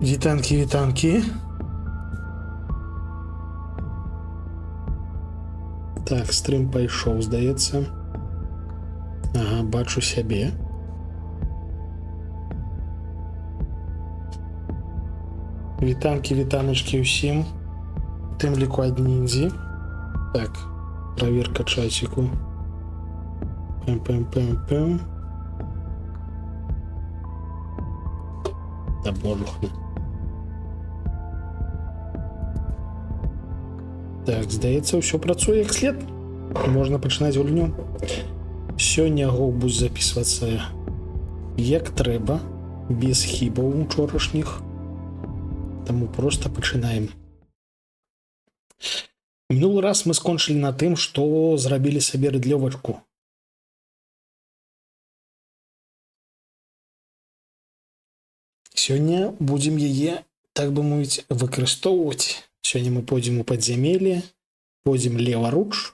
Вітанкі, вітанкі. Так, стрим пайшоў, здаецца. Ага, бачу сябе. Вітанкі, вітаначкі ўсім. У тым ліку ад ніндзі. Так, праверка часіку. Пэм. Да божухна. Так, здаецца, ўсё працуе як след. Можна пачынаць гульню. Сёння гол будзе запісвацца як трэба, без хібаў учорашніх. Таму проста пачынаем. Мінулы раз мы скончылі на тым, што зрабілі сабе рыдлёвачку. Сёння будзем яе, так бы мовіць, выкарыстоўваць. Сёння мы пойдзем у падзямелле, пойдзем леваруч,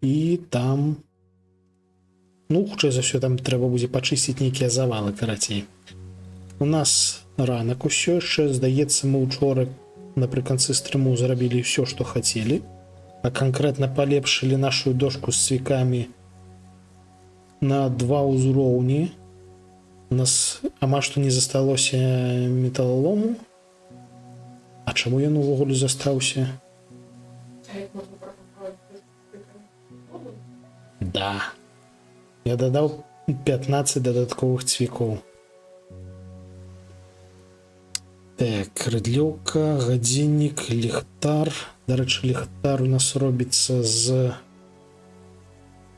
і там, хутчэй за ўсё, там трэба будзе пачысціць нейкія завалы, карацей. У нас ранак усё яшчэ, здаецца, мы учора напрыканцы стрыму зрабілі ўсё, што хацелі, а канкрэтна палепшылі нашу дошку з цвікамі на 2 ўзроўні. У нас амаль што не засталося металалому. А чаму ён увогуле застаўся? Да. Я дадаў 15 дадатковых цвікоў. Так, рыдлёўка, гадзіннік, ліхтар. Дарэчы, ліхтар у нас робіцца з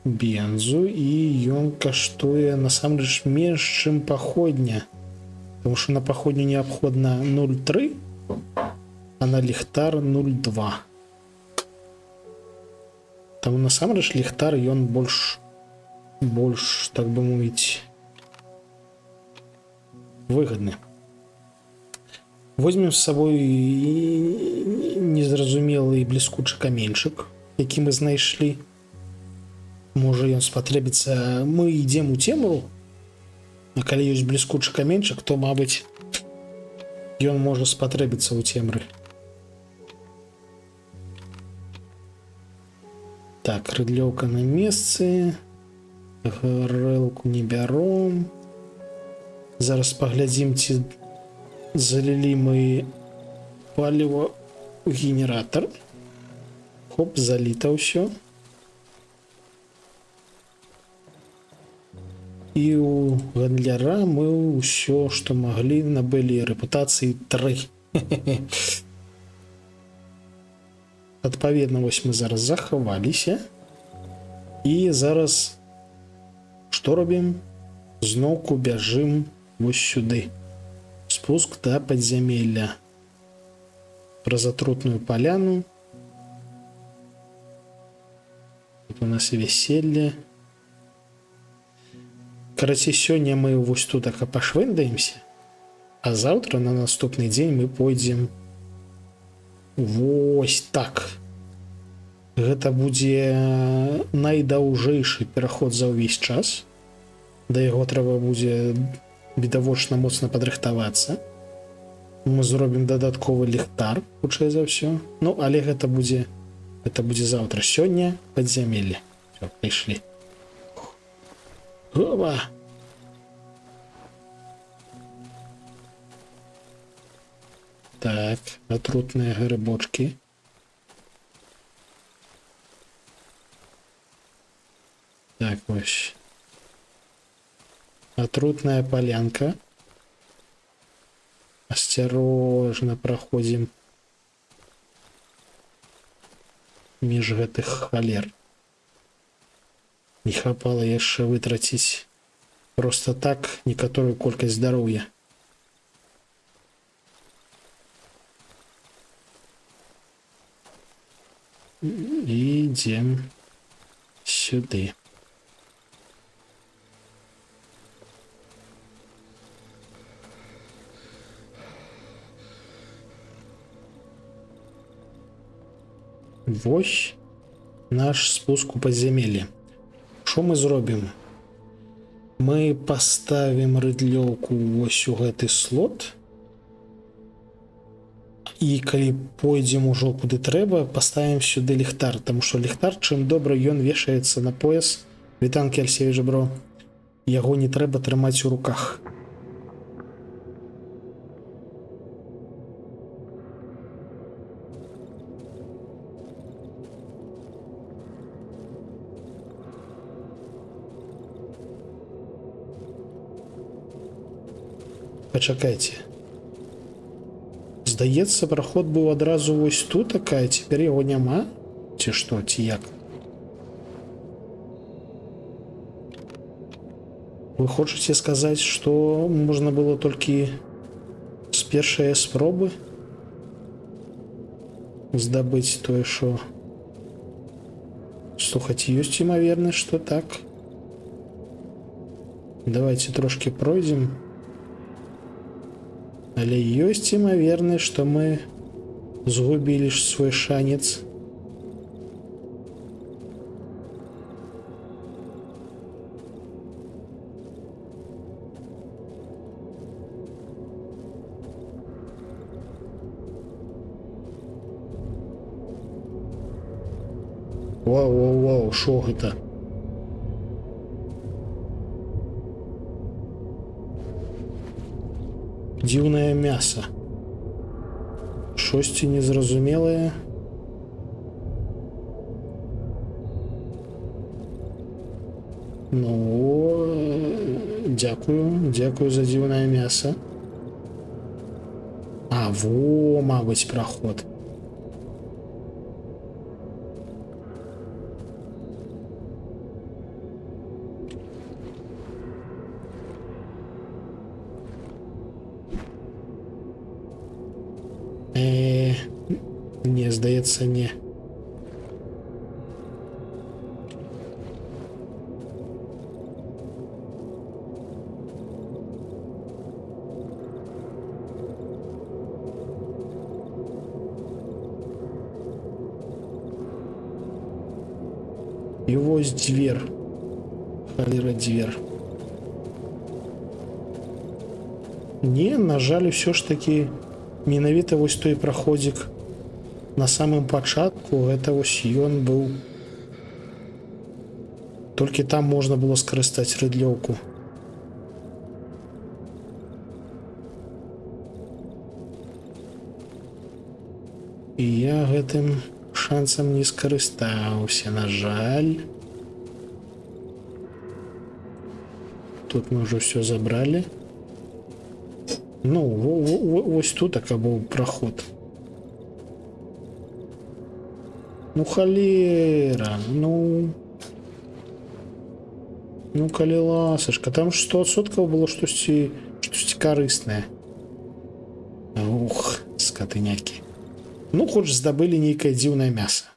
бензу, і ён каштуе насамрэч менш, чым паходня. Таму што на паходню неабходна 0,3, а на ліхтар 0,2. Таму насамрэч ліхтар ён больш, так бы мовіць, выгадны. Возьмем з сабой незразумелы бліскучы каменьчык, які мы знайшлі. Можа ён спатрэбіцца. Мы ідзем у цемру, а калі ёсць бліскучы каменьчык, то, мабыць, ён можа спатрэбіцца ў цемры. Так, рыдлёўка на месцы. Гарэлку не бяром. Зараз паглядзім, ці залілі мы паліва ў генератар. Хоп, заліта ўсё. І у гандляра мы ўсё, што маглі, набылі рэпутацыі 3. Адпаведна, вось мы зараз захаваліся. І зараз што робім? Зноўку бяжым вось сюды. Спуск да падзямелля. Праз атрутную паляну. Тут у нас вяселле. Карацей, сёння мы вось тут так пашвэндаемся, а заўтра на наступны дзень мы пойдзем вось так. Гэта будзе найдаўжэйшы пераход за ўвесь час. Да яго трэба будзе відавочна моцна падрыхтавацца. Мы зробім дадатковы ліхтар, хутчэй за ўсё. Але гэта будзе заўтра. Сёння падзямелле. Всё, прыйшлі. Опа! Так, атрутныя грыбочки. Так, вось. Атрутная палянка. Асцярожна праходзім між гэтых халер. Не хапала яшчэ вытраціць проста так некаторую колькасць здароўя. І ідзем сюды. Вось наш спуск у падзямелле. Што мы зробім? Мы паставім рыдлёўку вось у гэты слот. І калі пойдзем ужо куды трэба, паставім сюды ліхтар, таму што ліхтар, чым добра ён вешаецца на пояс, вітанкі Альсевіч бро, яго не трэба трымаць у руках. Пачакайце. Здаецца, праход быў адразу вось тут, такая, цяпер яго няма? Ці што, ці як? Вы хочаце сказаць, што можна было толькі з першай спробы здабыць тое, што... Слухаць, ёсць імавернасць, што так? Давайте трошки пройдзем. Але ёсць імавернасць, што мы згубілі свой шанец. Вау, шо гэта? Дзіўнае мяса. Шосьці незразумелае. Ну, дзякую за дзіўнае мяса. А, во, мабыць, праход. Не, здаецца, не. І вось дзвер. Халера, дзвер. Не, на жаль, усё ж таки менавіта вось той праходзік на самым пачатку, гэта вось ён быў. Толькі там можна было скарыстаць рыдлёўку. І я гэтым шансам не скарыстаўся, на жаль. Тут мы ўжо ўсё забралі. Ну, вось тут така быў праход. Ну, халера, ну, калі ласачка, там 100% было штосьці карыснае. Ух, скатынякі. Ну, хоч здабылі нейкае дзіўнае мяса.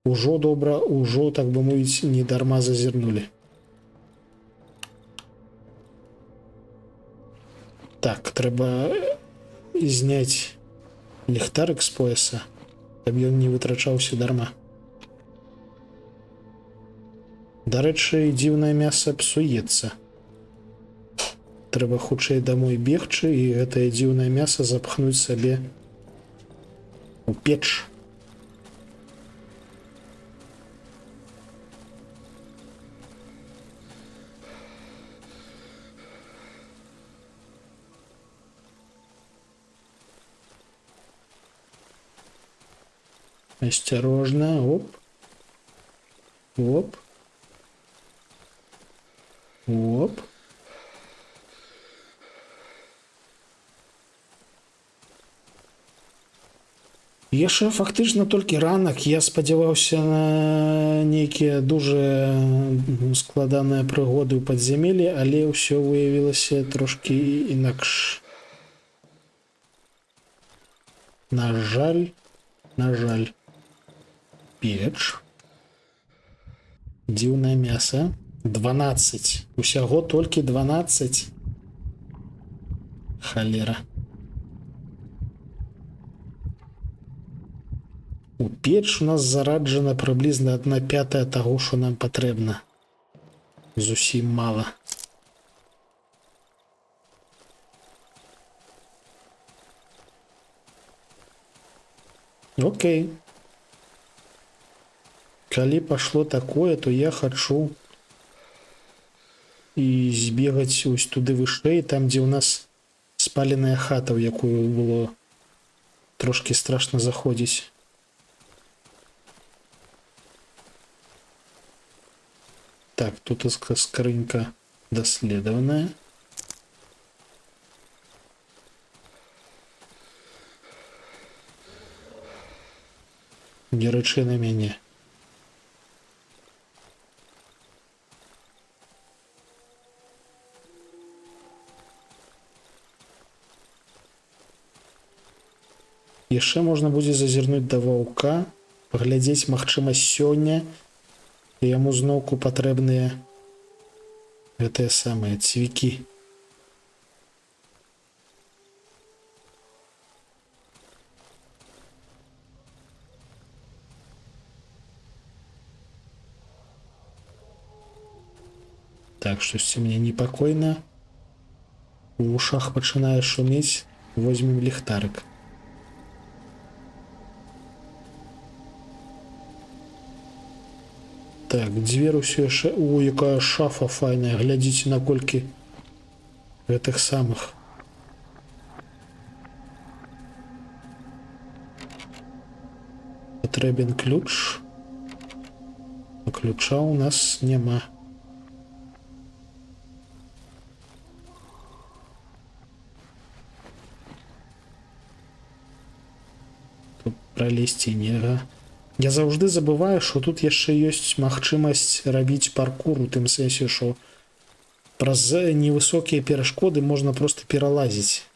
Ужо добра, ужо, так бы мовіць, не дарма зазірнулі. Так, трэба зняць ліхтарык з пояса, каб ён не вытрачаўся дарма. Дарэчы, дзіўнае мяса псуецца. Трэба хутчэй дамой бегчы і гэтае дзіўнае мяса запхнуць сабе у печ. Осторожно, оп, оп, оп. Яшчэ фактычна толькі ранак. Я спадзяваўся на нейкія дужа складаныя прыгоды ў падзямеллі, але ўсё выявілася трошкі інакш. На жаль. Печ. Дзіўнае мяса. 12. Усяго толькі 12. Халера. У печ у нас зараджана прыблізна 1/5 таго, што нам патрэбна. Зусім мала. Окей. Калі пошло такое, то я хочу і збегаць ось туды вышэй, там дзе ў нас спаленая хата, у якую было трошки страшно заходзіць. Так, тут скрынька даследаваная. Не рычы на мяне. Яшчэ можна будзе зазірнуць да ваўка, паглядзець магчымасць сёння, і яму зноўку патрэбныя гэтыя самыя цвікі. Так, штосьці мне непакойна. У вушах пачынае шумець, возьмем ліхтарык. Так, дзвер усё яшчэ... О, якая шафа файная, глядзіце наколькі гэтых самых. Патрэбен ключ. А ключа у нас няма. Тут пролезці нельга. Я заўжды забываю, што тут яшчэ ёсць магчымасць рабіць паркур, у тым сэнсе, што праз невысокія перашкоды можна проста пералазіць.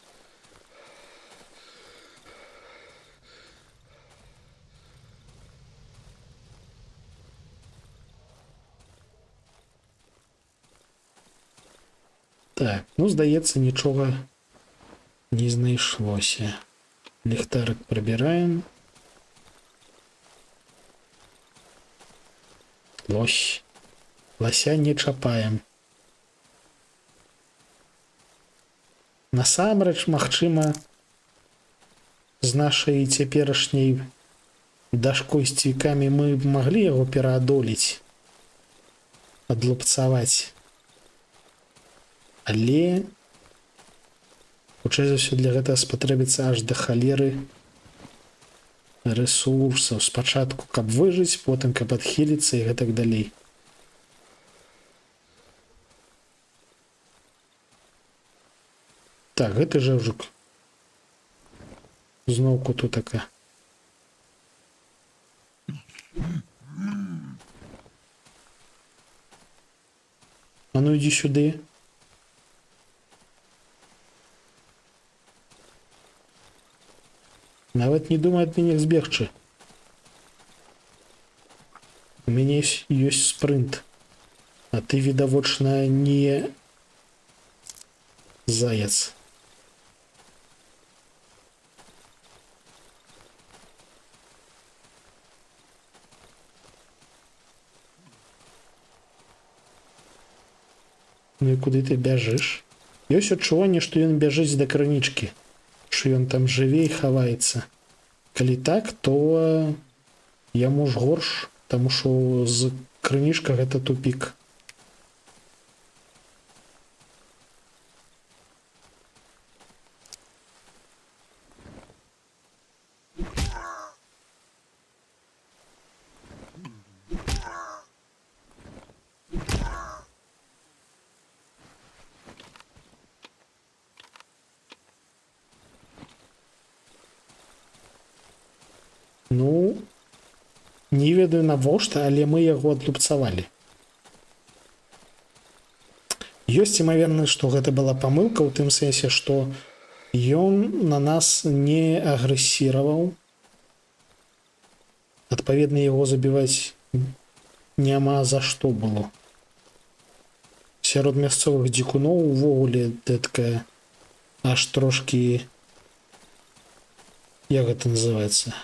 Так, ну, здаецца, нічога не знайшлося. Ліхтарык прыбіраем. Лось. Лося не чапаем. Насамрэч, магчыма, з нашай цяперашняй дашкой з цвікамі мы б маглі яго пераадолець, адлупцаваць. Але хутчэй за ўсё для гэтага спатрэбіцца аж да халеры ресурсаў. Спачатку, каб выжыць, потым, каб адхіліцца і гэтак далей. Так, гэты жэўжык. Зноўку тутака. А ну ідзі сюды. Нават не думай ад мяне збегчы. У мяне ёсць спрынт. А ты, відавочна, не заяц. Ну і куды ты бяжыш? Ёсць адчуванне, што ён бяжыць да крынічкі. Што ён там жыве і хаваецца. Калі так, то яму ж горш, таму што з крынічка гэта тупік. Ну, не ведаю навошта, але мы яго адлупцавалі. Ёсць імавернасць, што гэта была памылка ў тым сэнсе, што ён на нас не агрэсіраваў. Адпаведна, яго забіваць няма за што было. Сярод мясцовых дзікуноў увогуле такая аж трошкі, як гэта называецца,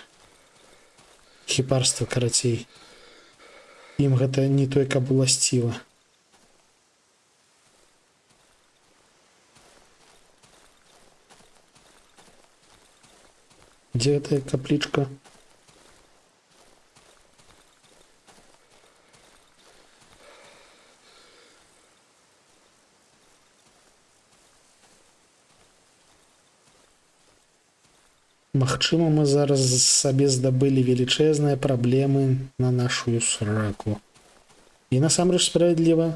хіпарства, карацей. Ім гэта не той, каб уласціва. Дзе гэтая каплічка? Магчыма, мы зараз сабе здабылі велічэзныя праблемы на нашу сраку. І насамрэч справядліва.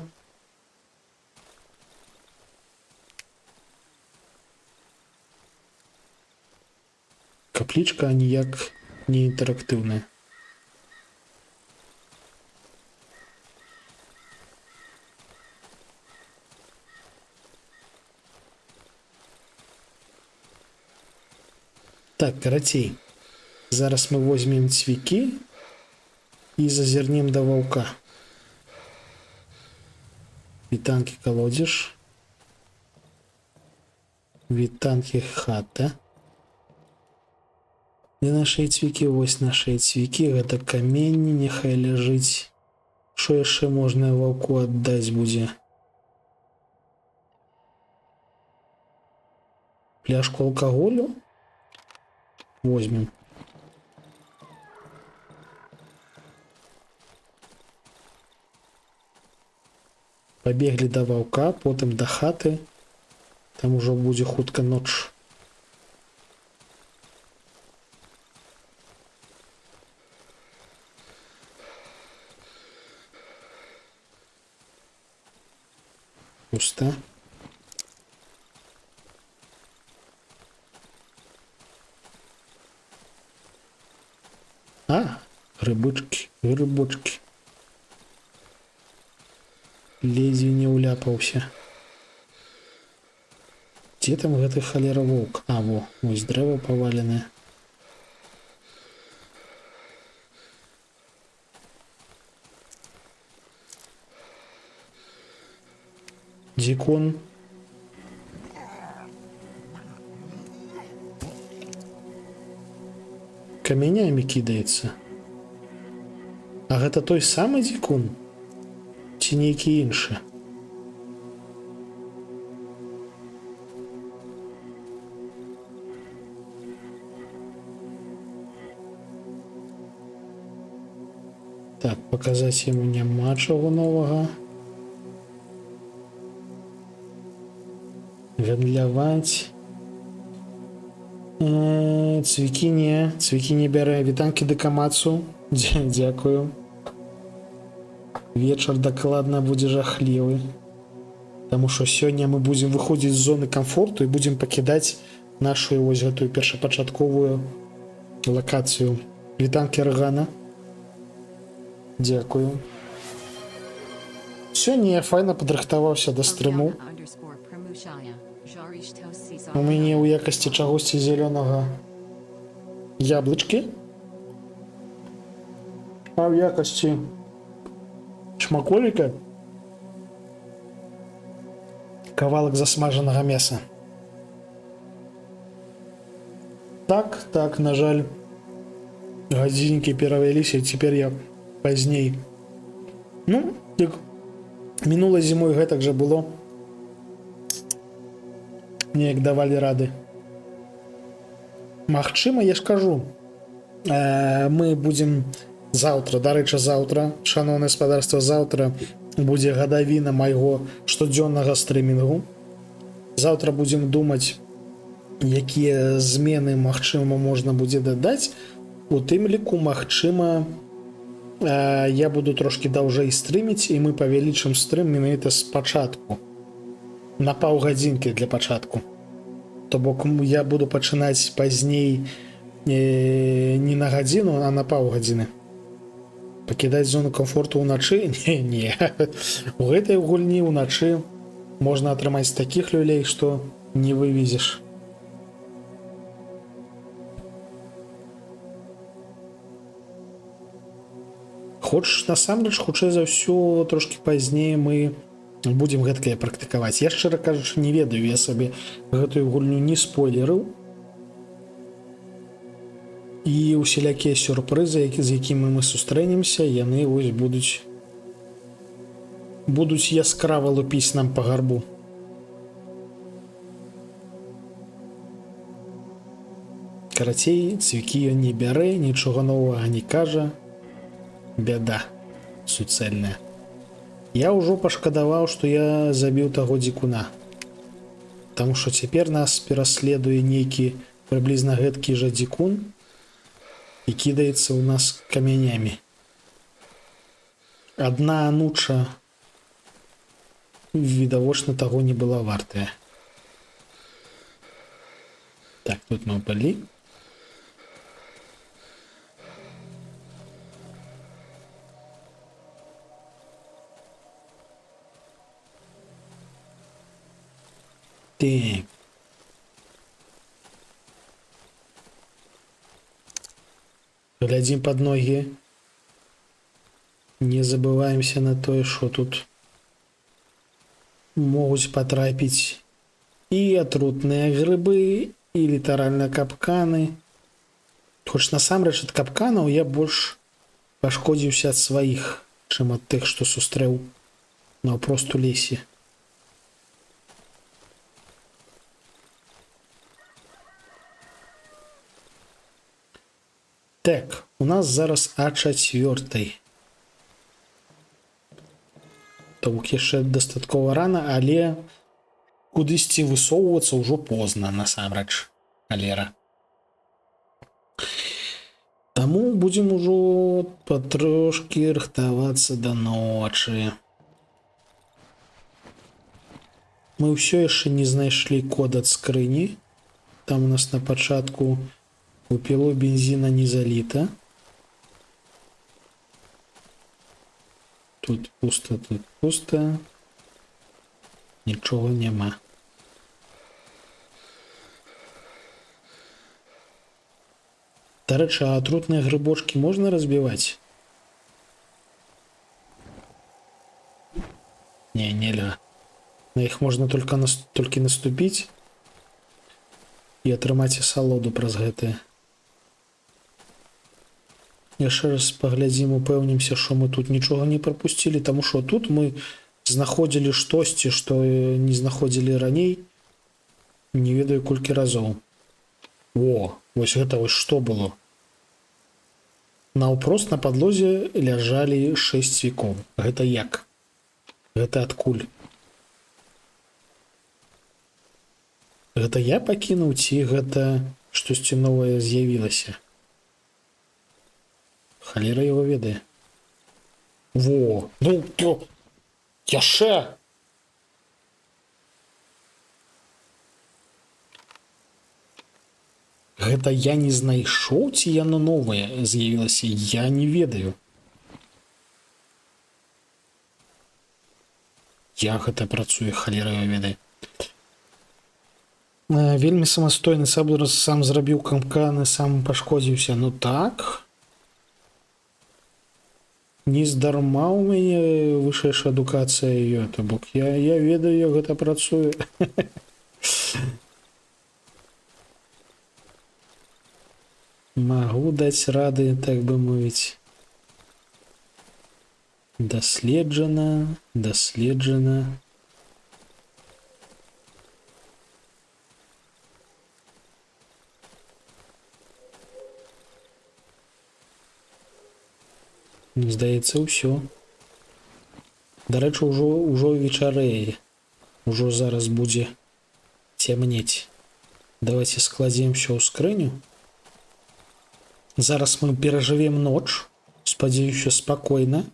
Каплічка ніяк не інтэрактыўная. Так, карацей. Зараз мы возьмем цвікі і зазірнем да ваўка. Вітанкі калодзеж. Вітанкі хата. Де нашыя цвікі? Вось нашыя цвікі. Гэта каменні, няхай ляжыць. Што яшчэ можна ваўку аддаць будзе? Пляшку алкаголю? Возьмем. Пабеглі да ваўка, потым да хаты. Там ужо будзе хутка ноч. Пуста. А, грибочки, грибочки. Ледзьве не уляпаўся. Дзе там гэты халера воўк? А, во, вось дрэва паваленае. Дзікон. Камянямі кідаецца. А гэта той самы дзікун? Ці нейкі іншы? Так, паказаць яму няма чаго новага. Гандляваць. Цвікі не бярэ. Вітанкі дэкамацу. Дзякую. Вечар дакладна будзе жахлівы. Таму што сёння мы будзем выходзіць з зоны камфорту і будзем пакідаць нашу вось гэтую першапачатковую лакацыю. Вітанкі аргана. Дзякую. Сёння я файна падрыхтаваўся да стрыму. У мяне ў якасці чагосьці зялёнага яблычкі. А ў якасці шмаколіка кавалак засмажанага мяса. Так, на жаль, гадзіннікі перавяліся, і цяпер я пазней. Ну, як мінулай зімой гэтак жа было. Неяк давалі рады. Магчыма, я ж кажу, мы будзем заўтра, дарэчы, заўтра, шаноўнае гаспадарства, заўтра будзе гадавіна майго штодзённага стрымінгу. Заўтра будзем думаць, якія змены, магчыма, можна будзе дадаць. У тым ліку, магчыма, я буду трошки даўжэй стрыміць, і мы павялічым стрым менавіта спачатку. На паўгадзінкі для пачатку. То бок я буду пачынаць пазней не на гадзіну, а на паўгадзіны. Пакідаць зону камфорту ўначы? Не. У гэтай гульні ўначы можна атрымаць такіх люлей, што не вывезеш. Хоч насамрэч, хутчэй за ўсё, трошки пазней мы будем гэткае практыкаваць. Я, шчыра кажучы, не ведаю, я сабе гэтую гульню не спойлерыў. І усялякія сюрпрызы, з якімі мы сустрэнемся, яны вось будуць яскрава лупіць нам па гарбу. Карацей, цвікі ён не бярэ, нічога новага не кажа. Бяда суцэльная. Я ўжо пашкадаваў, што я забіў таго дзікуна. Таму што цяпер нас пераследуе нейкі Прыблізна гэткі жа дзікун і кідаецца ў нас камянямі. Адна ануча відавочна таго не была вартая. Так, тут мы былі. Так. Глядзім пад ногі. Не забываемся на тое, што тут могуць патрапіць і атрутныя грыбы, і літаральна капканы. Хоч насамрэч ад капканаў я больш пашкодзіўся ад сваіх, чым ад тых, што сустрэў наўпрост у лесе. Так, у нас зараз А4. То бок яшчэ дастаткова рана, але кудысьці высоўвацца ўжо позна, насамрэч, халера. Таму будзем ужо патрошкі рыхтавацца да ночы. Мы ўсё яшчэ не знайшлі код ад скрыні. Там у нас на пачатку у піло бензіна не заліта. Тут пуста, тут пуста. Нічога няма. Дарэчы, а атрутныя грыбочкі можна разбіваць? Не, нельга. На іх можна толькі наступіць і атрымаць асалоду праз гэтае. Яшчэ раз паглядзім, упэўнімся, што мы тут нічога не прапусцілі, таму што тут мы знаходзілі штосьці, што не знаходзілі раней, не ведаю колькі разоў. О, вось гэта вось што было. Наўпрост на падлозе ляжалі 6 цвікоў. Гэта як? Гэта адкуль? Гэта я пакінуў, ці гэта штосьці новае з'явілася? Халера яго ведае. Во, ну, то, яшчэ! Гэта я не знайшоў, ці яно новае з'явілася, я не ведаю. Як гэта працуе, халера яго ведае. Вельмі самастойны, сам зрабіў капканы, сам пашкодзіўся. Ну так. Не здарма ў мяне вышэйшая адукацыя, то бок я ведаю, як гэта працуе. Магу даць рады, так бы мовіць. Даследжана, даследжана. Здаецца, ўсё. Дарэчы, ўжо вечарэе. Ужо зараз будзе цямнець. Давайте складзем ўсё ў скрыню. Зараз мы перажывем ноч, спадзяюся, спакойна,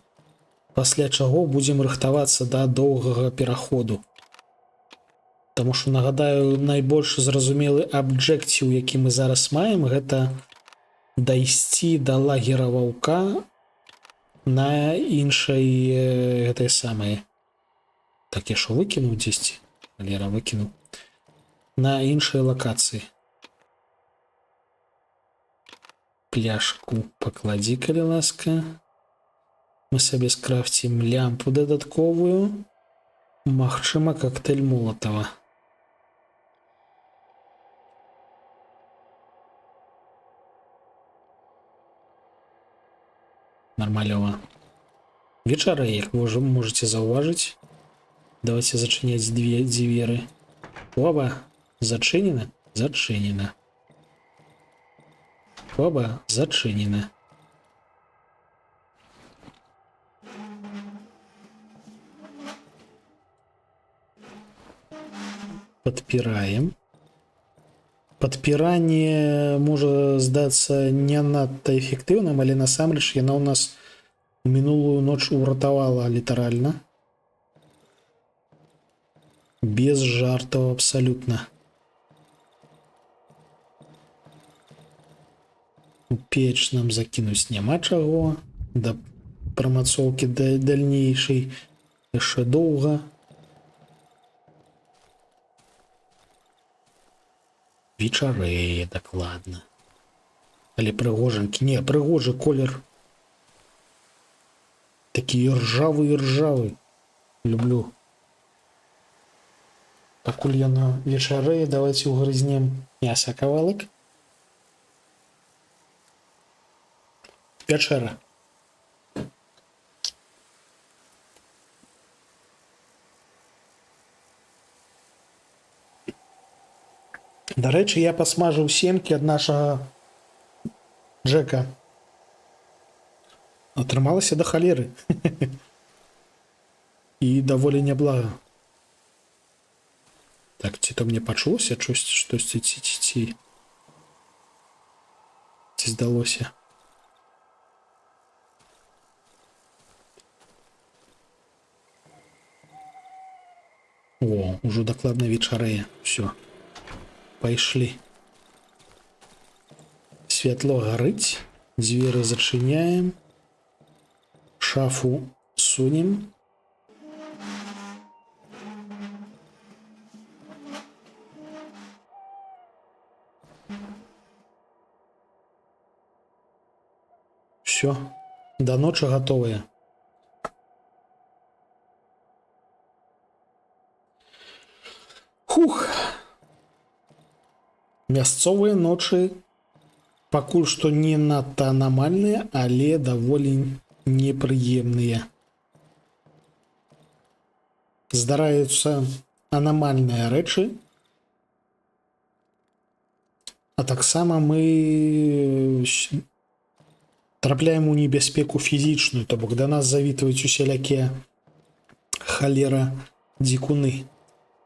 пасля чаго будзем рыхтавацца да доўгага пераходу. Таму што, нагадаю, найбольш зразумелы абджэкціў, які мы зараз маем, гэта дайсці да лагера ваўка на іншай гэтай самай. Так, я што выкінуў дзесьці? Лера выкінуў. На іншай лакацыі. Пляшку пакладзі, калі ласка. Мы сабе скрафцім лямпу дадатковую. Магчыма, коктейль Молотова. Нормалёва. Вечарэе, як вы можете заўважыць. Давайте зачыняць дзверы. Оба, зачынена? Зачынена. Оба, зачынена. Подпираем. Падпіранне можа здацца не надта эфектыўным, але насамрэч яна ў нас мінулую ноч уратавала літаральна. Без жартаў абсалютна. У печ нам закінуць няма чаго. Да прамацоўкі дальнейшай яшчэ доўга. Вечарэе дакладна. Але прыгожанькі, не, прыгожы колер. Такі ржавы. Люблю. Пакуль яна вечарэе, давайте угрызнем мяса кавалак. Вячэра. Дарэчы, я пасмажыў семкі ад нашага Джека. Атрымалася да халеры. І даволі няблага. Так, ці то мне пачулася штосьці, ці здалося. О, ужо дакладна вечарэе. Всё. Пайшлі. Святло гарыць. Дзверы зачыняем. Шафу сунем. Все. До ночи готовые. Хух. Мясцовыя ночы пакуль што не надта анамальныя, але даволі непрыемныя. Здараюцца анамальныя рэчы, а таксама мы трапляем у небяспеку фізічную, то бок да нас завітваюць усялякія халера дзікуны.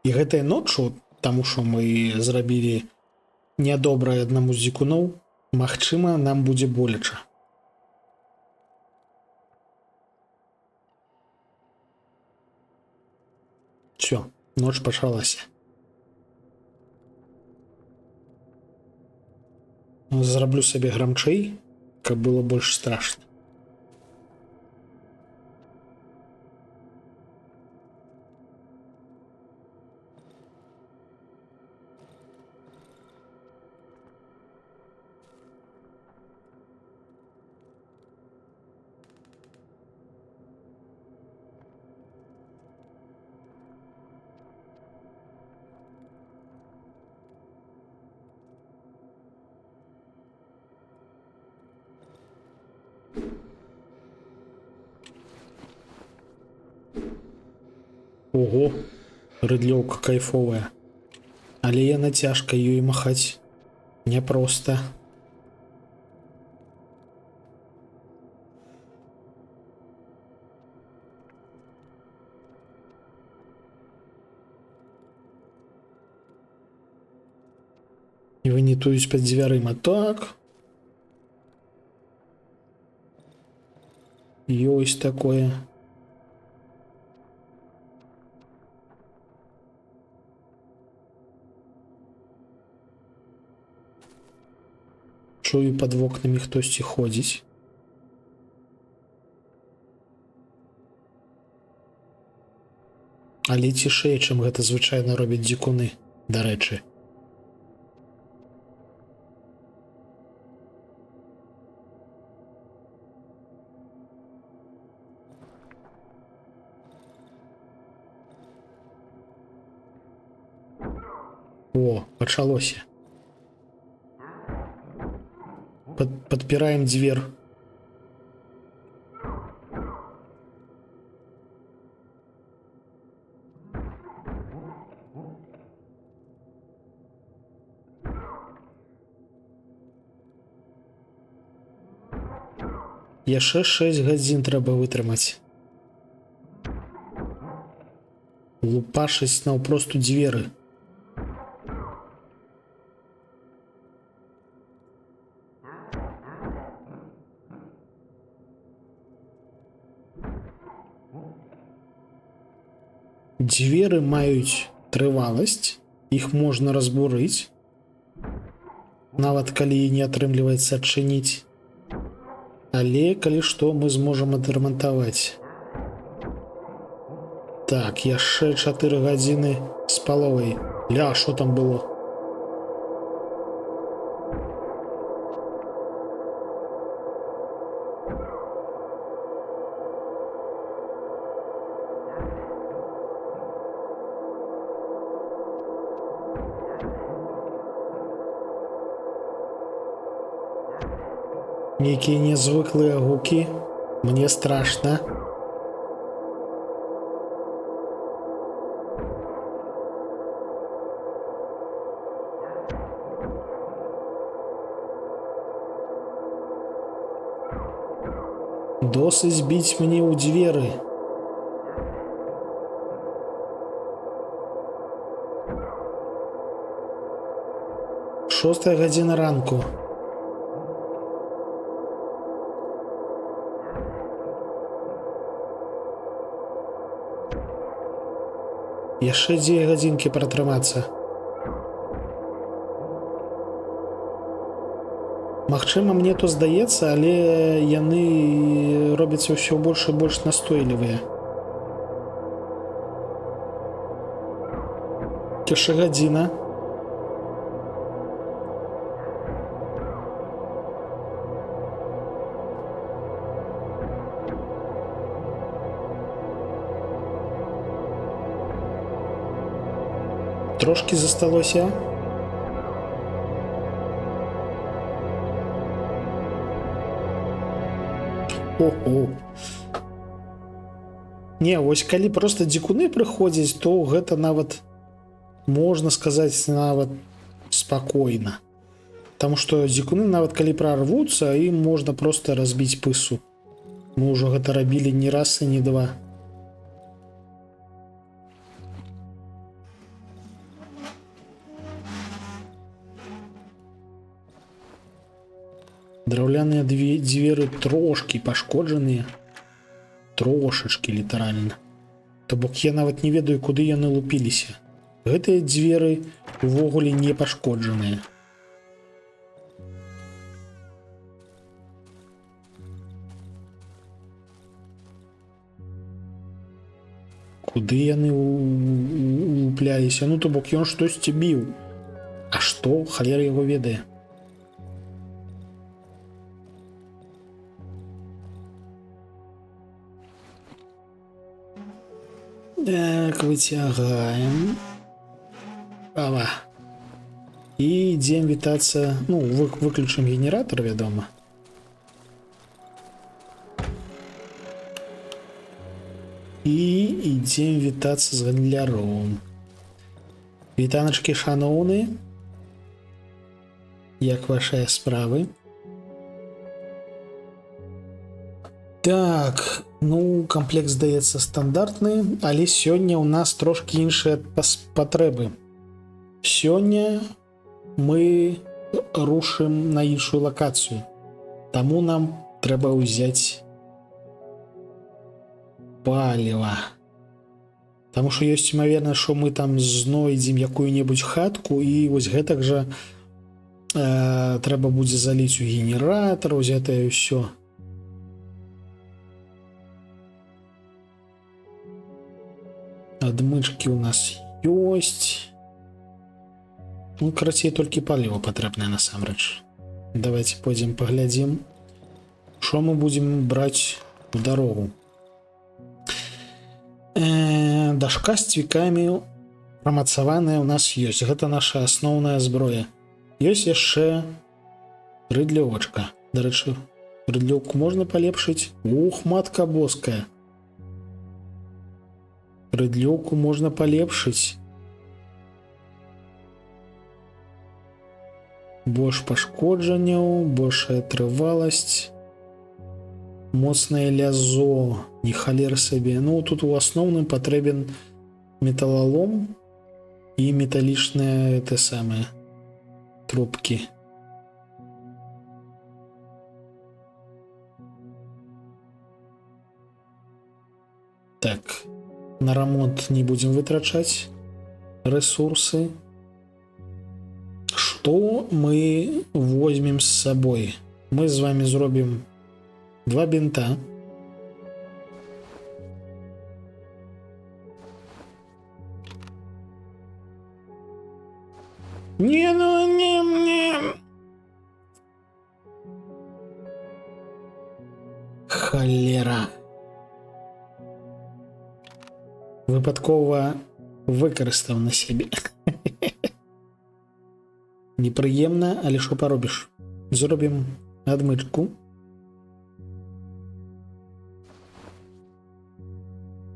І гэтай ноччу, таму што мы зрабілі нядобрае аднаму з дзікуноў, магчыма, нам будзе боляча. Всё, ноч пачалася. Зраблю сабе грамчэй, каб было больш страшна. Ого, рыдлёўка кайфовая. Але яна цяжка, ёй махаць няпроста. І вынітуюць пад дзвярыма. Так. Ёсць такое. Чую, пад вокнамі хтосьці ходзіць. Але цішэй, чым гэта звычайна робяць дзікуны, дарэчы. О, пачалося. Подпираем дверь. Яшчэ 6 гадзін трэба вытрымаць. Лупашыць наўпрост у дзверы. Дзверы маюць трываласць, іх можна разбурыць, нават калі не атрымліваецца адчыніць. Але калі што, мы зможам адрамантаваць. Так, яшчэ 4 гадзіны з паловай. Ля, што там было? Нейкія нязвыклыя гукі. Мне страшна. Досыць біць мне ў дзверы. Шостая гадзіна ранку. Яшчэ 2 гадзінкі пратрымацца. Магчыма, мне то здаецца, але яны робяцца ўсё больш і больш настойлівыя. Яшчэ гадзіна. Трошки засталося. О-о. Не, вось калі просто дзікуны прыходзяць, то гэта нават, можна сказаць, нават спакойна. Таму што дзікуны нават калі прарвуцца, ім можна просто разбіць пысу. Мы ўжо гэта рабілі не раз і не два. Драўляныя дзверы трошки пашкоджаныя. Трошачки, літаральна. То бок я нават не ведаю, куды яны лупіліся. Гэтыя дзверы увогуле не пашкоджаныя. Куды яны лупляліся? Ну, то бок ён штосьці біў. А што? Халера яго ведае. Так, выцягаем. Ава. І ідзем вітацца. Ну, выключым генератор, вядома. І ідзем вітацца з гандляром. Вітаначкі, шаноўны. Як вашыя справы? Так, ну, камплект здаецца стандартны, але сёння ў нас трошки іншыя патрэбы. Сёння мы рушым на іншую лакацыю. Таму нам трэба ўзяць паліва. Таму што ёсць імавернасць, што мы там знойдзем якую-небудзь хатку, і вось гэтак жа трэба будзе заліць у генератар, вось гэтае ўсё. Адмычкі у нас ёсць. Ну, карацей, толькі паліва патрэбнае насамрэч. Давайте пойдзем паглядзім, што мы будзем браць у дарогу. Дашка з цвікамі прамацаваная ў нас ёсць. Гэта наша асноўная зброя. Ёсць яшчэ рыдлёвачка. Дарэчы, рыдлёўку можна палепшыць? Ух, матка боская. Рыдлёўку можна палепшыць. Больш пашкоджанняў, большая трываласць. Моцнае лязо, не халер сабе. Ну, тут у асноўным патрэбен металалом і металічныя те самыя трубкі. Так. На ремонт не будем вытрачать ресурсы. Что мы возьмем с собой? Мы с вами зробим 2 бинта. Не, ну не. Холера. Випадково використав на себе. Неприємно, але що поробиш? Зробимо адмичку.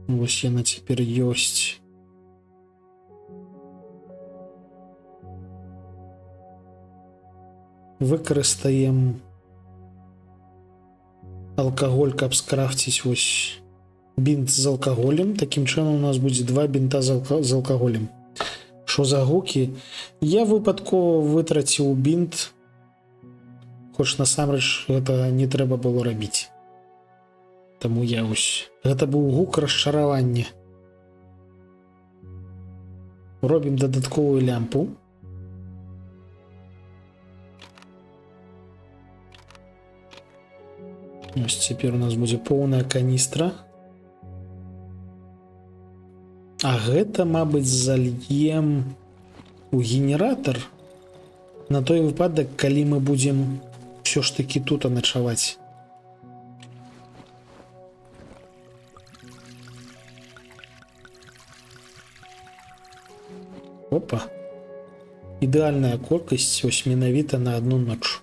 Ось яна тепер ёсць. Використаємо алкоголь, каб скрафціць ось бінт з алкоголем. Таким чином у нас буде 2 бінта з алкоголем. Що за гуки? Я випадково витратив бінт, хоч насамрэч гэта не трэба было рабіць. Таму я ось... Гэта быў гук расчаравання. Робім дадатковую лямпу. Ось цяпер у нас будзе поўная каністра. А гэта, мабыць, зальем у генератор на той выпадак, калі мы будзем ўсё ж такі тут начаваць. Опа. Ідэальная колькасць ось менавіта на одну ноч.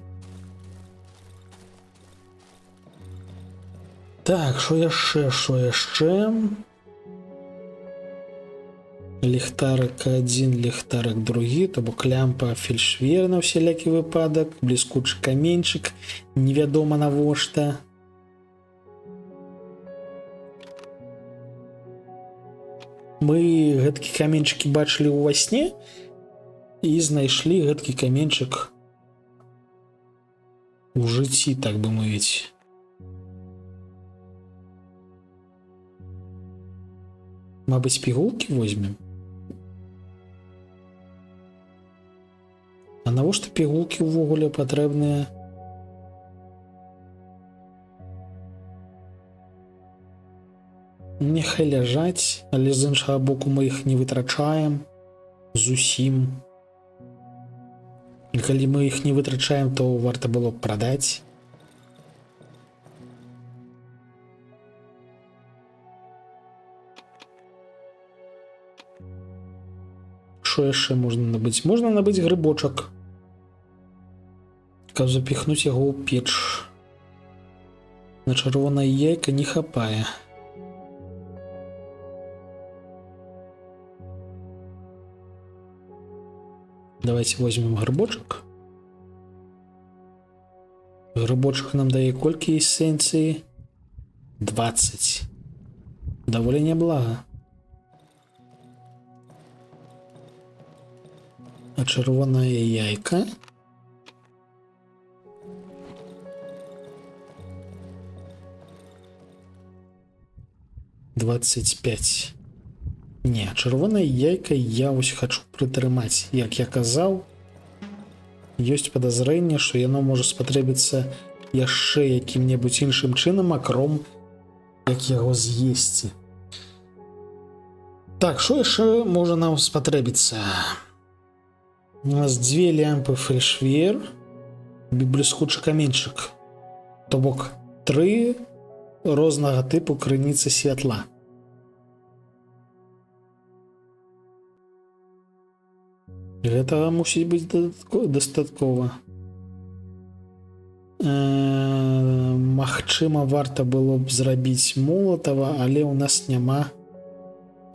Так, що яшчэ? Ліхтарик один, ліхтарик другі, то бок лямпа фельшвер на всялякі выпадак, бліскучы каменьчык, невядома навошта. Мы гэткі каменьчыкі бачылі ў сне і знайшлі гэткі каменьчык у жыцці, так бы мовіць. Мабыць, пігулкі возьмем? А навошта пігулкі ўвогуле патрэбныя? Няхай ляжаць, але з іншага боку мы іх не вытрачаем зусім. І калі мы іх не вытрачаем, то варта было б прадаць. Що яшчэ можна набыць? Можна набыць грыбочак, каб запіхнуць яго ў печ. На чырвонае яйка не хапае. Давайте возьмем грыбочак. Грыбочак нам дае колькі эссенцыі? 20. Даволі няблага. А чырвонае яйка? «25». Не, чырвонае яйка я ось хочу прытрымаць. Як я казаў, ёсць падазрэнне, што яно можа спатрэбіцца яшчэ якім-небудзь іншым чынам, акром як яго з'есці. Так, што яшчэ можа нам спатрэбіцца? У нас 2 лямпы фельшвер, бліскучы каменьчык, то бок 3 рознага тыпу крыніцы святла. Гэтага мусіць быць дастаткова. Магчыма, варта было б зрабіць молатава, але ў нас няма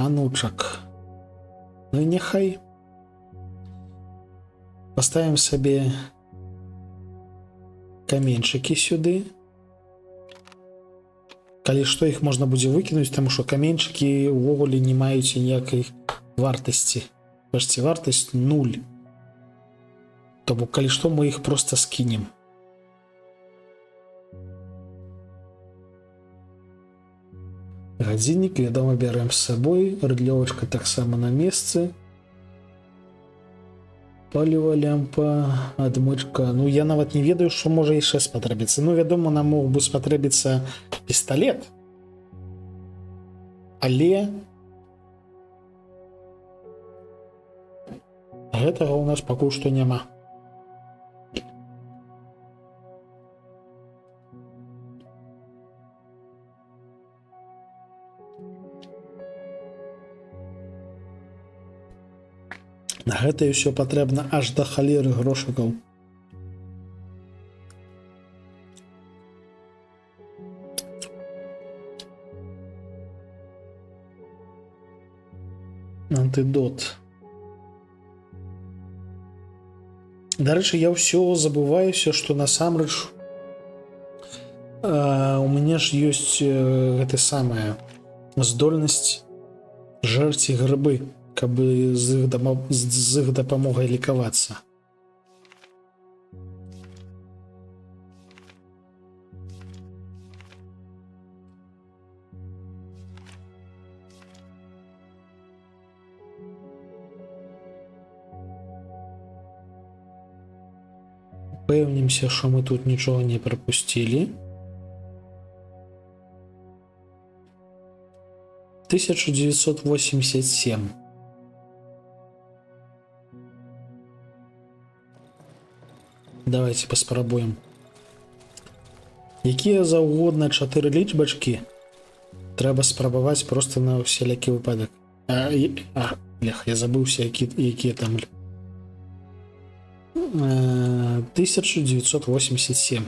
анучак. Ну і няхай. Поставим сабе каменьчыкі сюды. Калі што, іх можна будзе выкінуць, таму што каменьчыкі ўвогуле не маюць ніякай вартасці. Бачце, вартасць 0. То бок, калі што, мы іх проста скінем. Гадзіннік, вядома, бярем з сабой. Рыдлёвачка таксама на месцы. Паліва, лямпа, адмычка. Ну, я нават не ведаю, што можа яшчэ спатрэбіцца. Ну, вядома, нам мог бы спатрэбіцца пісталет. Але гэтага ў нас пакуль што няма. На гэта ўсё патрэбна аж да халеры грошыкаў. Антыдот. Дарэчы, я ўсё забываюся, што насамрэч у мяне ж ёсць гэта самая здольнасць жэрці грыбы, каб з іх дапамогай лікавацца. Упэўнімся, што мы тут нічога не прапусцілі. 1987. Давайте паспрабуем. Якія заўгодна 4 лічбачкі трэба спрабаваць проста на усялякі выпадак. Я забыўся, якія там. 1987.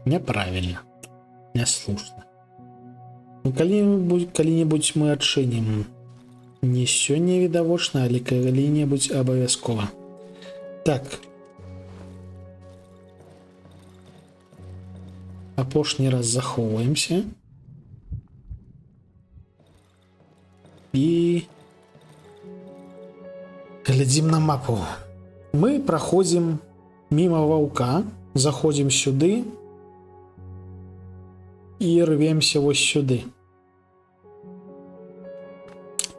Няправільна. Няслушна. Ну, калі-небудзь мы адчынім. Не сёння відавочна, але калі-небудзь абавязкова. Так. Апошні раз захоўваемся. І глядзім на мапу. Мы праходзім міма ваўка, заходзім сюды і рвемся вось сюды.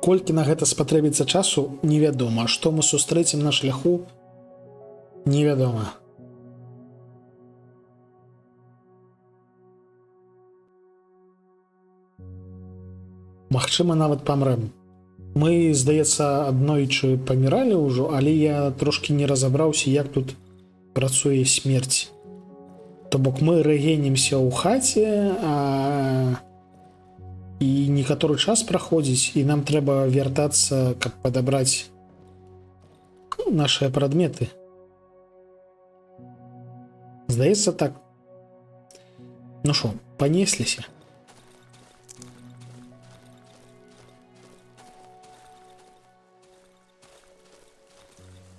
Колькі на гэта спатрэбіцца часу, невядома. Што мы сустрэцім на шляху, невядома. Магчыма, нават памрэм. Мы, здаецца, аднойчы паміралі ўжо, але я трошкі не разабраўся, як тут працуе смерць. То бок мы рэгенімся ў хаце, і некаторы час праходзіць, і нам трэба вяртацца, каб падабраць нашыя прадметы. Здаецца, так. Ну шо, панесліся.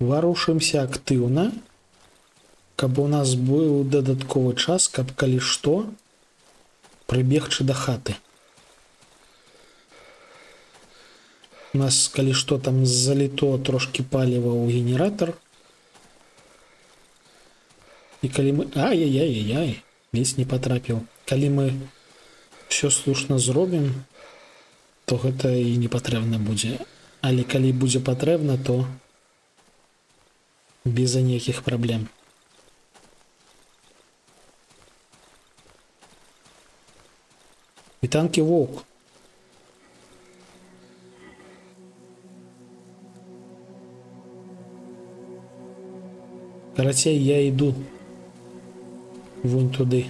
Варушымся актыўна, каб у нас быў дадатковы час, каб калі што прыбегчы да хаты. У нас, калі што, там заліто трошкі паліва ў генератар. І калі мы... Ай-яй-яй-яй, ледзь не патрапіў. Калі мы все слушна зробім, то гэта і не патрэбна будзе. Але калі будзе патрэбна, то без ніякіх праблем. Вітанкі, воўк. Карацей, я іду вунь туды.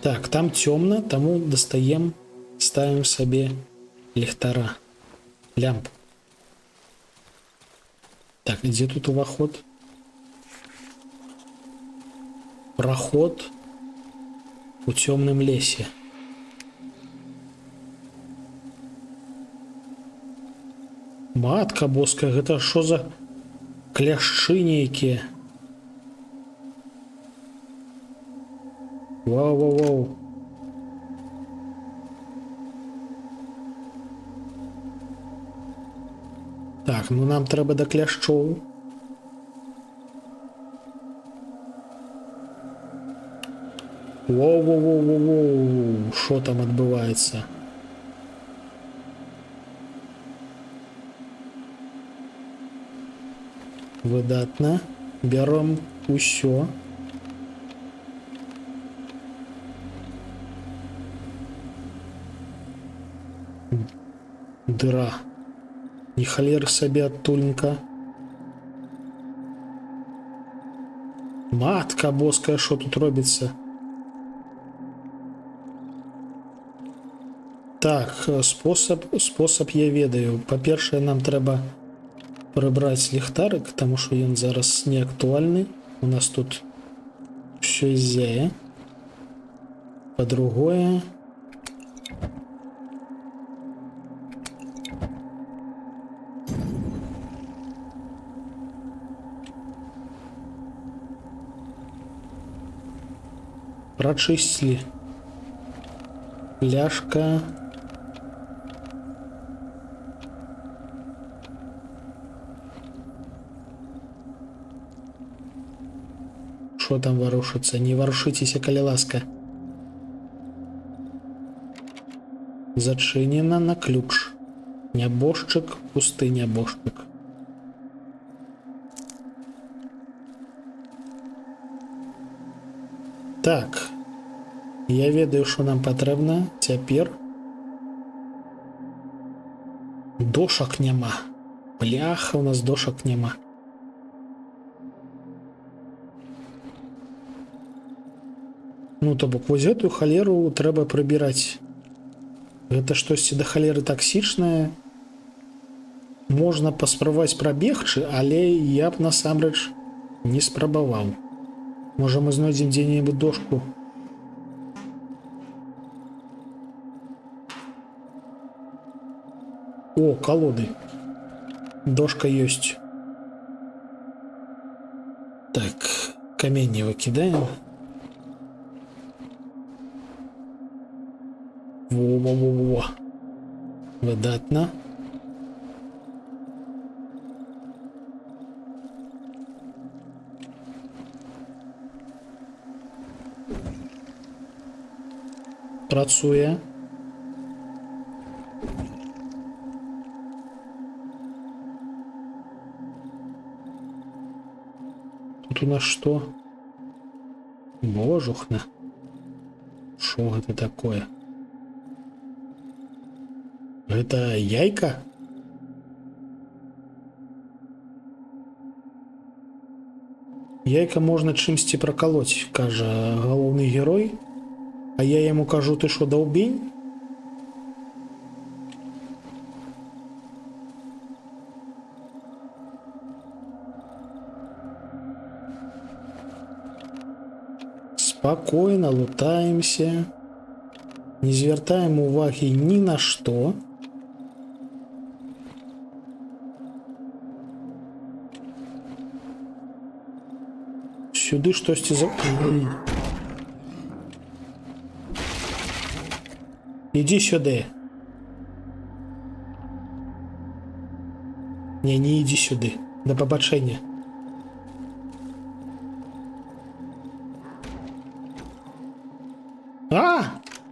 Так, там цёмна, таму дастаем, ставім сабе ліхтара. Лямп. Так, дзе тут уваход? Праход у цёмным лесе. Матка боская, гэта што за кляшчы нейкія? Вау-вау-вау. Так, ну нам трэба да кляшчоў. Воу-воу-воу-воу-воу, що там адбываецца? Выдатна. Бяром усё. Дыра. Ні халеры сабе адтульника. Матка боская, що тут робіцца? Так, спосаб я ведаю. Па-першае, нам трэба прыбраць ліхтарык, таму што ён зараз не актуальны. У нас тут ўсё зяе. Па-другое, прачысцілі. Пляшка. Що там варушыцца? Не варушыцеся, калі ласка. Зачынена на ключ. Нябожчык, пусты нябожчык. Так. Я ведаю, що нам патрэбна цяпер. Дошак няма. Бляха, у нас дошак няма. Ну, то бок, вось гэтую халеру трэба прыбіраць. Гэта штосьці да халеры таксічнае. Можна паспрабаваць прабегчы, але я б насамрэч не спрабаваў. Можа, мы знойдзем дзе-небудзь дошку. О, колоды. Дошка есть. Так, камень выкидаем. Во-во-во-во. Выдатно. Працуе. Тут у нас что? Божухна. Шо это такое? Это яйка? Яйка можна чымсьці пракалоць, кажа галоўны герой. А я яму кажу, ты шо, даўбень? Спокойно лутаемся. Не звяртаем уваги ні на што. Сюды штосьці за... Иди сюда. Не иди сюда. До побачення. А!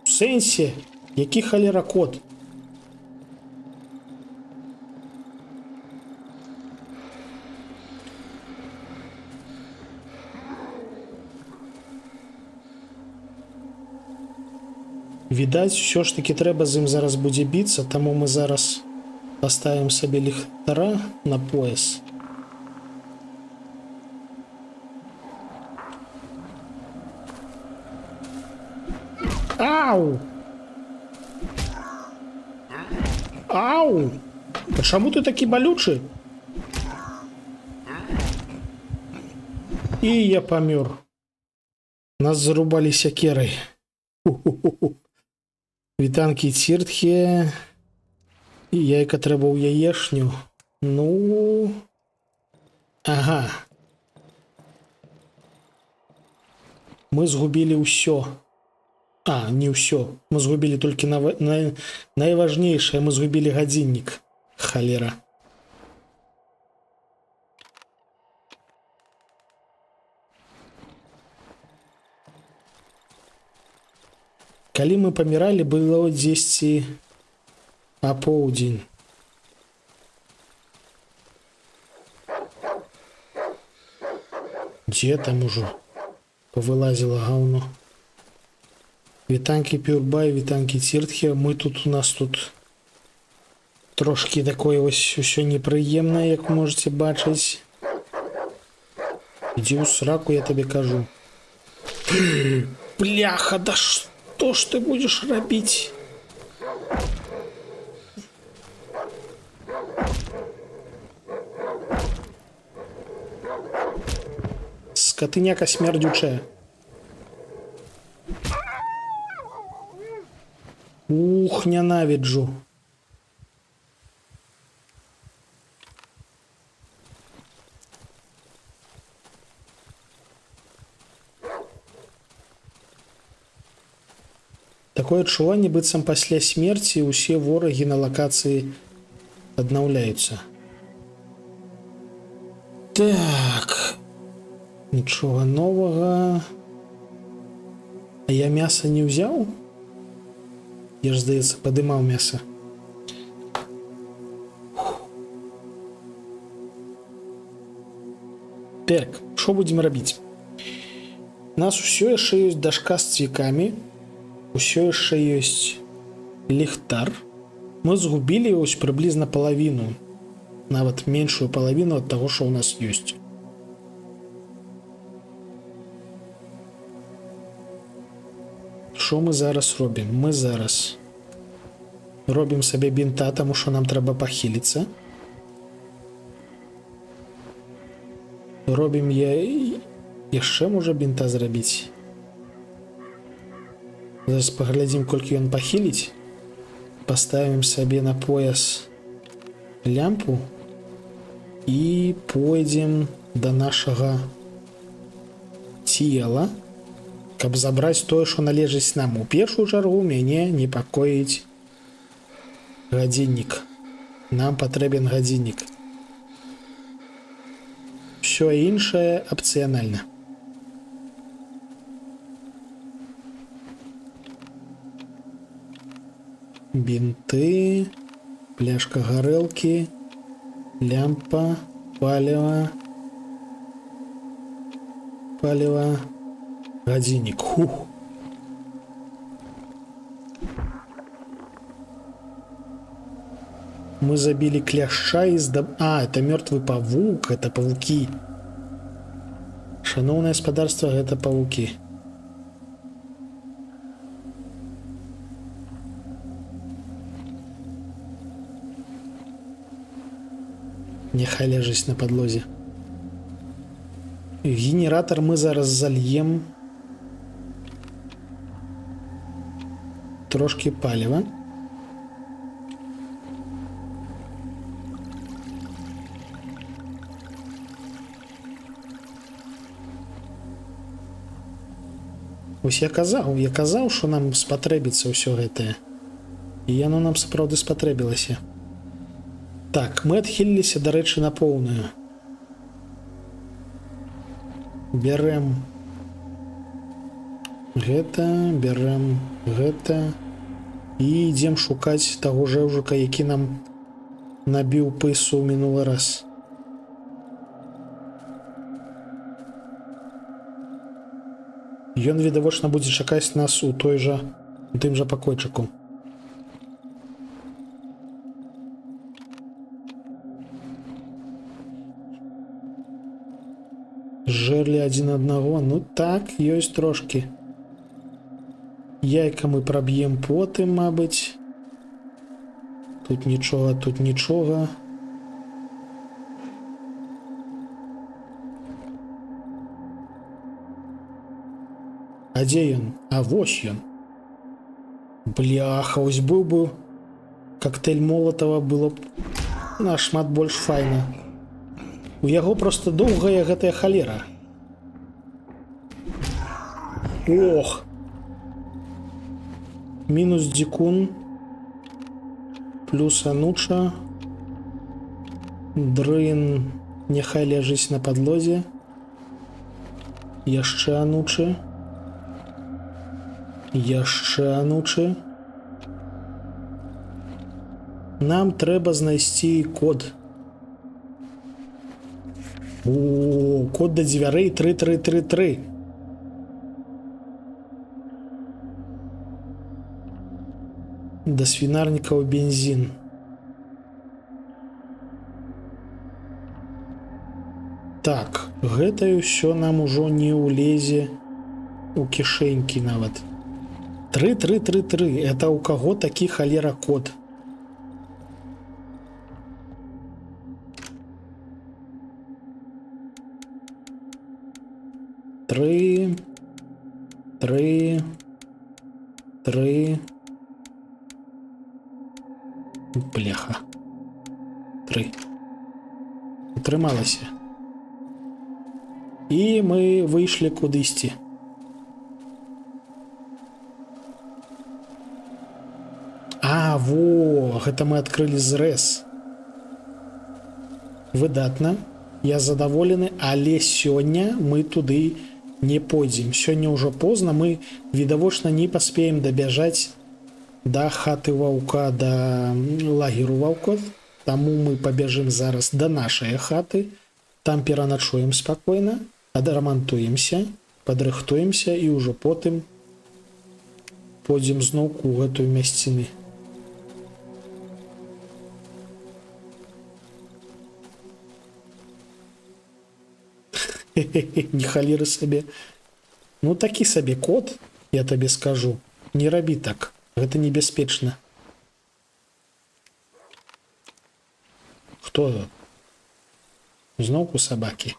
В сенсі? Який халера код? Відаць, все ж таки трэба з ім зараз будзе біцца, таму мы зараз поставім сабе ліхтара на пояс. Ау! Ау! А чаму ты такі балючы? І я памёр. Нас зарубалі сякерай. Вітанкі ціртхі. І яйка трэба ў яешню. Ну... Ага. Мы згубілі ўсё. А, не ўсё. Мы згубілі толькі найважнейшае. Мы згубілі гадзіннік. Халера. Калі мы паміралі, было 10 апоўдзень. Дзе там ужо повылазіла гаўно? Вітанкі Пюрбай, вітанкі Ціртхе. Мы тут, у нас тут трошки такое ось усё непрыемнае, як можете бачыць. Ідзі ў сраку, я табе кажу. Бляха, да што ж ты будзеш рабіць? Скатыняка смердючая. Ух, ненавиджу. Такое адчуванне, быццам пасля смерці ўсе ворагі на лакацыі аднаўляюцца. Так. Нічога новага. А я мяса не ўзяў? Я ж, здаецца, падымаў мяса. Так, што будзем рабіць? У нас усё яшчэ ёсць дашка з цвікамі. Усё яшчэ ёсць ліхтар. Мы згубілі ось прыблізна палавіну. Нават меншую палавіну ад таго, што ў нас ёсць. Што мы зараз робім? Мы зараз робім сабе бінта, таму што нам трэба пахіліцца. Робім яшчэ можа бінта зрабіць. Зараз паглядзім, колькі ён пахіліць. Паставім сабе на пояс лямпу і пойдзем да нашага цела, каб забраць тое, што належыць нам. У першую чаргу мяне непакоіць гадзіннік. Нам патрэбен гадзіннік. Усё іншае апцыянальна. Бінты, пляшка гарэлкі, лямпа, паліва, гадзіннік. Хух. Мы забили кляшча і А, это мёртвы павук, это павукі. Шаноўнае гаспадарства, гэта павукі. Няхай ляжыць на падлозе. Генератор мы зараз зальем. Трошки паліва. Ось я казаў, што нам спатрэбіцца ўсё гэтае. І яно нам сапраўды спатрэбілася. Так, мы адхіліліся, дарэчы, на поўную. Бярэм гэта, бярэм гэта і ідзем шукаць таго жэўжука, які нам набіў пысу ў мінулы раз. Ён, відавочна, будзе чакаць нас у тым жа пакойчыку. Жерлі адзін аднаго. Ну так, ёсць трошки. Яйка мы праб'ем потым, мабыць. Тут нічога, тут нічога. А дзе ён? А вось ён. Бляха, ось быў бы коктейль Молотова, было б нашмат больш файна. У яго просто доўгая гэтая халера. Ох! Мінус дзікун. Плюс ануча. Дрын няхай ляжыць на падлозе. Яшчэ анучы. Яшчэ анучы. Нам трэба знайсці код. О, код да дзвярэй 3333. Да свінарнікаў бензін. Так, гэта ўсё нам ужо не ўлезе у кішэнькі нават. 3333. Это у каго такі халера код? Три. Бляха. 3. Утрымалася. І мы выйшлі кудысьці. А, во, гэта мы адкрылі зрэз. Выдатна. Я задаволены, але сёння мы туды не пойдзем. Сёння ўжо позна, мы відавочна не паспеем дабяжаць да хаты ваўка, да лагеру ваўков. Таму мы пабяжым зараз да нашай хаты, там пераначуем спакойна, адрамантуемся, падрыхтуемся і ўжо потым пойдзем зноўку ў гэтую мясціны. Не халеры сабе. Ну такі сабе код, я табе скажу. Не рабі так, гэта небяспечна. Хто? Зноўку сабакі.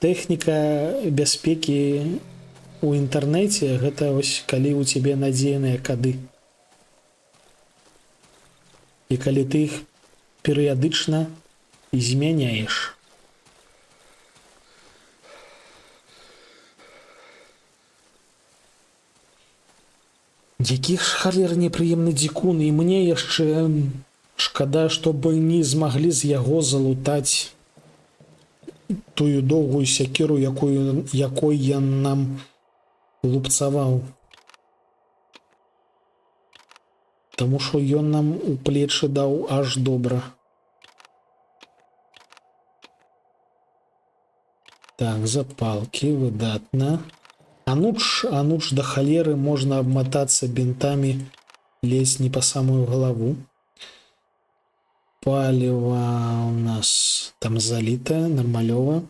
Тэхніка бяспекі у інтэрнэце гэта вось калі ў цябе надзейныя кады. І калі ты іх перыядычна змяняеш. Які ж халер непрыемны дзікун, і мне яшчэ шкада, што бы не змаглі з яго залутаць тую доўгую сякеру, якой ён нам лупцаваў. Таму што ён нам у плечы даў аж добра. Так, запалкі, выдатна. Ануч да халеры, можна абматацца бінтамі, лезь не па самую галаву. Паліва у нас там залітае, нармалёва.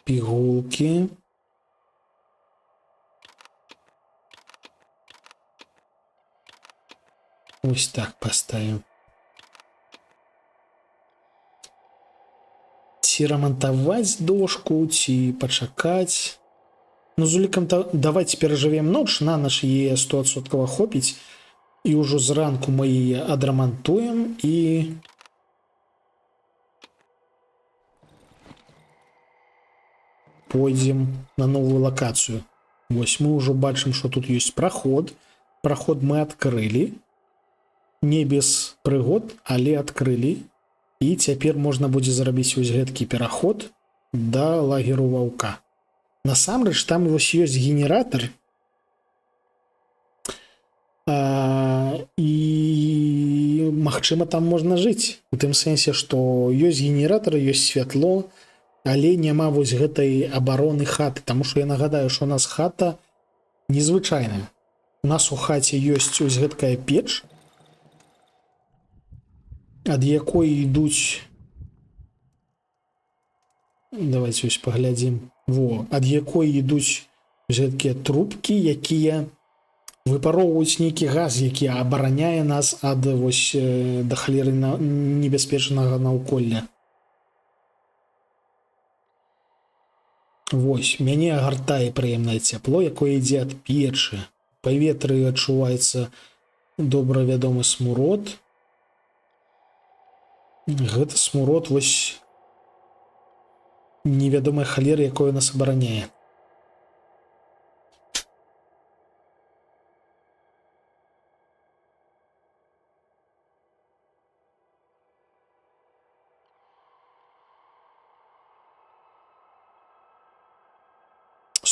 Пігулкі. Ось так поставим. Ці рамантаваць дошку, ці пачакаць. Ну, з улікам давайте перажывем ноч, на ноч яе 100% хопіць, і ўжо зранку мы яе адрамантуем і пойдзем на новую лакацыю. Вось мы ўжо бачым, што тут ёсць праход. Праход мы адкрылі. Не без прыгод, але адкрылі. І цяпер можна будзе зрабіць вось гэткі пераход да лагеру ваўка. Насамрэч, там вось ёсць генератор. І магчыма, там можна жыць. У тым сэнсе, што ёсць генератор, ёсць святло, але няма вось гэтай абароны хаты. Таму што я нагадаю, што у нас хата незвычайная. У нас у хаце ёсць ось гэткая печ, ад якой ідуць, давайте ось паглядзім, ад якой ідуць гэткія трубкі, якія выпароўваюць нейкі газ, які абараняе нас ад вось да халеры небяспечнага наўколля. Вось, мяне агартае прыемнае цяпло, якое ідзе ад печы. У паветры адчуваецца добра вядомы смурод. Гэта смурод вось невядомай халеры, якое нас абараняе.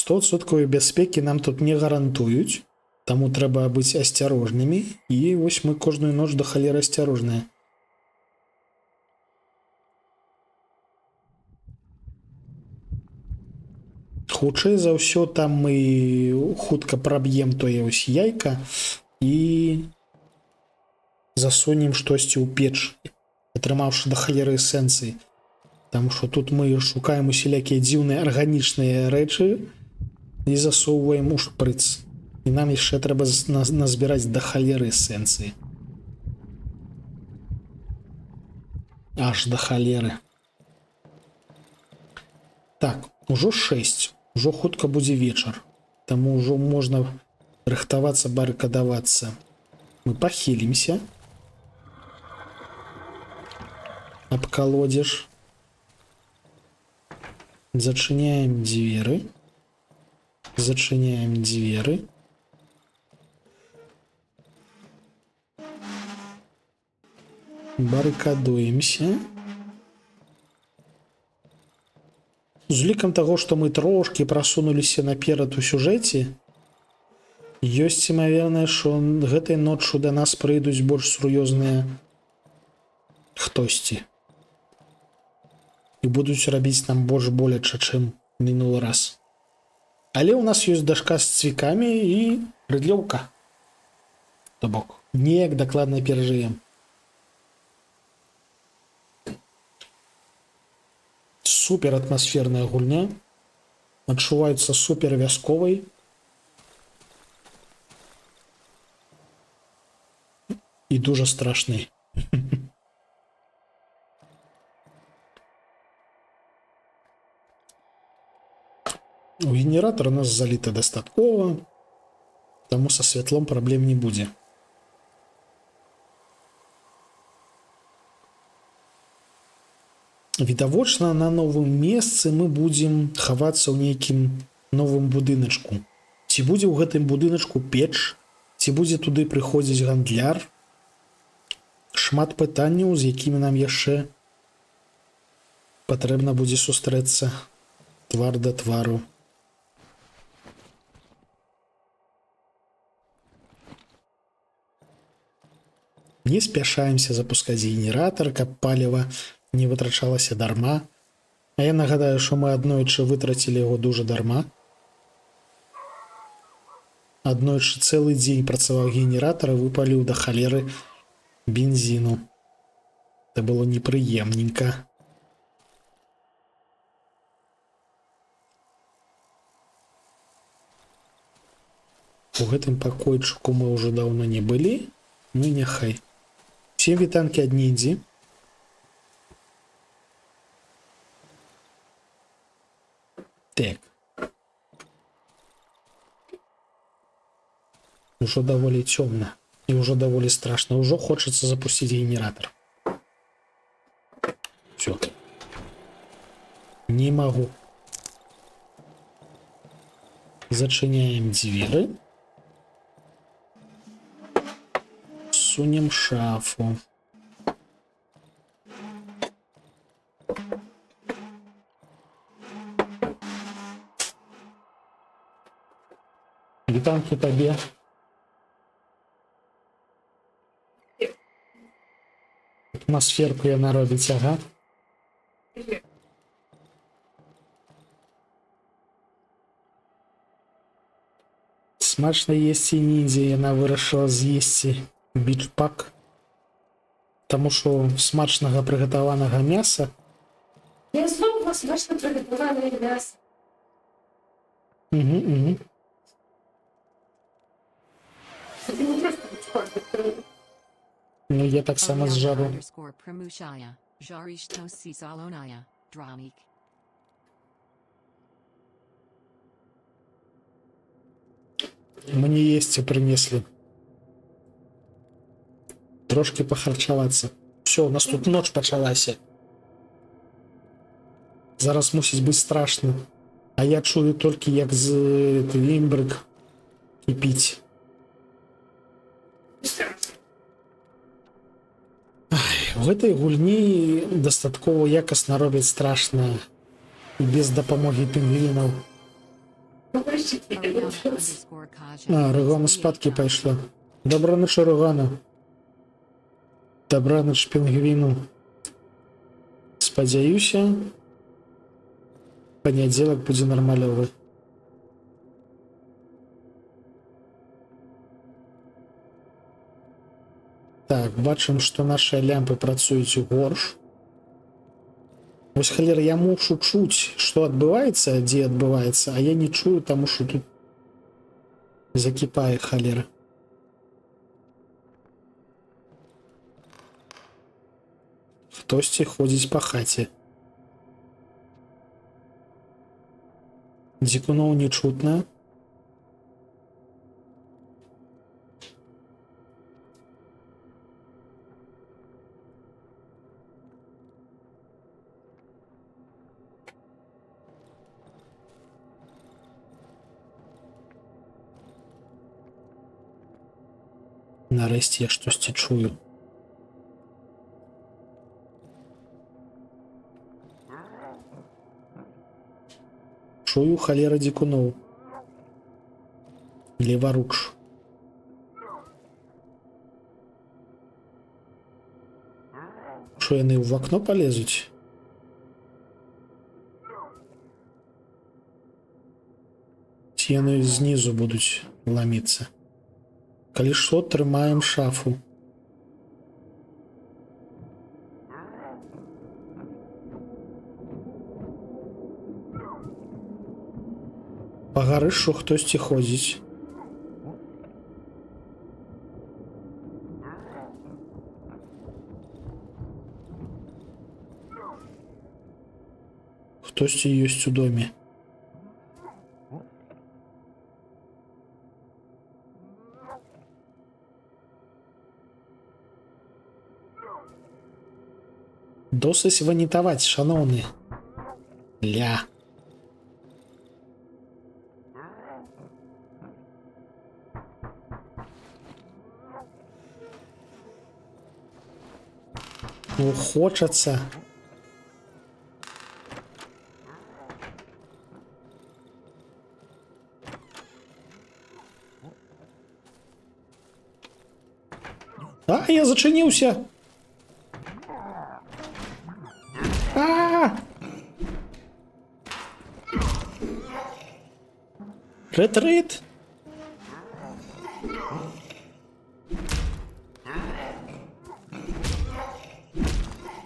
100% бяспекі нам тут не гарантуюць, таму трэба быць асцярожнымі, і вось мы кожную ноч да халеры асцярожныя. Хутчэй за ўсё, там мы хутка праб'ем тое ось яйка і засунем штосьці ў печ, атрымаўшы да халеры эсэнцыі. Таму што тут мы шукаем усялякія дзіўныя арганічныя рэчы і засоўваем у шпрыц. І нам яшчэ трэба назбіраць да халеры эсэнцыі. Аж да халеры. Так, ужо 6. Ужо хутка будзе вечар. Таму ўжо можна рыхтавацца, барыкадавацца. Мы пахілімся. Абкалодзіш. Зачыняем дзверы. Зачыняем дзверы. Барыкадуемся. З улікам таго, што мы трошкі прасунуліся наперад у сюжэце, ёсць імавернае, што гэтай ноччу да нас прыйдуць больш сур'ёзныя хтосьці. І будуць рабіць нам больш боляча, чым мінулы раз. Але ў нас ёсць дашка з цвікамі і рыдлёўка. То бок, неяк дакладна перажывем. Супер атмасферная гульня. Адчуваецца супер вясковай. І дужа страшнай. У генератора у нас заліта дастаткова, таму са святлом праблем не будзе. Відавочна, на новым месцы мы будзем хавацца ў нейкім новым будыначку. Ці будзе ў гэтым будыначку печ, ці будзе туды прыходзіць гандляр. Шмат пытанняў, з якімі нам яшчэ патрэбна будзе сустрэцца твар да твару. Не спяшаемся запускаць генератор, каб паліва не вытрачалася дарма. А я нагадаю, што мы аднойчы вытрацілі яго дужа дарма. Аднойчы цэлы дзень працаваў генератор і выпаліў да халеры бензіну. Это было непрыемненька. У гэтым пакойчыку мы ўжо даўно не былі, ну няхай. Всем вітанкі ад Ніндзі. Так. Ужо даволі цёмна і ўжо даволі страшна. Ужо хочацца запусціць генератор. Всё. Не магу. Зачыняем дзверы. Сунем шафу. Вітанкі табе. Атмасферку яна робіць, ага. Смачна есці Ніндзя, яна вырашыла з'есці бічпак, таму што смачнага прыгатаванага мяса. Я знову смачно приготувала м'ясо. Угу. Ну, я так само зжару. Мне есці прынеслі. Трошки пахарчавацца. Все, у нас тут ноч пачалася. Зараз мусіць быць страшна. А я чую толькі, як з імбрык кіпіць. У гэтай гульні дастаткова якасна робяць страшна і без дапамогі пінгвінаў. А, Рогана спадки пайшла. Добраніч, Рогана. Добраніч, пінгвіну. Спадзяюся, панядзелак будзе нармалёвы. Так, бачым, што нашы лямпы працуюць горш. Вось халера, я мушу чуць, што адбываецца, дзе адбываецца, а я не чую, таму што тут закіпае халера. Хтосьці ходзіць па хаце. Дзікуноў не чутна. Нарэшце я штосьці чую. Чую халера дзікуноў. Леваруч. Што яны ў акно палезуць? Ці яны знізу будуць ламіцца? Калі што, трымаем шафу. Па гарышу хтосьці ходзіць. Хтосьці ёсць у доме. Досыць ванітаваць, шаноўны. Ля. Ну, хочацца. А, я зачыніўся. Ретрит.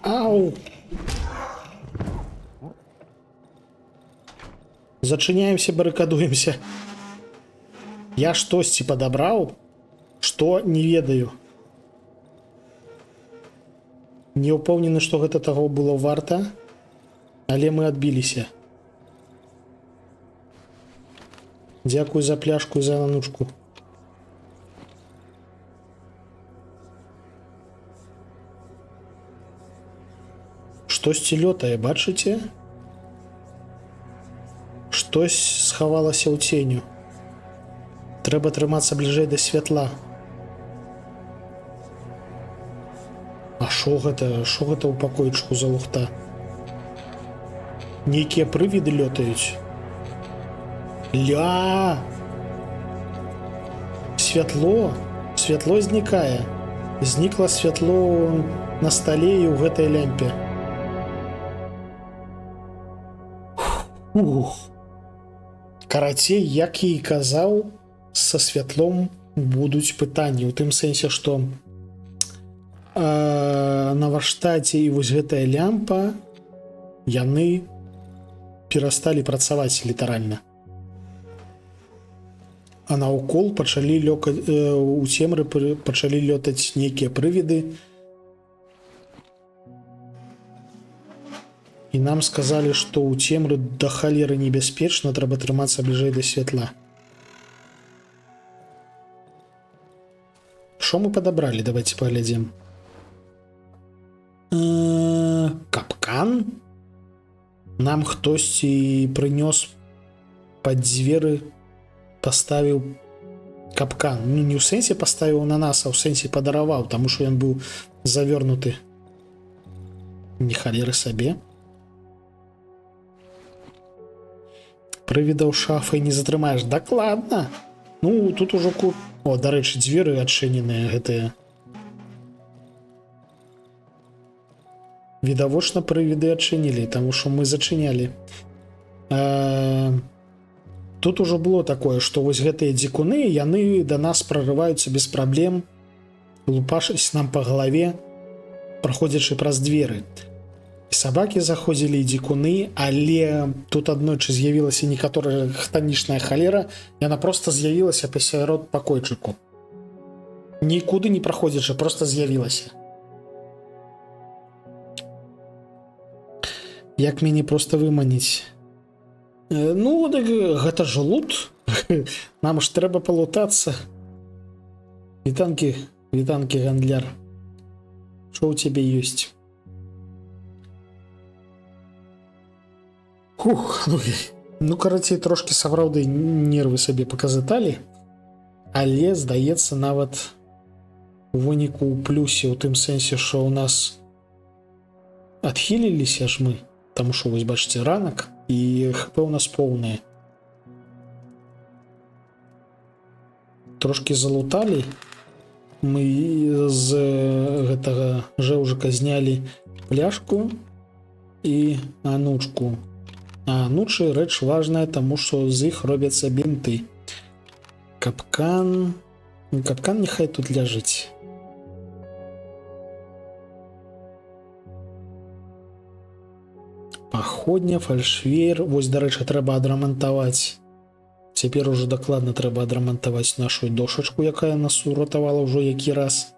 Ау. Зачыняемся, барыкадуемся. Я штосьці падабраў, што не ведаю. Не ўпэўнены, што гэта таго было варта, але мы адбіліся. Дзякуй за пляшку і за нанучку. Штосьці лётае, бачыце? Штось схавалася ў ценю. Трэба трымацца бліжэй да святла. А шо гэта? Шо гэта ў пакойчыку за лухта? Нейкія прывіды лётаюць. Ля! Святло! Святло знікае. Знікла святло на стале і ў гэтай лямпе. Ух! Карацей, як я і казаў, са святлом будуць пытанні. У тым сэнсе, што на варштаце і вось гэтая лямпа яны перасталі працаваць літаральна. А наўкол пачалі у цемры пачалі лётаць нейкія прывіды. І нам сказалі, што ў цемры да халеры небяспечна, трэба трымацца бліжэй да святла. Што мы падабралі? Давайте паглядзім. Капкан? Нам хтосьці прынёс пад дзверы, паставіў капкан. Ну, не ў сэнсе паставіў на нас, а ў сэнсе падараваў, таму што ён быў завернуты. Не халеры сабе. Прывідаў шафай не затрымаеш. Дакладна. Ну, тут ужо О, дарэчы, дзверы адчыненыя гэтыя. Відавочна прывіды адчынілі, таму што мы зачынялі. Тут ужо было такое, што вось гэтыя дзікуны, яны да нас прарываюцца без праблем, лупашыць нам па галаве, праходзячы праз дзверы. Сабакі заходзілі і дзікуны, але тут аднойчы з'явілася некаторая хтанічная халера, яна проста з'явілася пасярод пакойчыку. Нікуды не праходзячы, проста з'явілася. Як мяне проста выманіць? Ну, так гэта ж лут. Нам ж трэба палутацца. Вітанкі, гандляр. Што ў цябе ёсць? Ну, карацей, трошки сапраўды нервы сабе паказаталі, але, здаецца, нават у выніку ў плюсе, у тым сэнсе, што ў нас адхіліліся ж мы, таму што, вось, бачыце, ранак, і ХП у нас поўнае. Трошки залуталі, мы з гэтага жэўжыка знялі пляшку і анучку. А анучы рэч важная, таму што з іх робяцца бінты. Капкан... Капкан няхай тут ляжыць. Паходня, фальшвейр. Вось, дарэчы, трэба адрамантаваць. Цяпер ужо дакладна трэба адрамантаваць нашу дошачку, якая нас уратавала ўжо які раз.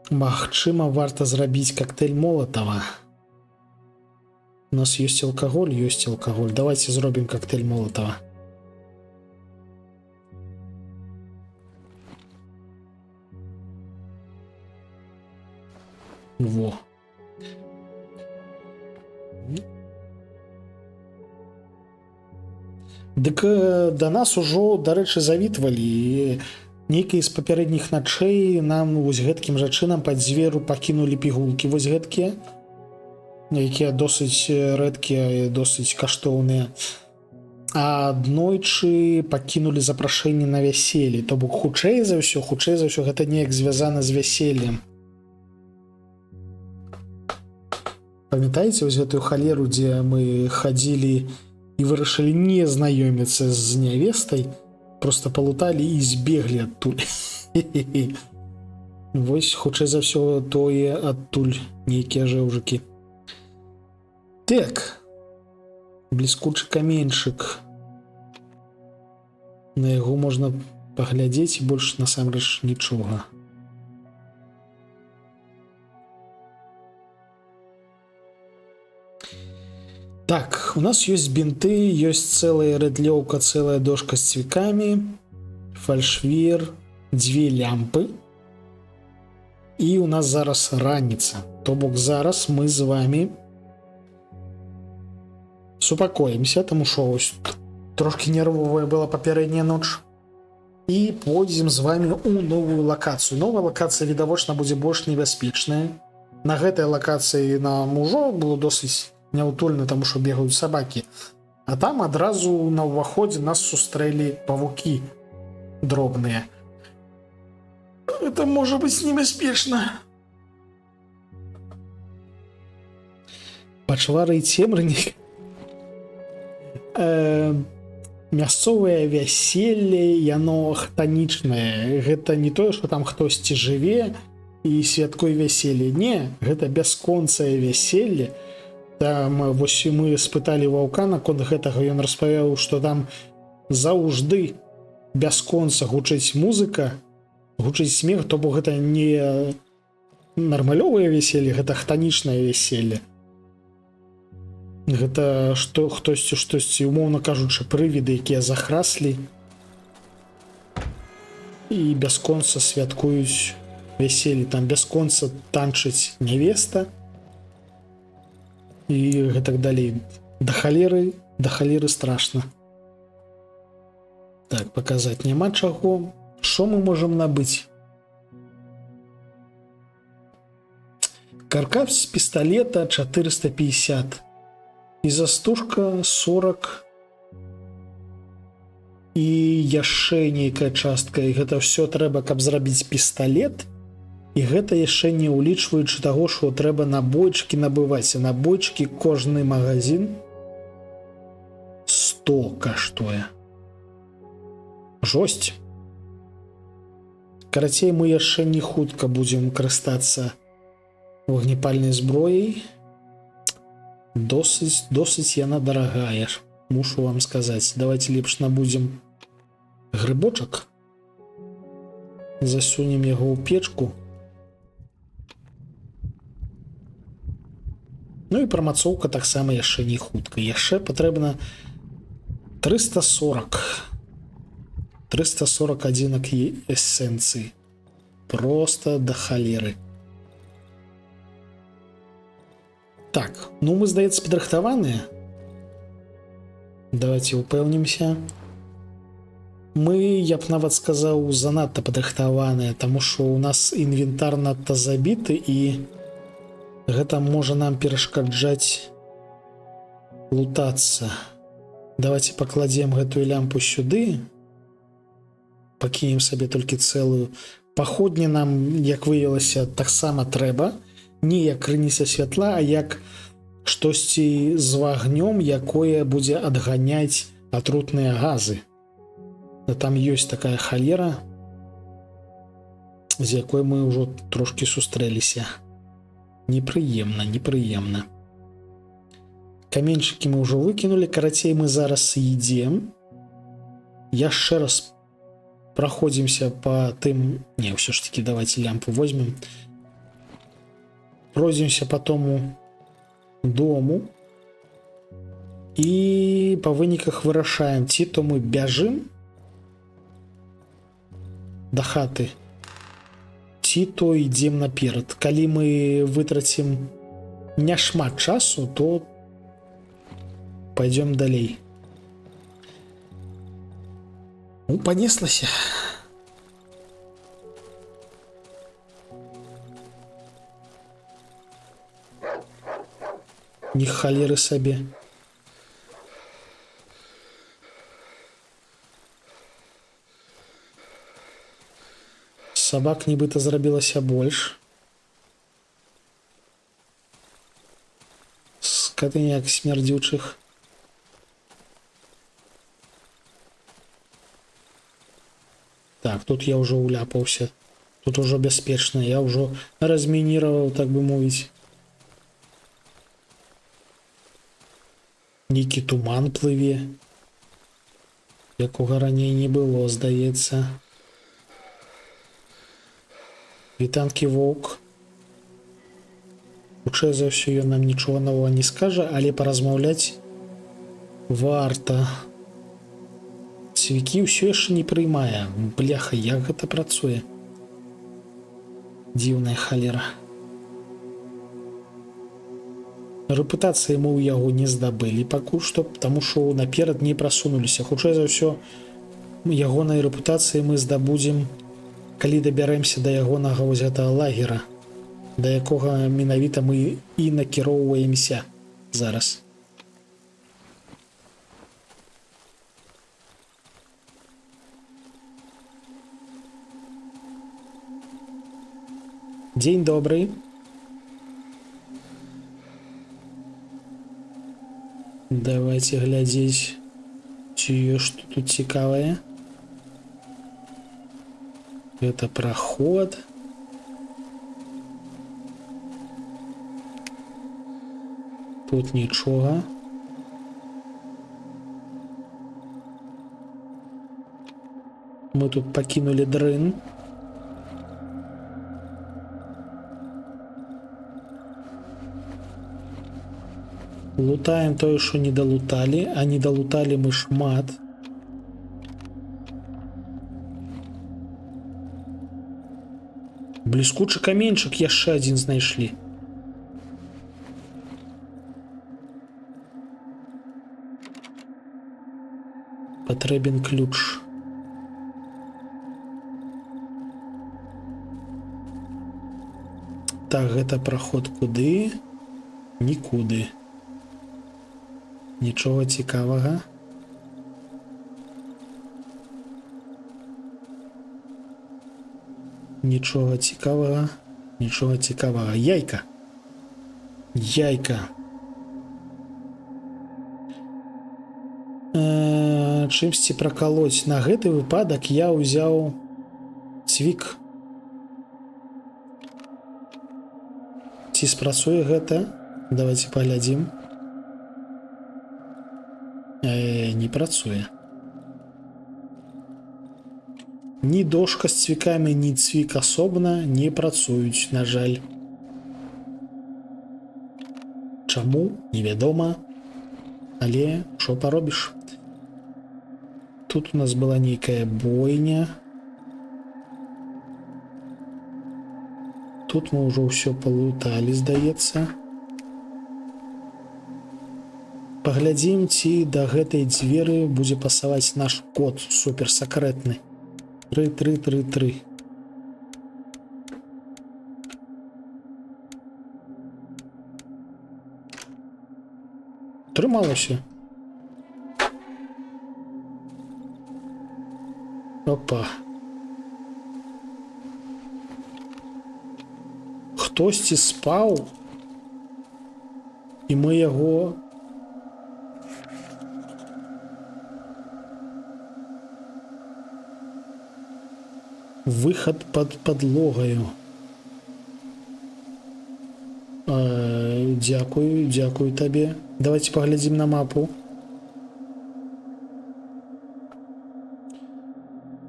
Магчыма, варта зрабіць коктейль Молотова. У нас ёсць алкаголь, ёсць алкаголь. Давайте зробім коктейль Молотова. Во. Дык да нас ужо, дарэчы, завітвалі. Нейкія з папярэдніх начэй нам вось гэткім жа чынам пад дзверу пакінулі пігулкі вось гэткія, якія досыць рэдкія і досыць каштоўныя. А аднойчы пакінулі запрашэнне на вяселле, то бок хутчэй за ўсё гэта неяк звязана з вяселлем. Памятаеце вось гэтую халеру, дзе мы хадзілі і вырашылі не знаёміцца з нявестай, просто палуталі і збеглі адтуль. Вось хутчэй за ўсё тое адтуль нейкія жэўжыкі. Так, бліскучы каменьчык. На яго можна паглядзець і больш насамрэч нічога. Так, у нас ёсць бінты, ёсць цэлая рэдлёўка, цэлая дошка з цвікамі, фальшвейр, 2 лямпы. І у нас зараз раніца. То бок зараз мы з вами супакоімся, таму што ось трошки нервовая была папярэдняя ноч. І пойдзем з вами ў новую лакацыю. Новая лакацыя, відавочна, будзе больш небяспечная. На гэтай лакацыі нам ужо было досыць няўтульна, таму што бегаюць сабакі. А там адразу на ўваходзе нас сустрэлі павукі дробныя. Это можа быць небяспечна. Пачвары і цемрынік. Мясцовае вяселле, яно хтанічнае. Гэта не тое, што там хтосьці жыве і святкуе вяселле. Не, гэта бясконцае вяселле. Там вось мы спыталі ваўка наконт гэтага, ён распавяў, што там заўжды бясконца гучыць музыка, гучыць смех, то бок гэта не нармалёвае вяселле, гэта хтанічнае вяселле. Гэта што хтосьці штосьці, умоўна кажучы, прывіды, якія захраслі і бясконца святкуюць вяселле. Там бясконца танчыць нявеста і гэтак далей. Да халеры страшна. Так, паказаць няма чаго. Што мы можам набыць? Каркас з пісталета 450. І застужка 40. І яшчэ нейкая частка. І гэта ўсё трэба, каб зрабіць пісталет. І гэта яшчэ не ўлічваючы таго, што трэба набойчыкі набываць. А набойчыкі кожны магазин 100 каштуе. Жосць. Карацей, мы яшчэ не хутка будзем карыстацца вогнепальнай зброяй. Досыць яна дарагая, мушу вам сказаць. Давайте лепш набудзем грыбочак. Засунем яго ў печку. Ну і прамацоўка таксама яшчэ не хутка. Яшчэ патрэбна 340 адзінак эсэнцыі. Просто да халеры. Так, ну мы, здаецца, падрыхтаваныя. Давайте упэўнімся. Мы, я б нават сказаў, занадта падрыхтаваныя, таму што ў нас інвентар надта забіты, і гэта можа нам перашкаджаць лутацца. Давайте пакладзем гэтую лямпу сюды. Пакінем сабе толькі цэлую. Паходні нам, як выявілася, таксама трэба. Не як крыніца святла, а як штосьці з вагнём, якое будзе адганяць атрутныя газы. Там ёсць такая халера, з якой мы ўжо трошкі сустрэліся. Непрыемна, непрыемна. Каменьчыкі мы ўжо выкінулі, карацей, мы зараз ідзем. Яшчэ раз праходзімся па тым... Не, ўсё ж такі давайте лямпу возьмем. Пройдземся по тому дому і па выніках вырашаем, ці то мы бяжым да хаты, ці то ідзем наперад. Калі мы вытрацім няшмат часу, то пойдем далей. Ну, панеслася. Ні халеры сабе. Сабак нібыта зрабілася больш. Скатыняк смярдзючых. Так, тут я ўжо уляпаўся. Тут ужо бяспечна. Я ўжо размініраваў, так бы мовіць. Нейкі туман плыве, якога раней не было, здаецца. Вітанкі воўк. Хутчэй за ўсё, ён нам нічога новага не скажа, але паразмаўляць варта. Цвікі ўсё яшчэ не прыймае. Бляха, як гэта працуе? Дзіўная халера. Рэпутацыі мы ў яго не здабылі пакуль што, таму што наперад не прасунуліся. Хутчэй за ўсё, ягонай рэпутацыі мы здабудзем, калі дабярэмся да ягонага вось гэтага лагера, да якога менавіта мы і накіроўваемся зараз. Дзень добрый. Давайте глядзець, ці ёсць што тут цікавае. Гэта праход. Тут нічога. Мы тут пакінулі дрын. Лутаем тое, што не далуталі, а не далуталі мы шмат. Бліскучы каменьчык яшчэ адзін знайшлі. Патрэбен ключ. Так, гэта праход куды? Нікуды. Нічого цікавага. Нічого цікавага. Нічого цікавага. Яйка. Яйка. Чымсьці пракалоць. На гэты выпадак я ўзяў цвік. Ці спрацуе гэта? Давайте паглядзім. Не працуе. Ні дошка з цвікамі, ні цвік асобна не працуюць, на жаль. Чаму? Невядома. Але што паробіш? Тут у нас была нейкая бойня. Тут мы ўжо ўсё палуталі, здаецца. Паглядзім, ці да гэтай дзверы будзе пасаваць наш код суперсакрэтны. 3333. Трымалася. Опа. Хтосьці спаў, і мы яго выхад под подлогаю. Дзякую, дзякую табе. Давайте паглядзім на мапу.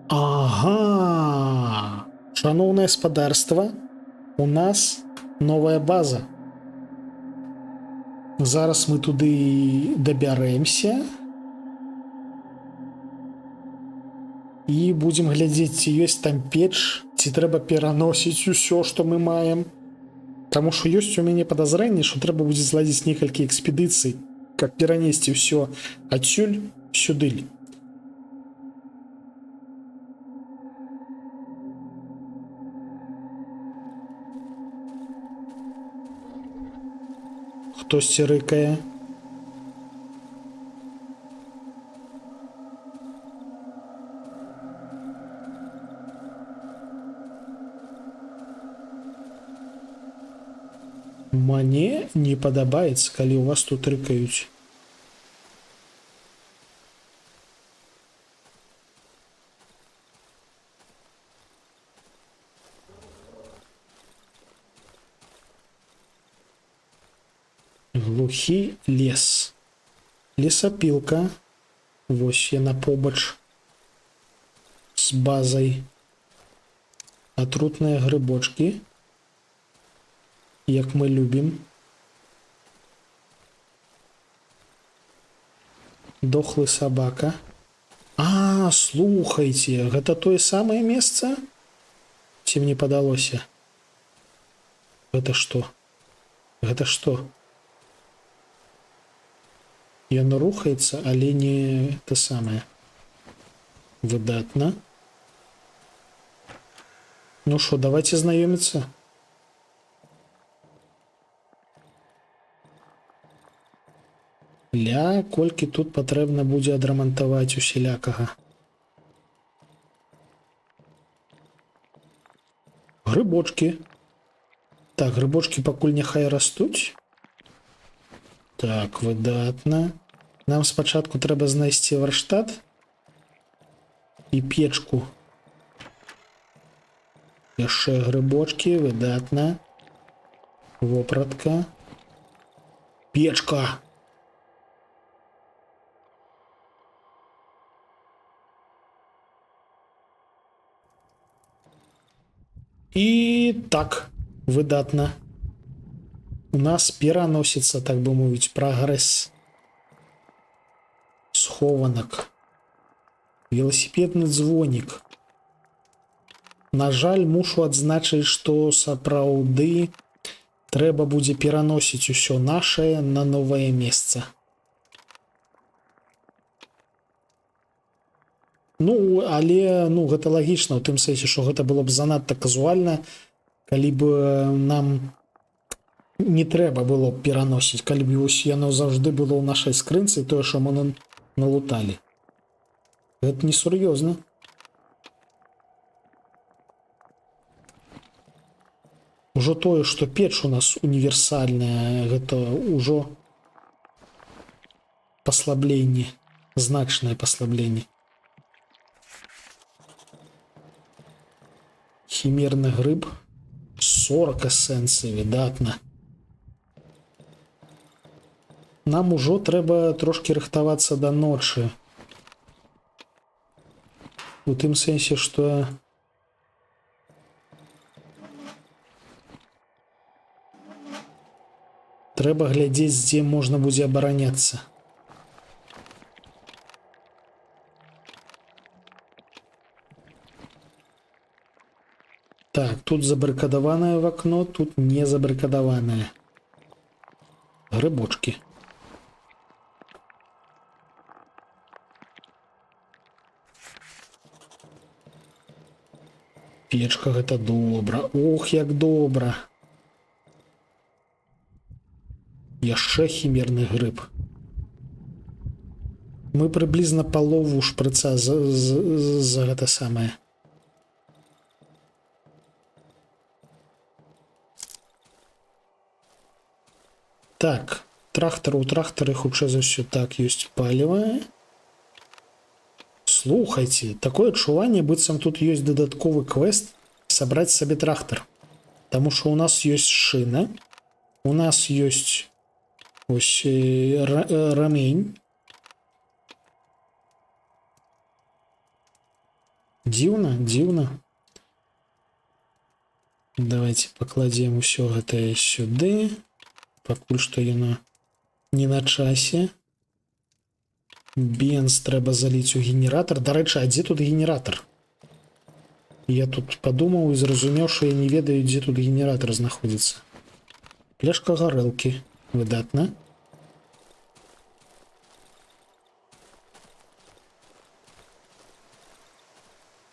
Ага. Шановное спадарства, у нас новая база. Зараз мы туды дабярэмся і будзем глядзець, ці ёсць там печ, ці трэба пераносіць усё, што мы маем. Таму што ёсць у мяне падазрэнне, што трэба будзе зладзіць некалькі экспедыцый, каб перанесці ўсё адсюль сюды. Хтосьці рыкае. Мне не падабаецца, калі у вас тут рыкаюць. Глухі лес. Лесапілка. Вось яна побач з базай. Атрутныя грыбочки. Як мы любім. Дохлы сабака. А, слухайце, гэта тое самае месца? Ці мне падалося? Гэта што? Гэта што? Ён рухаецца, але не те самае. Выдатна. Ну што, давайте знаёміцца. Ля, колькі тут патрэбна будзе адрамантаваць усялякага. Грыбочки. Так, грыбочки пакуль няхай растуць. Так, выдатна. Нам спачатку трэба знайсці варштат і печку. Яшчэ грыбочки, выдатна. Вопратка. Печка. І так, выдатна. У нас пераносіцца, так бы мовіць, прагрэс. Схованак. Велосипедны дзвонік. На жаль, мушу адзначыць, што сапраўды трэба будзе пераносіць усё нашае на новае месца. Ну, але, гэта лагічна, у тым сэнсе, што гэта было б занадта казуальна, калі б нам Не трэба было б пераносіць, калі б вось яно заўжды было ў нашай скрынцы, тое, што мы налуталі. Гэта несур'ёзна. Ужо тое, што печ у нас універсальная, гэта ўжо паслабленне, значнае паслабленне. Хімерны грыб, 40 эсэнцый, выдатна. Нам ужо трэба трошки рыхтавацца да ночы. У тым сэнсе, што трэба глядзець, дзе можна будзе абараняцца. Так, тут забарыкадаванае в окно, тут не забарыкадаванае. Грыбочки. Печка, гэта добра. Ох, як добра. Яшчэ хімерны грыб. Мы прыблізна палову шпрыца за гэта самае. Так, у трактары хутчэй за ўсё так ёсць паліва. Слухайце, такое адчуванне, быццам тут ёсць дадатковы квест сабраць сабе трактар. Таму што у нас ёсць шына, у нас ёсць ось рамень. Дзіўна, дзіўна. Давайте пакладзем усё гэтае сюды. Пакуль што яно не на часе. Бенз трэба заліць у генератор. Дарэчы, а дзе тут генератор? Я тут падумаў і зразумеў, што я не ведаю, дзе тут генератор знаходзіцца. Пляшка гарэлкі. Выдатна.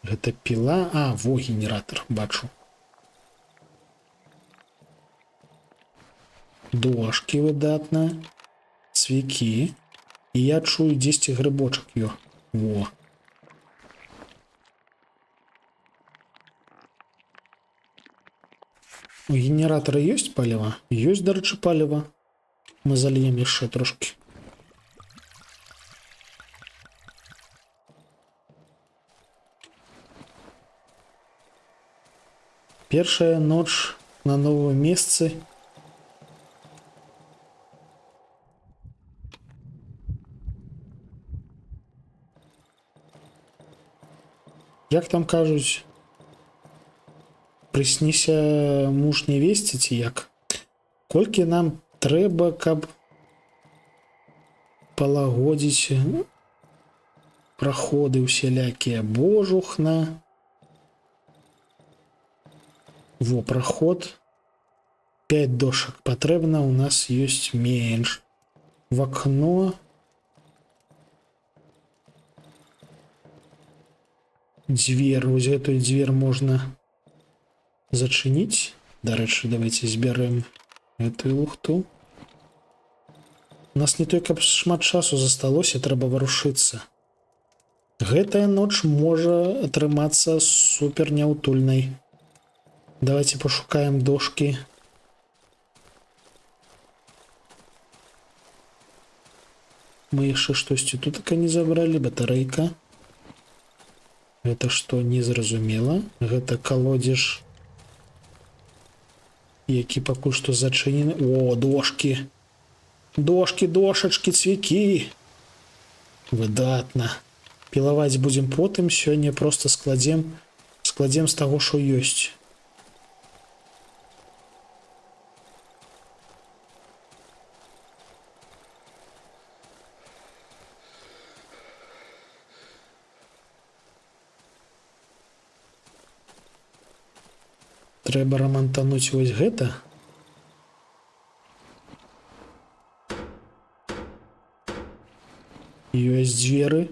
Гэта піла. А, во генератор, бачу. Дошки выдатна. Цвікі. І я чую 10 грибочек ё. Во. У генератора ёсць паліва? Ёсць, дарэчы, паліва. Мы зальем яшчэ трошки. Першая ноч на новым месцы. Як там кажуць, прысніся муж нявесце ці як? Колькі нам трэба, каб палагодзіць праходы усялякія? Божухна. Во, праход. 5 дошак патрэбна, у нас ёсць менш. В окно. Дзвер, вось гэтую дзвер можна зачыніць. Дарэчы, давайте збярэм гэтую лухту. У нас не той, каб шмат часу засталося, трэба варушыцца. Гэтая ноч можа атрымацца супер няўтульнай. Давайте пошукаем дошки. Мы яшчэ штосьці тут не забралі, батарэйка. Гэта што, незразумела. Гэта калодзеж, які пакуль што зачынены. О, дошки. Дошки, дошачки, цвікі. Выдатна. Пілаваць будзем потым, сёння просто складзем з таго, што ёсць. Трэба рамантануць вось гэта. Ёсць дзверы.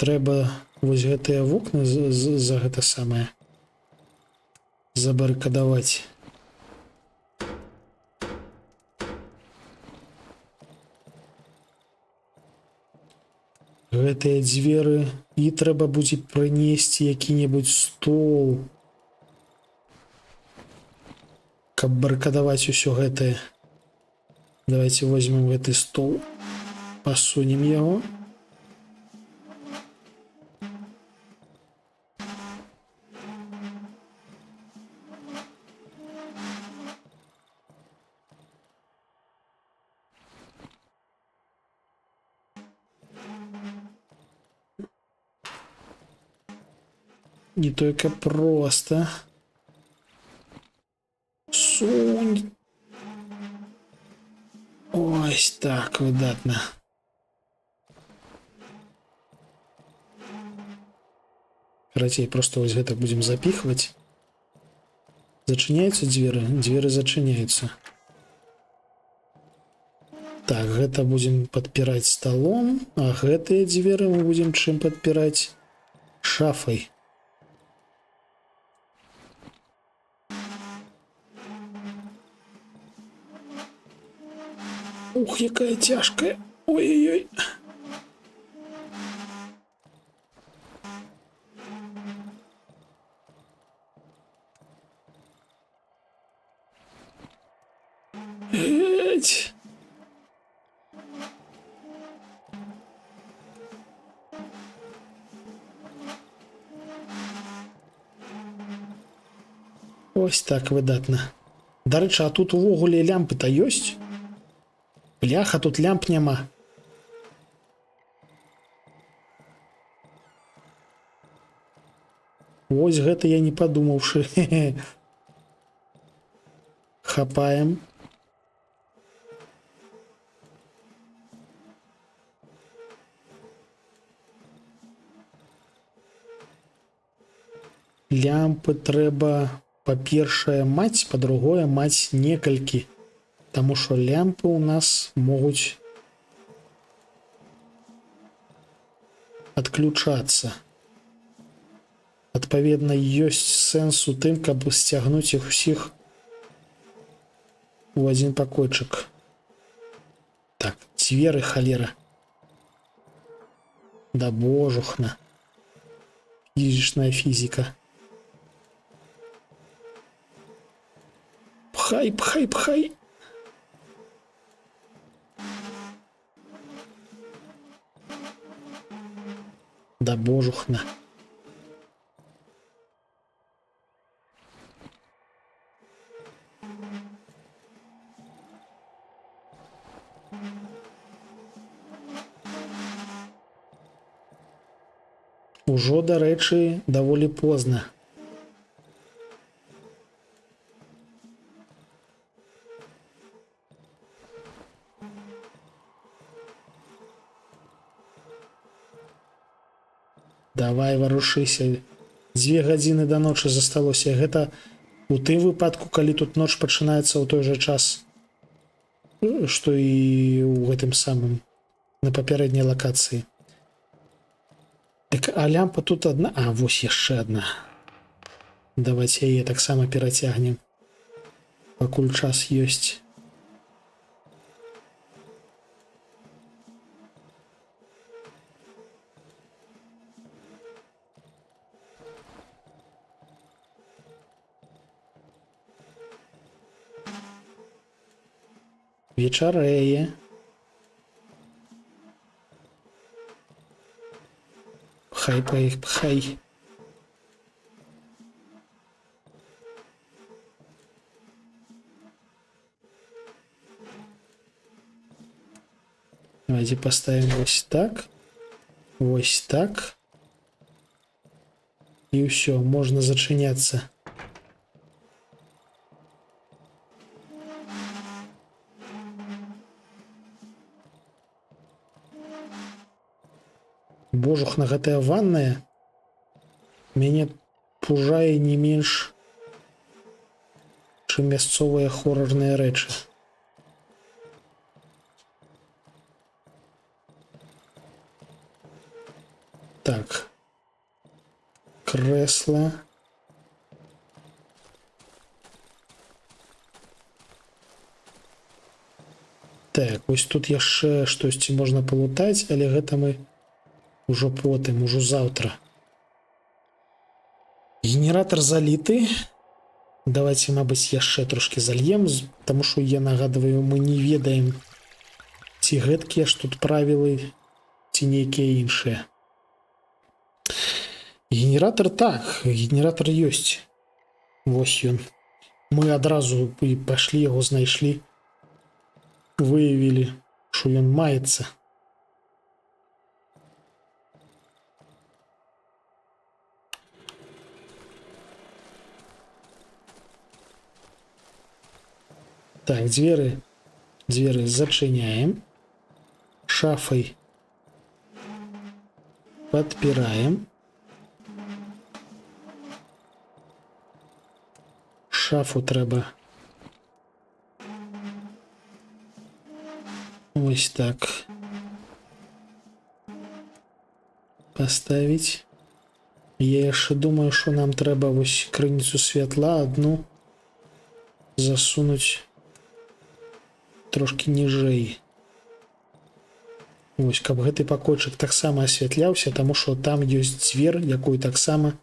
Трэба вось гэтыя вокны за гэта самае забарыкадаваць. Гэтыя дзверы, і трэба будзе прынесці які-небудзь стол, каб барыкадаваць усё гэтае. Давайте возьмем гэты стол, пасунем яго. Не только просто. Сунь. Ось так, выдатна. Карацей, просто вось гэтак будем запихвать. Зачиняются двери? Двери зачиняются. Так, гэта будем подпирать столом, а гэтые двери мы будем чым подпирать? Шафой. Ух, якая тяжкая. Ой-ой-ой. Эть. Ось так выдатна. Дарэчы, а тут увогуле лямпы-то ёсць? Бляха, тут лямп няма. Вось гэта я не падумаўшы. Хапаем. Лямпы трэба, па-першае, маць, па-другое, маць некалькі. Таму што лямпы ў нас могуць адключацца. Адпаведна, ёсць сэнс у тым, каб сцягнуць іх усіх у адзін пакойчык. Так, дзверы, халера. Да божухна. Фізічная фізіка. Пхай, пхай, пхай. Да божухна. Ужо, дарэчы, даволі позна. Давай, варушыся. 2 гадзіны да ночы засталося. Гэта у тым выпадку, калі тут ноч пачынаецца ў той жа час, што і ў гэтым самым, на папярэдняй лакацыі. Так, а лямпа тут одна? А, вось яшчэ одна. Давайте яе таксама перацягнем, пакуль час ёсць. Вечарэе. Пхай па іх, пхай. Давайте поставим вось так. Вось так. И все, можно зачиняться. Божухна, гэтая ванная мяне пужае не менш, чым мясцовыя хорарныя рэчы. Так. Крэсла. Так, вось тут яшчэ штосьці можна палутаць, але гэта мы ўжо потым, ужо заўтра. Генератор заліты. Давайте, мабыць, яшчэ трошки зальем, таму што я нагадваю, мы не ведаем, ці гэткія ж тут правілы, ці нейкія іншыя. Генератор так, генератор ёсць. Вось ён. Мы адразу і пайшлі яго знайшлі. Выявілі, што ён маецца. Так, дзверы зачыняем. Шафай подпираем. Шафу трэба ось так поставить. Я яшчэ думаю, что нам трэба вось крыніцу святла одну засунуть трошки ніжэй. Вось, каб гэты пакойчык таксама асвятляўся, таму што там ёсць дзвер, якую таксама,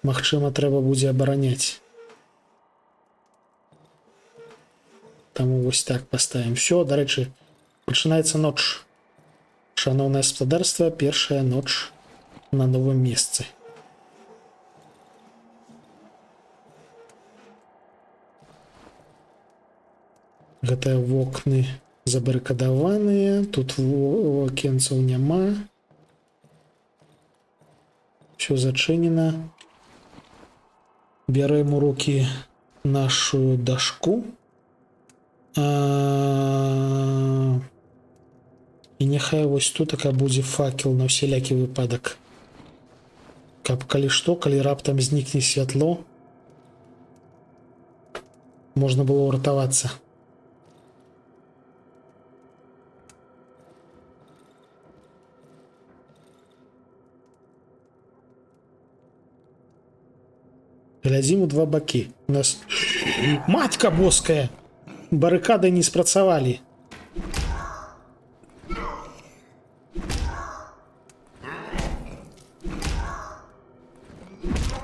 магчыма, трэба будзе абараняць. Таму вось так паставім. Всё, дарэчы, пачынаецца ноч. Шаноўнае гаспадарства, першая ноч на новым месцы. Гэтыя вокны забарыкадаваныя, тут вокенцаў няма. Всё зачынена. Бярэм у рукі нашу дашку. І няхай вось тут така будзе факел на ўсялякі выпадак. Каб калі што, калі раптам знікне святло, можна было ўратавацца. Глядзім у два бакі. У нас матка боская! Барыкады не спрацавалі.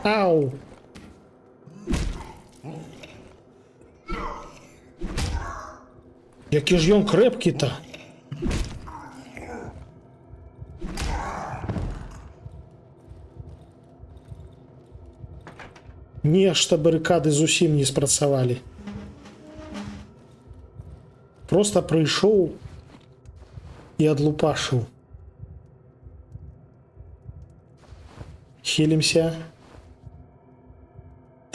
Ау! Які ж ён крэпкі-то! Нешта барыкады зусім не спрацавалі. Просто прыйшоў і адлупашыў. Хілімся.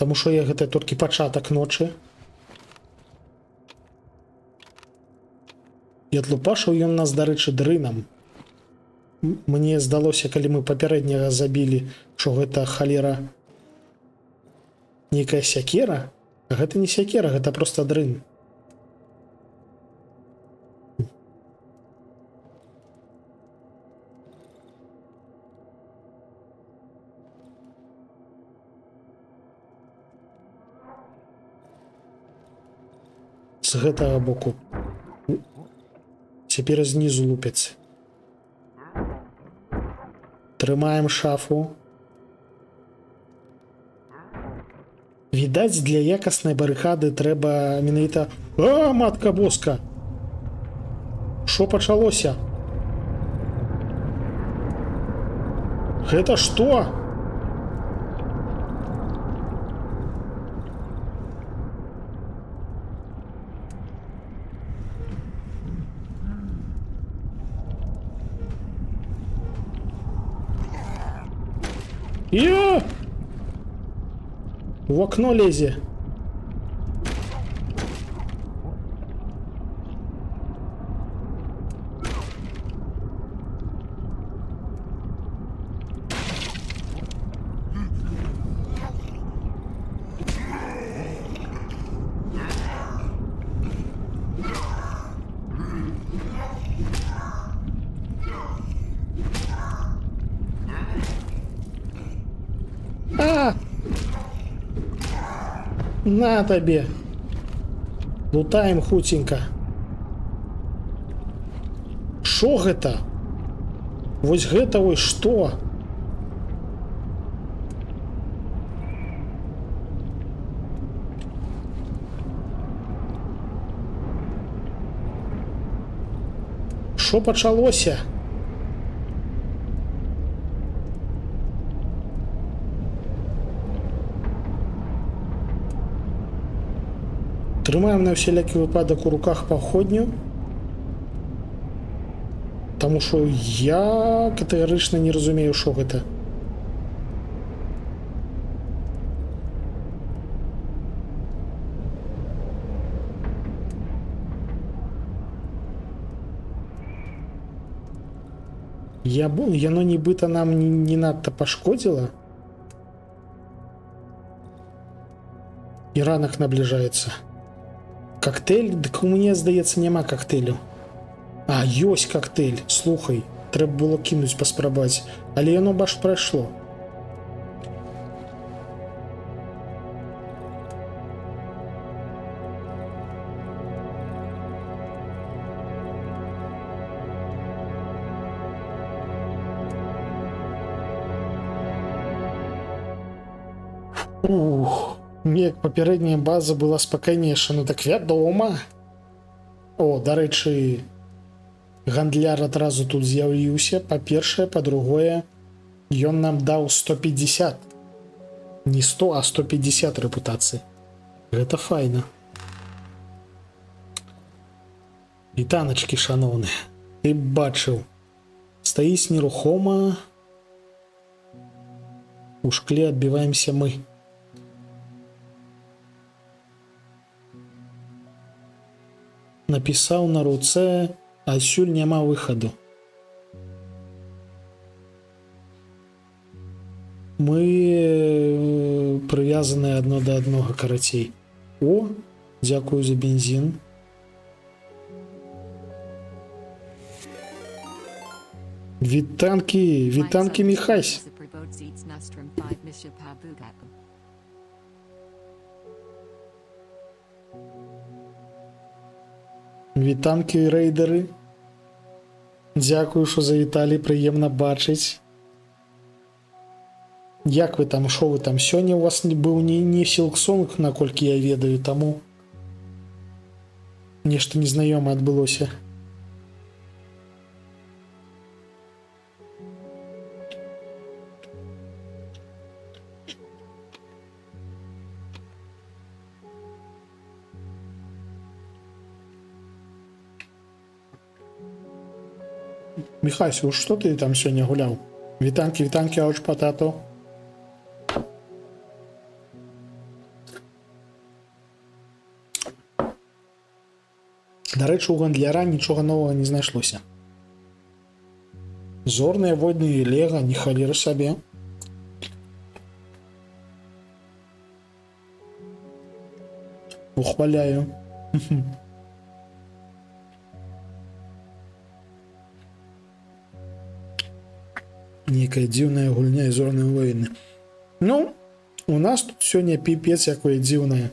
Таму што я гэта толькі пачатак ночы. І адлупашыў ён нас, дарэчы, дрынам. Мне здалося, калі мы папярэдняга забілі, што гэта халера нейкая сякера, а гэта не сякера, гэта проста дрын. З гэтага боку. Цяпер знізу лупяць. Трымаем шафу. Відаць, для якаснай барыкады трэба менавіта... А, матка боска! Што пачалося? Гэта што? В окно лезе. На табе. Лутаем хутенько. Шо гэта? Вось гэта вось што? Що пачалося? Трымаем на всялякі выпадак у руках паходню. Таму што я катэгарычна не разумею, што гэта. Яно нібыта нам не надта пашкодзіла. І ранак набліжаецца. Коктейль? Дык мне здаецца, няма коктейлю. А, ёсць коктейль. Слухай, трэба было кінуць паспрабаваць, але яно баш прайшло. Ух, неяк папярэдняя база была спакайнейша, ну так вядома. О, дарэчы, гандляр адразу тут з'явіўся. Па-першае, па-другое, ён нам даў 150. Не 100, а 150 рэпутацыі. Гэта файна. Вітаначкі, шаноўныя. Ты бачыў. Стаіць нерухома. У шкле адбіваемся мы. Напісаў на руцэ, адсюль няма выхаду. Мы прывязаныя адно да аднога, карацей. О, дзякую за бензін. Вітанкі, вітанкі, Міхась. Вітанкі, рэйдеры. Дзякую, што завіталі, прыемна бачыць. Як вы там, шо вы там? Сёння у вас быў не Сілксонг, наколькі я ведаю, таму нешта незнаёмае адбылося. Міхасю, што ты там сёння гуляў? Вітанкі, вітанкі, ауч патато. Дарэчы, у гандляра нічога новага не знайшлося. Зорныя войны і лего, не халеры сабе. Ухваляю. Некая дзіўная гульня і зорныя войны. Ну, у нас тут сёння піпец якое дзіўнае.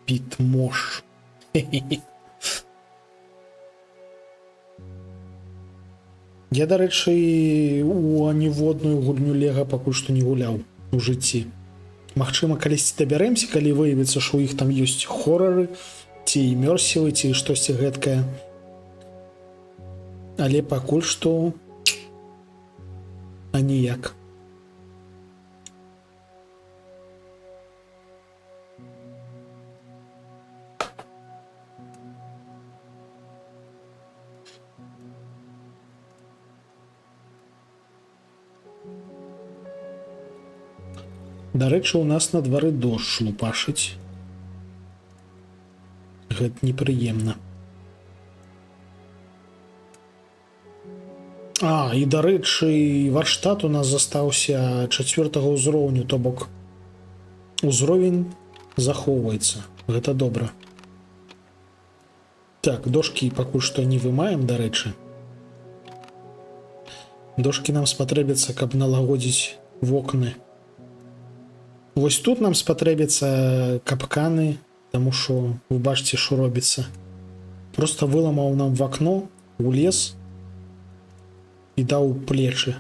Пітмош. Я, дарэчы, у аніводную гульню лего пакуль што не гуляў у жыцці. Магчыма, калісьці дабярэмся, калі выявіцца, што ў іх там ёсць хорары, ці імёрсівы, ці штосьці гэткае. Але пакуль што аніяк. Дарэчы, у нас на двары дождж лупашыць. Гэта непрыемна. А, і дарэчы, варштат у нас застаўся 4-го ўзроўню, то бок узровень захоўваецца. Гэта добра. Так, дошкі пакуль што не вымаем, дарэчы. Дошкі нам спатрэбяцца, каб налагодзіць вокны. Вось тут нам спатрэбяцца капканы Таму што вы бачыце, што робіцца. Просто выламаў нам в акно, улез і даў плечы.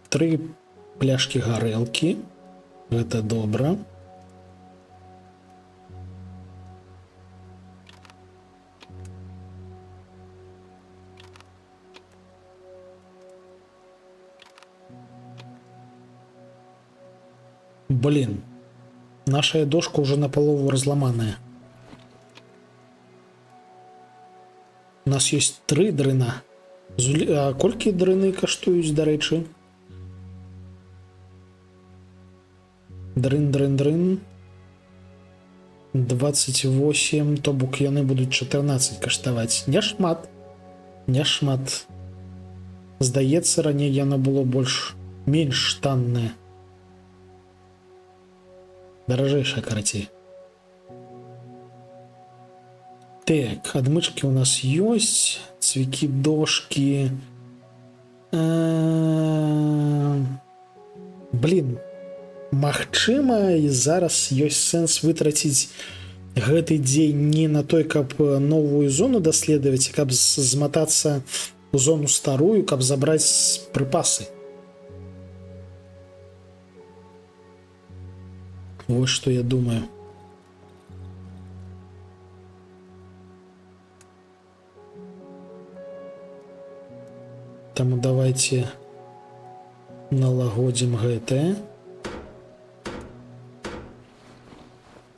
3 пляшкі гарэлкі. Гэта добра. Блин, наша дошка уже наполову разломанная. У нас есть 3 дрына. А колькі дрыны каштуюць, дарэчы? Дрын. 28, то бок яны будуць 14 каштаваць. Не шмат. Здаецца, раней яно было менш таннае. Даражэйшая, карацей. Так, адмычкі у нас ёсць. Цвікі дошкі. Блин. Магчыма, і зараз ёсць сэнс вытраціць гэты дзень не на той, каб новую зону даследаваць, каб зматацца у зону старую, каб забраць прыпасы. Вот что я думаю. Таму давайте налагодзім гэтае.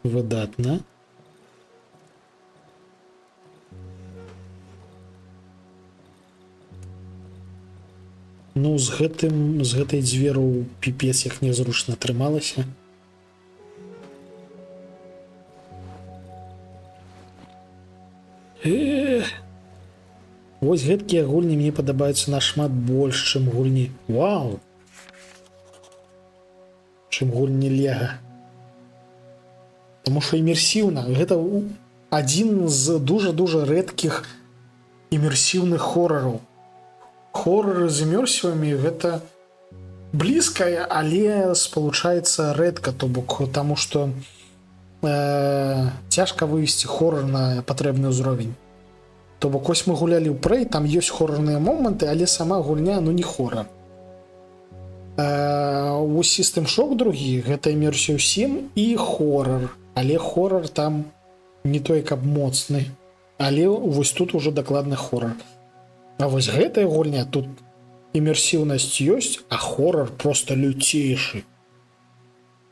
Выдатна. Ну, з гэтай дзверу піпец як незручна атрымалася. Вось гэткія гульні мне падабаюцца нашмат больш, чым гульні. Вау! Чым гульні Лего. Таму што імерсіўна. Гэта адзін з дужа рэдкіх імерсіўных хорараў. Хорары з імерсівамі гэта блізкае, але спалучаецца рэдка, то бок, таму што цяжка вывесці хорар на патрэбны ўзровень. То бок, ось мы гулялі ў Prey, там ёсць хорарныя моманты, але сама гульня, не хорар. У System Shock другі, гэта Immersive 7 і хорар. Але хорар там не той, каб моцны. Але вось тут уже дакладны хорар. А вось гэтая гульня, тут імерсіўнасць ёсць, а хорар просто люцейшы.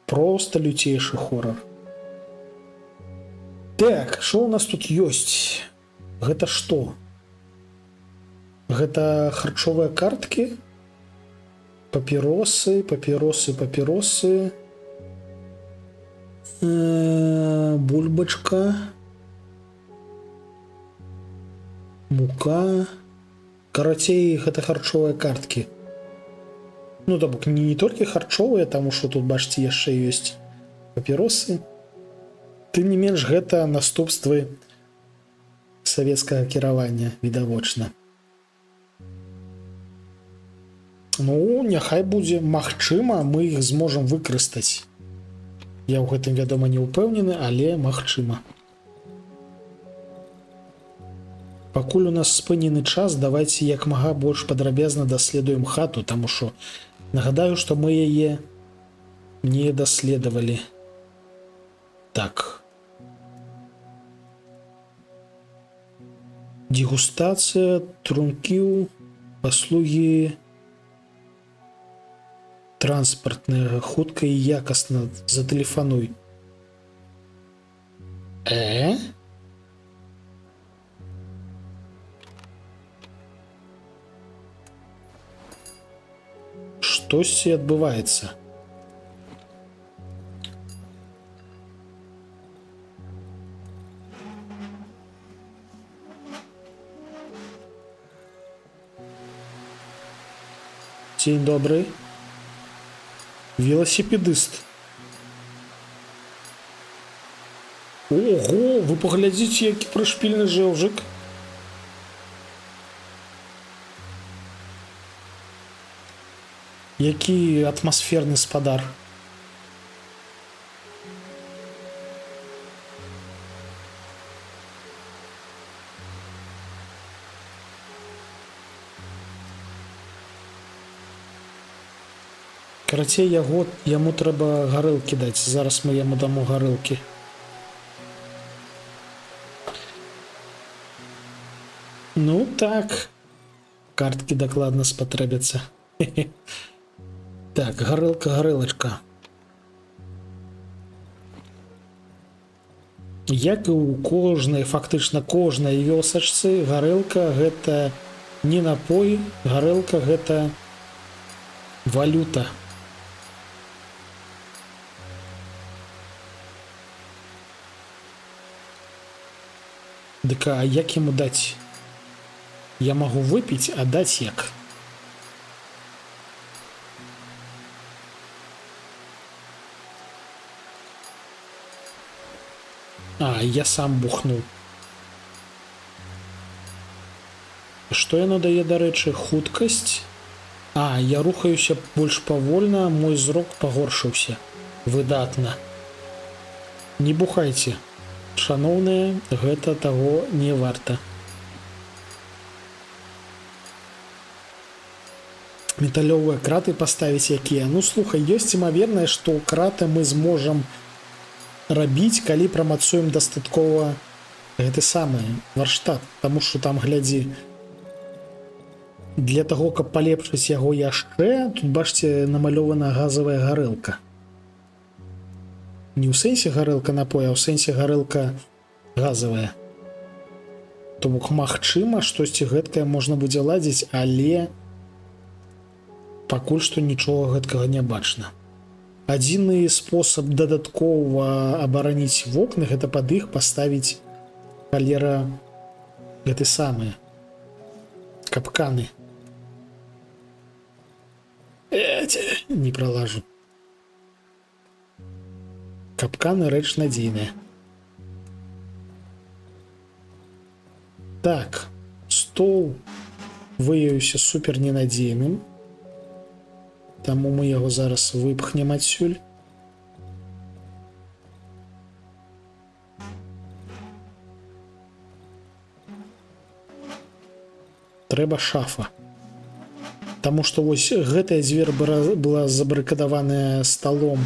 Просто люцейшы хорар. Так, што ў нас тут ёсць? Гэта што? Гэта харчовыя карткі? Папіросы. Бульбачка. Мука. Карацей, гэта харчовыя карткі. Ну, то бок, не толькі харчовыя, таму што тут, бачыце, яшчэ ёсць папіросы. Тым не менш, гэта наступствы савецкага кіравання, відавочна. Ну, няхай будзе. Магчыма, мы іх зможам выкарыстаць. Я ў гэтым, вядома, не ўпэўнены, але магчыма. Пакуль у нас спынены час, давайте як мага больш падрабязна даследуем хату, таму што нагадаю, што мы яе не даследавалі. Так. Дегустацыя, трункіў, паслугі транспартныя, хутка і якасна, затэлефануй. Штосьці адбываецца. Дзень добрый. Велосипедист. Ого, вы паглядзіце, які прышпільны жэўжык. Які атмасферны спадар. Карацей, яму трэба гарэлкі даць. Зараз мы яму дамо гарэлкі. Ну так. Карткі дакладна спатрэбяцца. Так, гарэлка. Як і ў кожнай, фактычна кожнай вёсачцы, гарэлка гэта не напой, гарэлка гэта валюта. Дык а як яму даць? Я магу выпіць, а даць як? А, я сам бухнуў. Што яно дае, дарэчы, хуткасць? А, я рухаюся больш павольна, мой зрок пагоршыўся. Выдатна. Не бухайце. Шаноўныя, гэта таго не варта. Металёвыя краты паставіць якія? Ну, слухай, ёсць імавернае, што краты мы зможам рабіць, калі прамацуем дастаткова гэты самы варштат. Таму што там, глядзі, для таго, каб палепшыць яго яшчэ, тут, бачце, намалёвана газавая гарэлка. Не ў сэнсе гарэлка напоя, а ў сэнсе гарэлка газавая. То бок, магчыма, штосьці гэткае можна будзе ладзіць, але пакуль што нічога гэткага не бачна. Адзіны спосаб дадаткова абараніць вокны, гэта пад іх паставіць халера гэты самыя капканы. Не пролажу. Капканы рэч надзейная. Так, стол выявіўся супер ненадзейным. Таму мы яго зараз выпхнем адсюль. Трэба шафа. Таму што вось гэтая дзвер была забарыкадаваная сталом.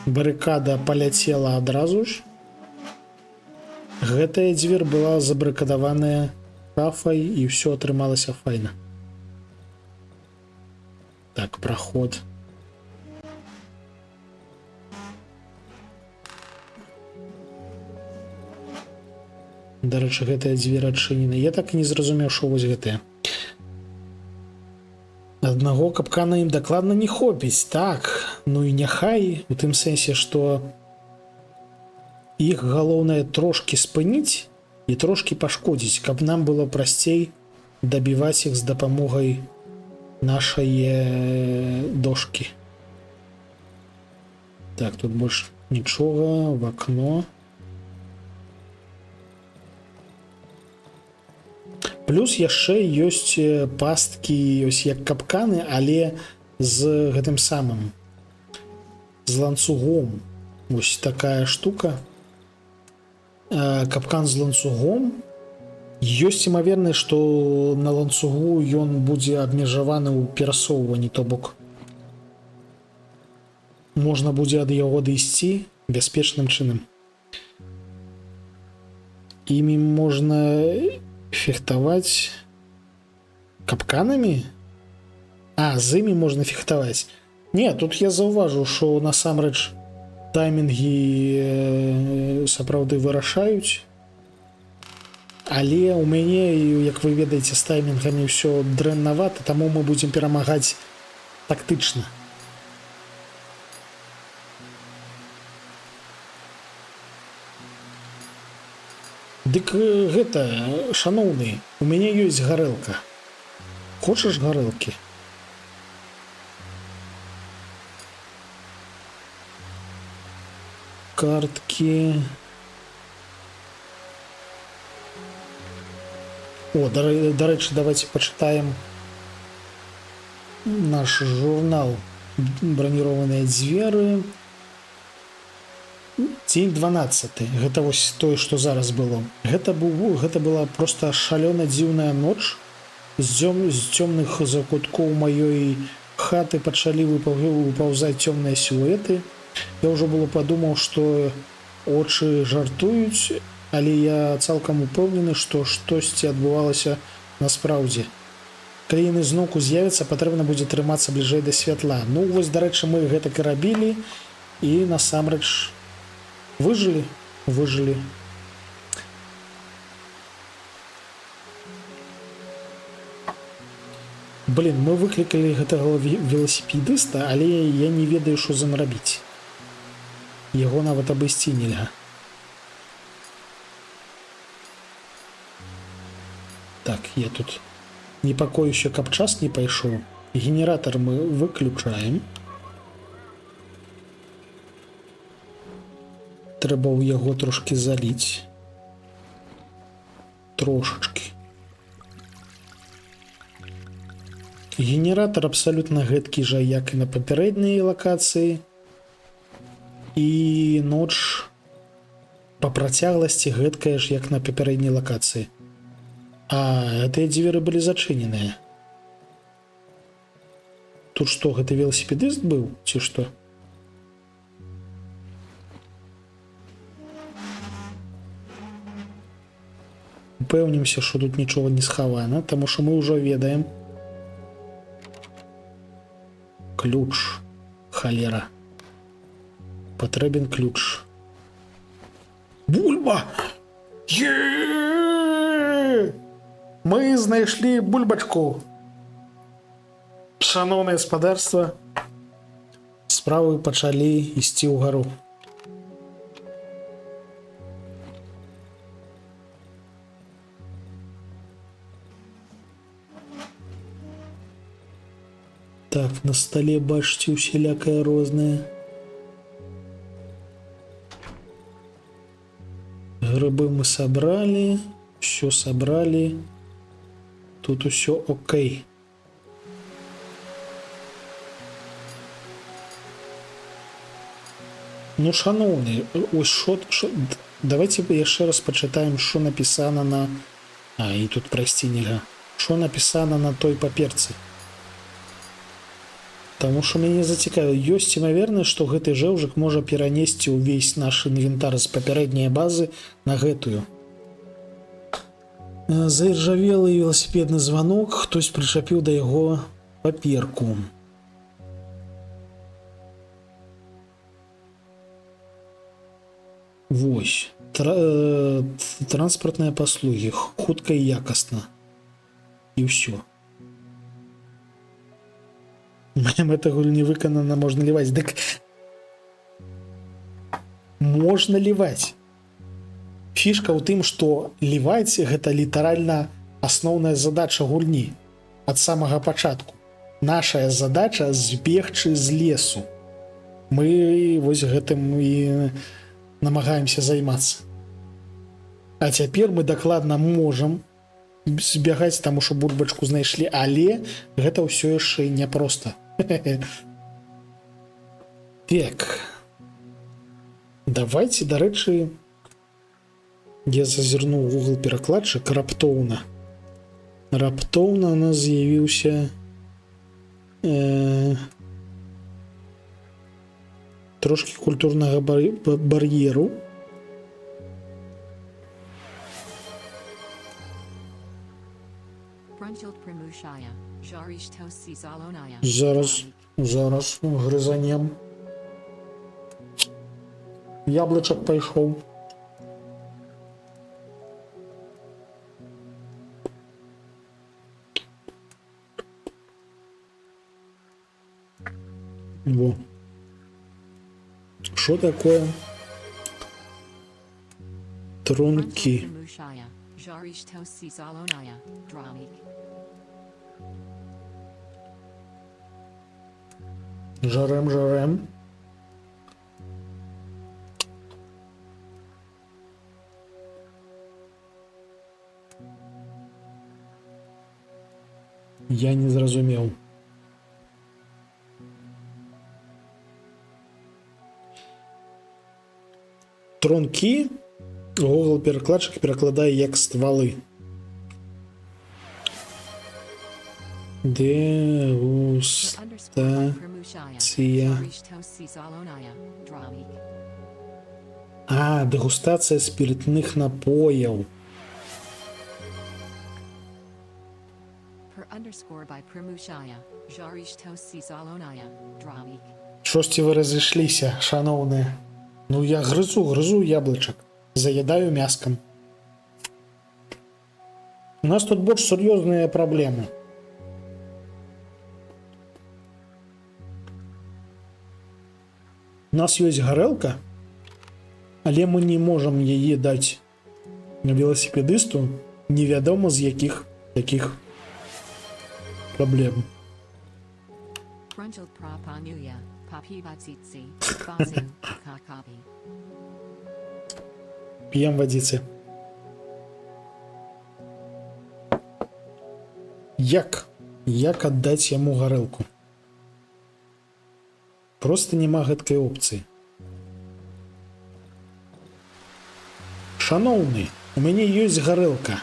Барыкада паляцела адразу ж. Гэтая дзвер была забарыкадаваная шафай, і ўсё атрымалася файна. Так, праход. Дарэчы, гэтая дзвер адчынена. Я так і не зразумеў, што вось гэтая. Аднаго капкана ім дакладна не хопіць. Так, ну і няхай, у тым сэнсе, што іх галоўнае трошкі спыніць і трошкі пашкодзіць, каб нам было прасцей дабіваць іх з дапамогай нашай дошкі. Так, тут больш нічога, в акно. Плюс яшчэ ёсць пасткі, ось як капканы, але з гэтым самым, з ланцугом. Ось такая штука. Капкан з ланцугом. Ёсць імавернасць, што на ланцугу ён будзе абмежаваны ў перасоўванні, то бок можна будзе ад яго дайсці бяспечным чынам. Імі можна фехтаваць капканамі? А, з імі можна фехтаваць. Не, тут я заўважыў, што насамрэч таймінгі сапраўды вырашаюць. Але ў мяне, як вы ведаеце, з таймінгамі ўсё дрэннавата, таму мы будзем перамагаць тактычна. Дык гэта, шаноўны, у мяне ёсць гарэлка. Хочаш гарэлкі? Карткі. О, дарэчы, давайте пачытаем наш журнал «Бронированные дзверы». Дзень 12. Гэта вось тое, што зараз было. Гэта была проста шалёна дзіўная ноч з цёмных закуткоў маёй хаты пачалі выпаўзаць цёмныя сілуэты. Я ўжо было падумаў, што очы жартуюць, але я цалкам упэўнены, што штосьці адбывалася насправдзе. Калі яны зноўку з'явяцца, патрэбна будзе трымацца бліжэй да святла. Ну вось, дарэчы, мы гэтак і рабілі, і насамрэч выжылі. Блин, мы выклікалі гэтага веласіпедыста, але я не ведаю, што з ім рабіць. Яго нават абысці нельга. Так, я тут непакоюся, каб час не пайшоў. Генератор мы выключаем. Трэба ў яго трошки заліць. Трошачки. Генератор абсолютно гэткі жа, як і на папярэдняй лакацыі. І ноч па працягласці гэткая ж, як на папярэдняй лакацыі. А гэтыя дзверы былі зачыненыя. Тут што, гэта веласіпедыст быў, ці што? Упэўнімся, што тут нічога не схавана, таму што мы ўжо ведаем. Ключ. Халера. Патрэбен ключ. Бульба! Мы знайшлі бульбачку. Шаноўнае гаспадарства, справы пачалі ісці ўгару. Так, на столе бачыце усялякае рознае. Грибы мы собрали, все собрали. Тут все окей. Ну, шановні, ось що, давайте яшчэ раз пачытаем, що написано на... А, і тут прайсці нельга. Що написано на той паперцы. Таму што мяне зацікавіла, ёсць імавернасць, што гэты жэўжык можа перанесці ўвесь наш інвентар з папярэдняй базы на гэтую. Заіржавелы веласіпедны званок, хтось прычапіў да яго паперку. Вось. Транспартныя паслугі, хутка і якасна. І ўсё. Мэта гульні выканана, можна ліваць. Дык можна ліваць. Фішка ў тым, што ліваць гэта літаральна асноўная задача гульні ад самага пачатку. Нашая задача збегчы з лесу. Мы вось гэтым і намагаемся займацца. А цяпер мы дакладна можам збягаць, таму што бульбачку знайшлі, але гэта ўсё яшчэ няпроста. Так. Давайте, дарэчы, я зазірнуў Google перакладчык раптоўна. Раптоўна у нас з'явіўся трошки культурнага бар'еру. Зараз грызанем. Яблычак пайшоў. Во. Что такое? Трунки. Жарем. Я не зразумеў. Тронкі Google перакладчык перакладае як ствалы. Дегустація. А, дегустація спиртних напоїв. Щось ви розійшлися, шановні. Ну я гризу яблучок. Заїдаю м'яском. У нас тут більш серйозні проблеми. У нас есть горелка, але мы не можем її дать велосипедисту, невідомо з яких таких проблем. П'ємо водиці. Як віддати йому горелку? Просто нема гэткай опцыі. Шановны, у мяне ёсць гарэлка.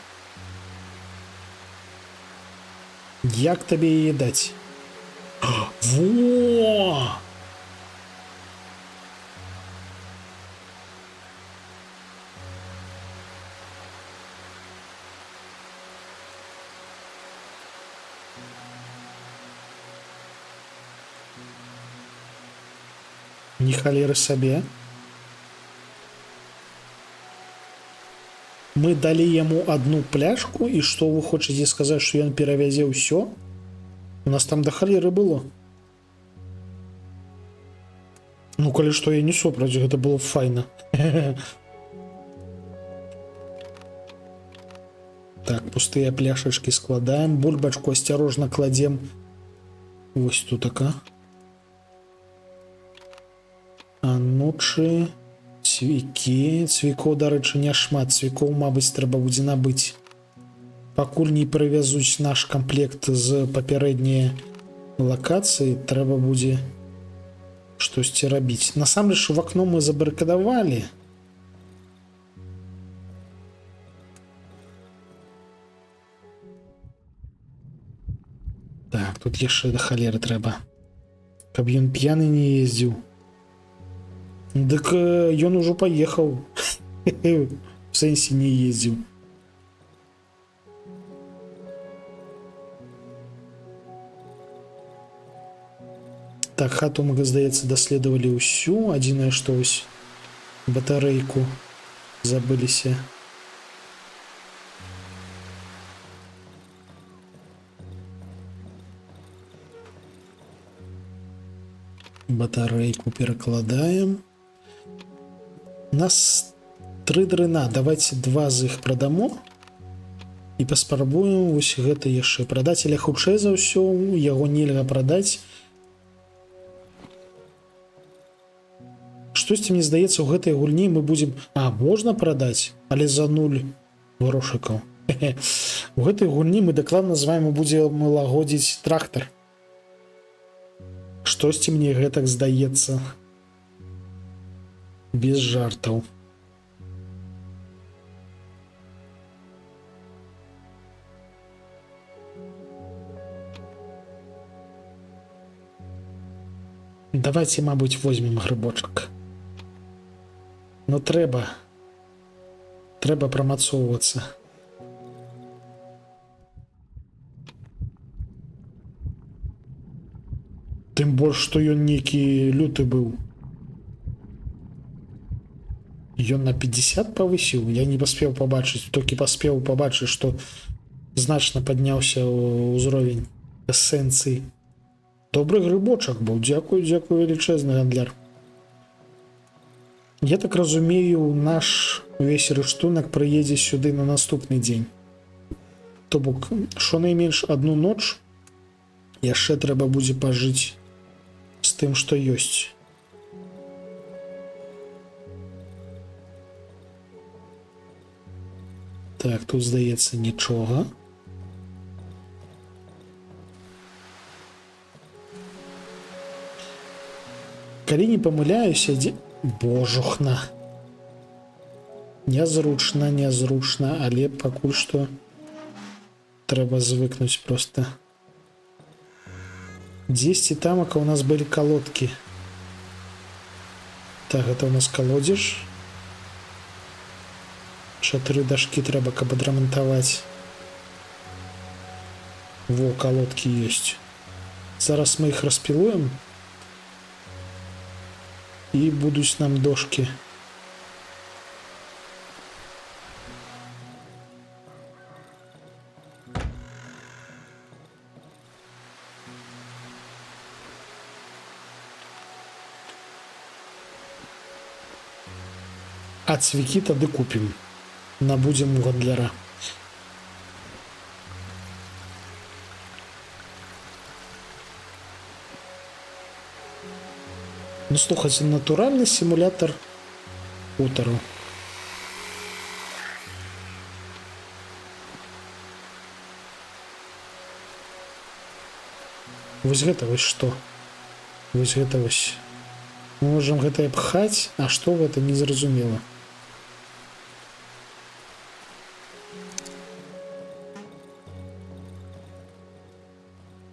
Як табе яе даць? Во! Ні халеры сабе. Мы далі яму одну пляшку, і што вы хочаце сказаць, што ён перавязе ўсё? У нас там да халеры было. Ну, калі што, я не супраць, гэта было файна. Так, пустыя пляшачкі складаем, бульбачку асцярожна кладзем. Вось тут така. Анучы, цвікі, цвікоў, дарэчы, няшмат, цвікоў, мабыць, трэба будзе набыць. Пакуль не прывязуць наш камплект з папярэдняй лакацыі, трэба будзе штосьці рабіць. Насамрэч, в акно мы забарыкадавалі. Так, тут яшчэ да халеры трэба, каб ён п'яны не ездзіў. Дык ён ужо паехаў. В сэнсе не ездзіў. Так, хату мы, здаецца, даследавалі ўсю. Адзінае, што вось батарэйку забыліся. Батарэйку перакладаем. У нас 3 дрына, давайте 2 з іх прадамо і паспрабуем вось гэта яшчэ прадаць, але хутчэй за ўсё яго нельга прадаць. Штосьці, мне здаецца, у гэтай гульні мы будзем... можна прадаць, але за 0 грошыкаў. У гэтай гульні мы дакладна з вами будзем лагодзіць трактар. Штосьці мне гэтак здаецца. Без жартаў. Давайте, мабуть, возьмем грибочок. Но трэба прамацоўвацца. Тым больш, што ён нейкі люты быў. Ён на 50 павысіў, я не паспеў пабачыць, толькі паспеў пабачыць, што значна падняўся ўзровень эсэнцыі. Добры грыбочак быў, дзякую велічэзны гандляр. Я так разумею, наш увесь рыштунак прыедзе сюды на наступны дзень. То бок, шонайменш адну ноч яшчэ трэба будзе пажыць з тым, што ёсць. Так, тут, здаецца, нічога. Калі не памыляюся, божухна. Нязручна, але пакуль што трэба звыкнуць проста 10 тамок, а у нас были колодки. Так, это у нас колодеж. 4 дашки трэба, каб адрамантаваць. Во, колодки есть. Зараз мы их распилуем. И будут нам дошки. А цвікі тады купім. Набудзем у гандляра. Ну, слухайте, натуральный симулятор хутару. Вось гэта вось што? Вось гэта вось. Мы можам гэта пхаць, а што гэта незразумела.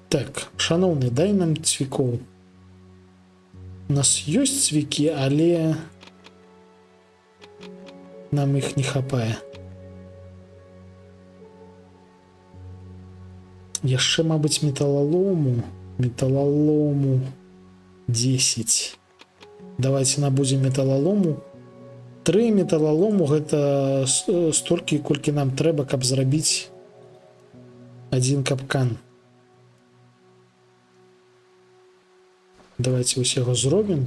Так, шановны, дай нам цвікоў. У нас ёсць цвікі, але нам іх не хапае. Яшчэ, мабыць, металлолому 10. Давайте набудзем металлолому. 3 металлолому гэта столькі, колькі нам трэба, каб зрабіць один капкан. Давайте вось яго зробім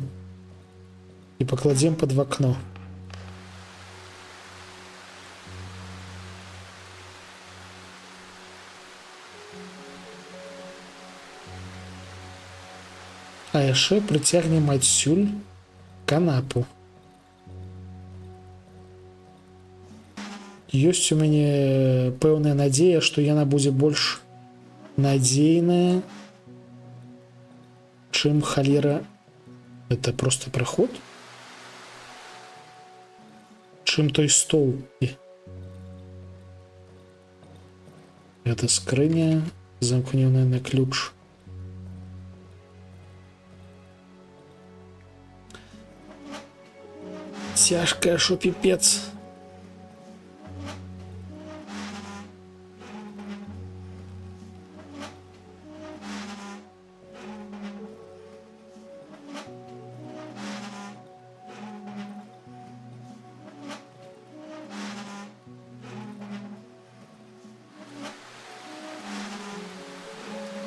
і пакладзем пад вакно. А яшчэ прыцягнем адсюль канапу. Ёсць у мяне пэўная надзея, што яна будзе больш надзейная, чым халера. Это просто проход. Чым той стол. Это скрыня, замкнёная на ключ. Тяжкая, шо пипец.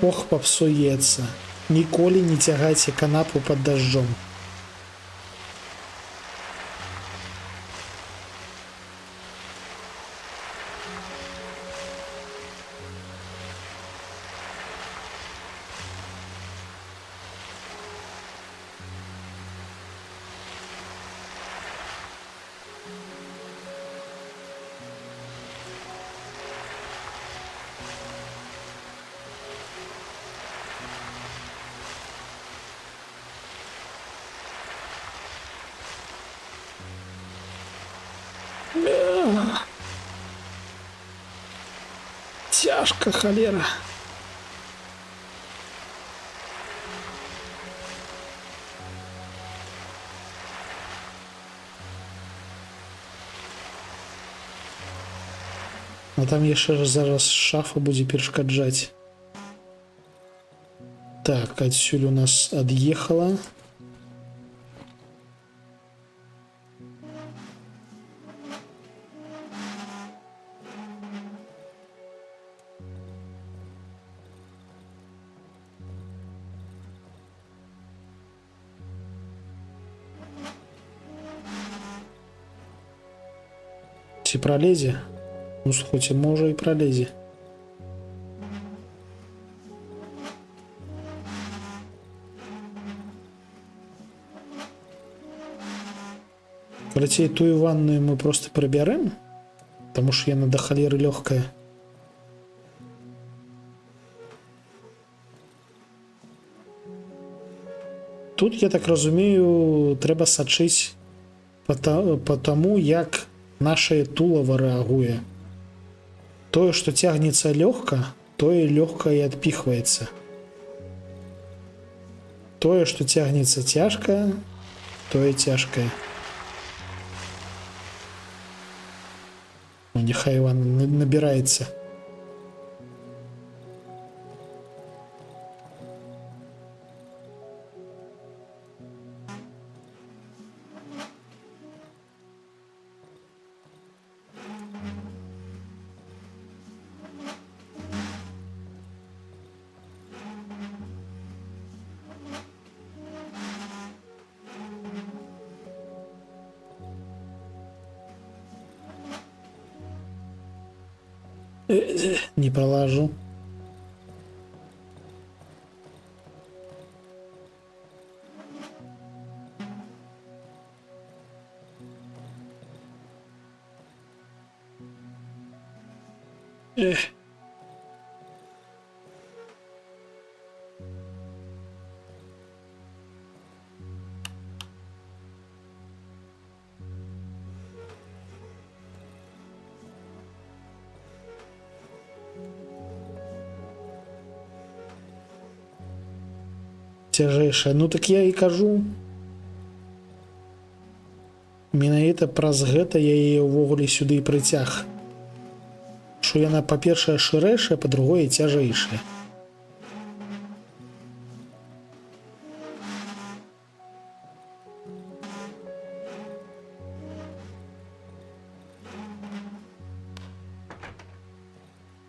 Ох, попсуецца. Ніколі не цягайце канапу пад дажджом. Тяжко, холера. А там яшчэ зараз шафа будзе перашкаджаць. Так, адсюль у нас ад'ехала. Ці пролезе? Ну, слухайте, можа і пролезе. Карацей, тую ванную мы просто прыбярэм, потому что яна да халеры лёгкая. Тут, я так разумею, трэба сачыць по тому, як наше тулава рэагуе. Тое, што цягнецца лёгка, тое лёгка і адпіхваецца. Тое, што цягнецца цяжка, тое цяжкае. Ну, няхай Іван набіраецца. Не пролажу. Эх. Цяжэйшая. Ну так я і кажу. Менавіта праз гэта я яе ўвогуле сюды і прыцяг. Што яна, па-першае, шырэйшая, па-другое, цяжэйшая.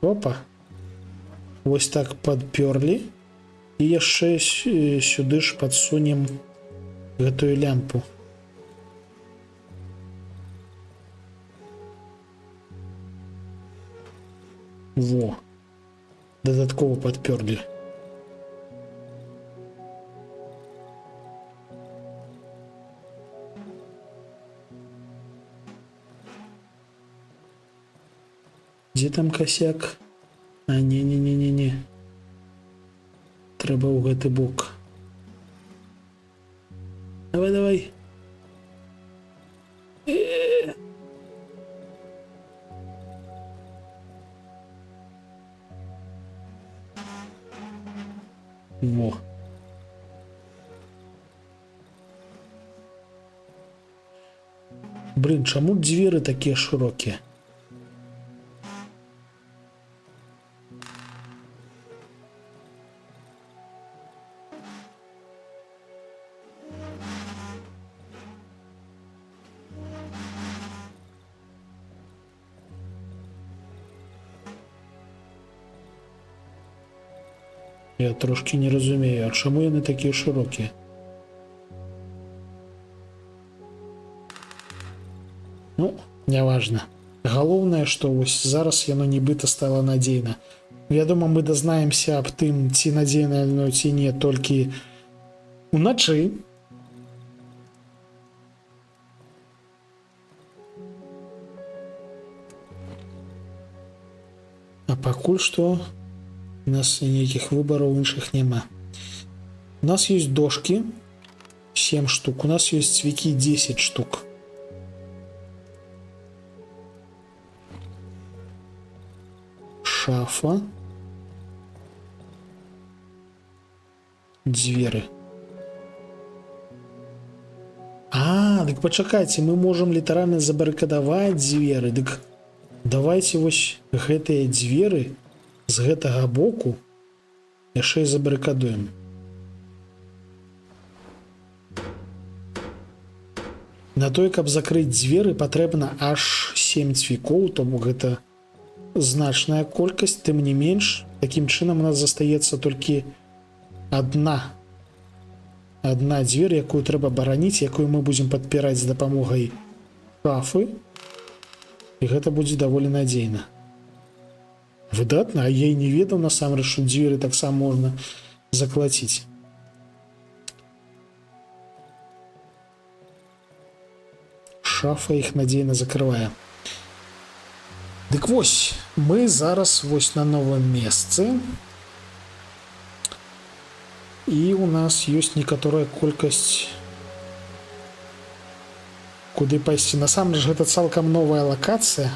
Опа. Вось так падпёрлі. І яшчэ сюды ж падсунем гэтую лямпу. Во. Дадаткова падпёрлі. Дзе там косяк? А, не. Трэба ў гэты бок. Давай. Во. Блин, чаму дзверы такія шырокія? Я трошки не разумею, а чаму яны такія шырокія? Ну, няважна. Галоўнае, што вось зараз яно нібыта стала надзейна. Вядома, мы дазнаемся аб тым, ці надзейна яно, ці не, толькі уначы. А пакуль што у нас ніякіх выбараў іншых няма. У нас ёсць дошкі 7 штук, у нас ёсць цвікі 10 штук. Шафа. Дзверы. А, дык пачакайце, мы можам літаральна забарыкадаваць дзверы. Дык давайте вось гэтыя дзверы з гэтага боку яшчэ і забарыкадуем. На той, каб закрыць дзверы, патрэбна аж 7 цвікоў, то бок гэта значная колькасць, тым не менш, такім чынам у нас застаецца толькі одна дзвер, якую трэба бараніць, якую мы будзем падпіраць з дапамогай шафы, і гэта будзе даволі надзейна. Выдатна, а я і не ведаў насамрэч, што дзверы таксама можна заклаціць. Шафа іх надзейна закрывае. Дык вось, мы зараз вось на новым месцы. І у нас ёсць некаторая колькасць, куды пайсці. Насамрэч, гэта цалкам новая лакацыя.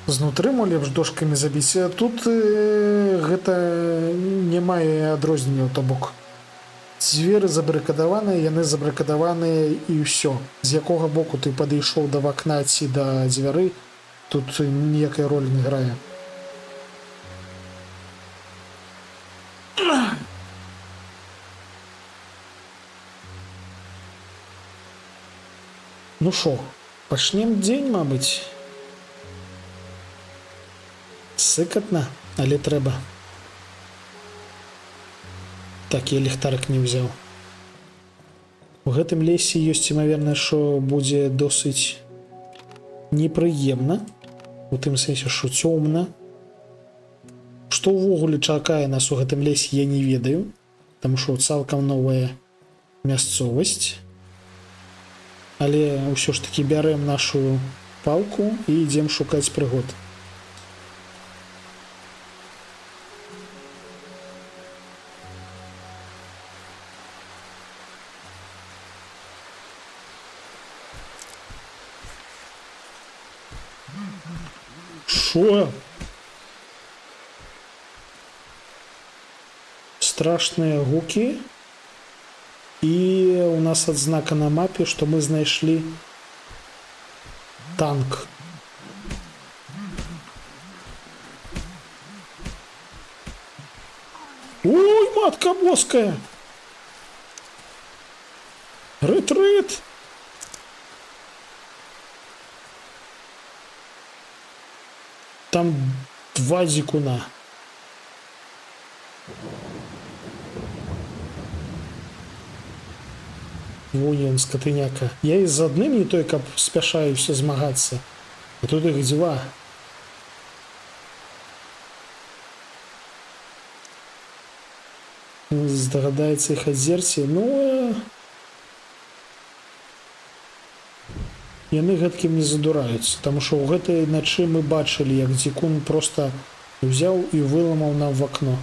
Знутры мо лепш дошкамі забіць. Тут гэта не мае адрозненняў, то бок Дзверы забарыкадаваныя, яны забарыкадаваныя і ўсё. З якога боку ты падышоў да вакна ці да дзвяры, тут ніякай ролі не грае. Ну шо, пачнем дзень, мабыць. Сыкатна, але трэба. Так, я ліхтарык не ўзяў. У гэтым лесе ёсць імавернасць, што будзе досыць непрыемна. У тым сэнсе, што цёмна. Што ўвогуле чакае нас у гэтым лесе, я не ведаю. Таму што цалкам новая мясцовасць. Але ўсё ж такі бярэм нашу палку і ідзем шукаць прыгод. Шо? Страшныя гукі. І у нас адзнака на мапе, што мы знайшлі танк. Ой, матка боская! Рыт-рыт! Там 2 дзікуна. Вунь ён, скатыняка. Я і з адным не той, каб спяшаюся змагацца. А тут іх 2. Здагадаецца іх адзерці. Ну, яны гэткім не задураюцца. Таму што ў гэтай начы мы бачылі, як дзікун проста ўзяў і выламаў нам в акно.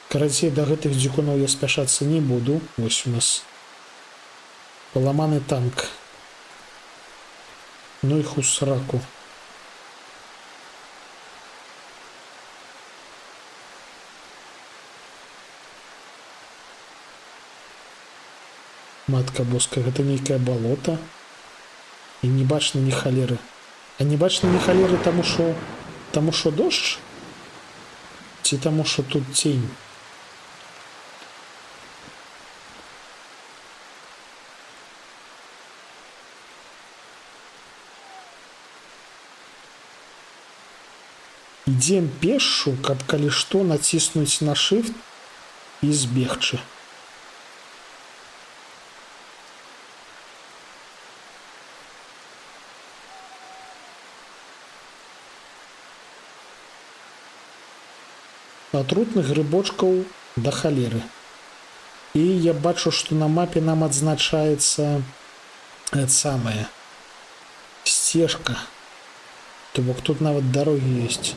Карацей, да гэтых дзікунаў я спяшацца не буду. Вось у нас паламаны танк. Ну іх у сраку. Матка боска, гэта нейкае балота. І не бачна ні халеры. А не бачна ні халеры таму што дождж? Ці таму што тут цень? Ідзем пешшу, каб калі што націснуць на shift і збегчы. Атрутных грыбочкаў да халеры. І я бачу, што на мапе нам адзначаецца самая сцежка. То бок тут нават дарогі ёсць.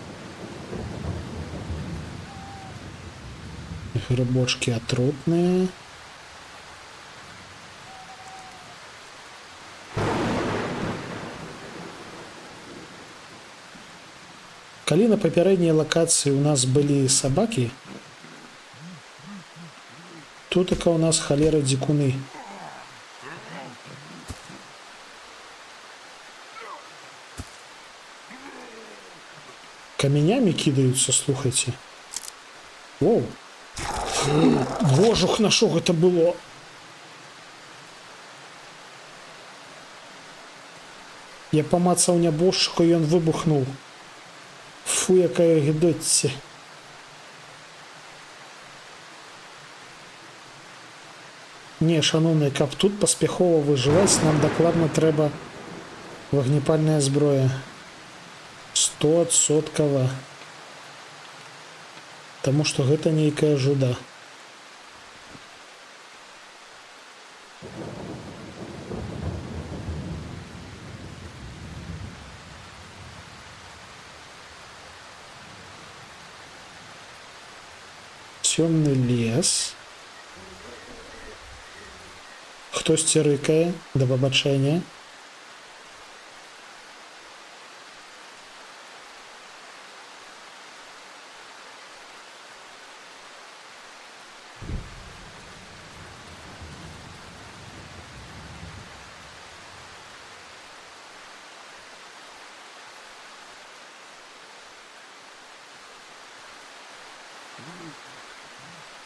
Грибочки атрутныя. Калі на папярэдняй лакацыі у нас былі сабакі, тутака у нас халера дзікуны. Каменямі кідаюцца, слухайце. Воу. Божух, на що гэта было? Я памацаў нябожчыку, і ён выбухнуў. Фу, якая гідоцце. Не, шановныя, каб тут паспяхова выжываць, нам дакладна трэба вагнепальная зброя. 100%. Таму што гэта нейкая жуда. Цёмны лес. Хтосьці рыкае, да пабачэння.